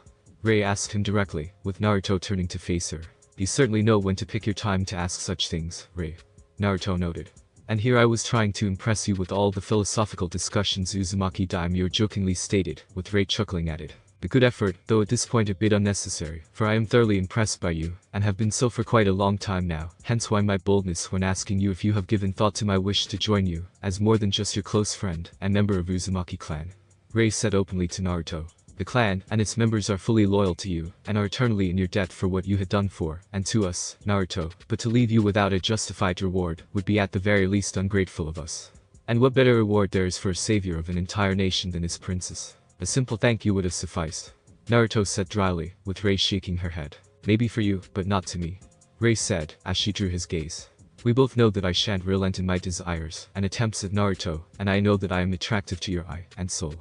Ray asked him directly, with Naruto turning to face her. You certainly know when to pick your time to ask such things, Ray. Naruto noted. And here I was trying to impress you with all the philosophical discussions Uzumaki Daimyo jokingly stated, with Ray chuckling at it. A good effort, though at this point a bit unnecessary, for I am thoroughly impressed by you, and have been so for quite a long time now, hence why my boldness when asking you if you have given thought to my wish to join you, as more than just your close friend, and member of Uzumaki clan. Ray said openly to Naruto. The clan and its members are fully loyal to you, and are eternally in your debt for what you had done for, and to us, Naruto, but to leave you without a justified reward, would be at the very least ungrateful of us. And what better reward there is for a savior of an entire nation than his princess? A simple thank you would have sufficed. Naruto said dryly, with Ray shaking her head. Maybe for you, but not to me. Ray said, as she drew his gaze. We both know that I shan't relent in my desires and attempts at Naruto, and I know that I am attractive to your eye and soul.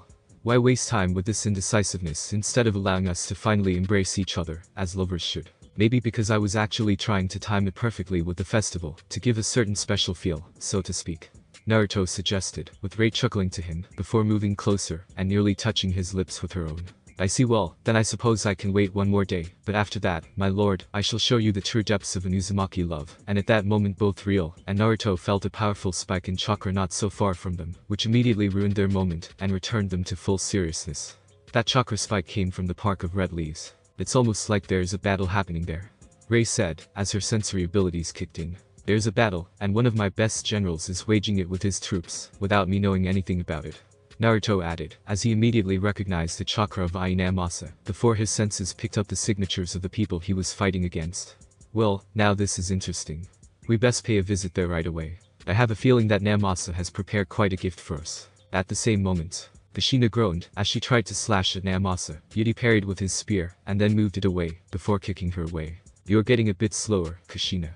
Why waste time with this indecisiveness instead of allowing us to finally embrace each other, as lovers should? Maybe because I was actually trying to time it perfectly with the festival, to give a certain special feel, so to speak. Naruto suggested, with Ray chuckling to him, before moving closer and nearly touching his lips with her own. I see. Well, then I suppose I can wait one more day, but after that, my lord, I shall show you the true depths of an Uzumaki love. And at that moment both Real and Naruto felt a powerful spike in chakra not so far from them, which immediately ruined their moment and returned them to full seriousness. That chakra spike came from the Park of Red Leaves. It's almost like there is a battle happening there. Ray said, as her sensory abilities kicked in. There's a battle, and one of my best generals is waging it with his troops, without me knowing anything about it. Naruto added, as he immediately recognized the chakra of Ainamasa, before his senses picked up the signatures of the people he was fighting against. Well, now this is interesting. We best pay a visit there right away. I have a feeling that Namasa has prepared quite a gift for us. At the same moment, Kushina groaned as she tried to slash at Namasa. Yudi parried with his spear, and then moved it away, before kicking her away. You're getting a bit slower, Kushina.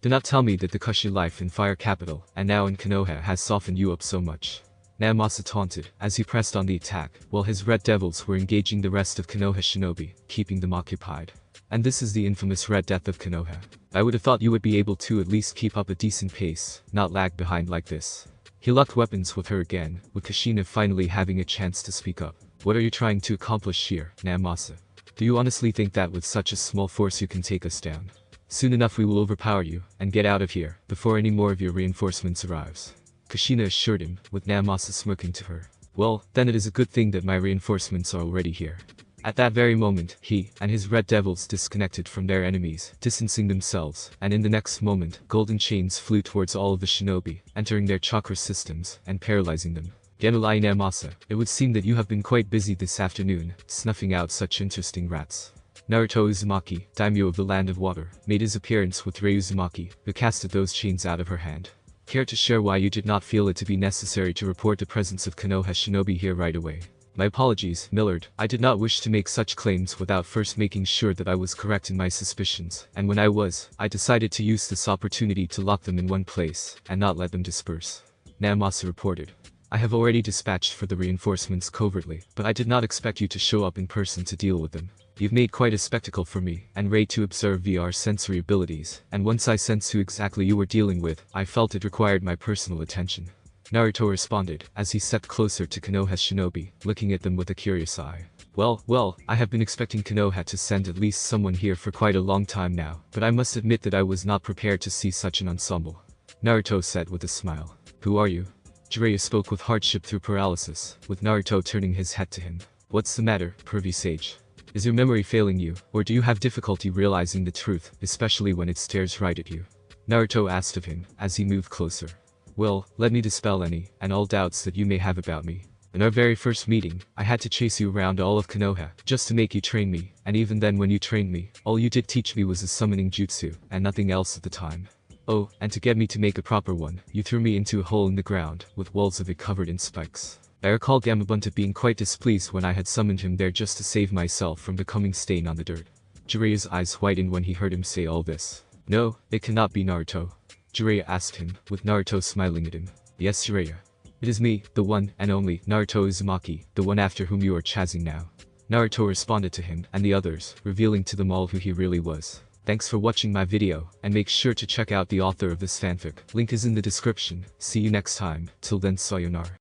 Do not tell me that the Kushi life in Fire Capital, and now in Konoha has softened you up so much. Namasa taunted, as he pressed on the attack, while his Red Devils were engaging the rest of Konoha shinobi, keeping them occupied. And this is the infamous Red Death of Konoha. I would have thought you would be able to at least keep up a decent pace, not lag behind like this. He locked weapons with her again, with Kushina finally having a chance to speak up. What are you trying to accomplish here, Namasa? Do you honestly think that with such a small force you can take us down? Soon enough we will overpower you, and get out of here, before any more of your reinforcements arrives. Kushina assured him, with Namasa smirking to her. Well, then it is a good thing that my reinforcements are already here. At that very moment, he and his Red Devils disconnected from their enemies, distancing themselves, and in the next moment, golden chains flew towards all of the shinobi, entering their chakra systems, and paralyzing them. Genulai Namasa, it would seem that you have been quite busy this afternoon, snuffing out such interesting rats. Naruto Uzumaki, daimyo of the Land of Water, made his appearance with Rei Uzumaki, who casted those chains out of her hand. Care to share why you did not feel it to be necessary to report the presence of Konoha shinobi here right away? My apologies, Millard. I did not wish to make such claims without first making sure that I was correct in my suspicions, and when I was, I decided to use this opportunity to lock them in one place, and not let them disperse. Namasa reported. I have already dispatched for the reinforcements covertly, but I did not expect you to show up in person to deal with them. You've made quite a spectacle for me, and Ray to observe VR sensory abilities, and once I sensed who exactly you were dealing with, I felt it required my personal attention. Naruto responded, as he stepped closer to Konoha's shinobi, looking at them with a curious eye. Well, I have been expecting Konoha to send at least someone here for quite a long time now, but I must admit that I was not prepared to see such an ensemble. Naruto said with a smile. Who are you? Jiraiya spoke with hardship through paralysis, with Naruto turning his head to him. What's the matter, pervy sage? Is your memory failing you, or do you have difficulty realizing the truth, especially when it stares right at you? Naruto asked of him, as he moved closer. Well, let me dispel any and all doubts that you may have about me. In our very first meeting, I had to chase you around all of Konoha, just to make you train me, and even then when you trained me, all you did teach me was a summoning jutsu, and nothing else at the time. Oh, and to get me to make a proper one, you threw me into a hole in the ground, with walls of it covered in spikes. I recall Gamabunta being quite displeased when I had summoned him there just to save myself from becoming stain on the dirt. Jiraiya's eyes whitened when he heard him say all this. No, it cannot be Naruto. Jiraiya asked him, with Naruto smiling at him. Yes, Jiraiya. It is me, the one and only Naruto Uzumaki, the one after whom you are chasing now. Naruto responded to him and the others, revealing to them all who he really was. Thanks for watching my video, and make sure to check out the author of this fanfic. Link is in the description. See you next time. Till then, sayonara.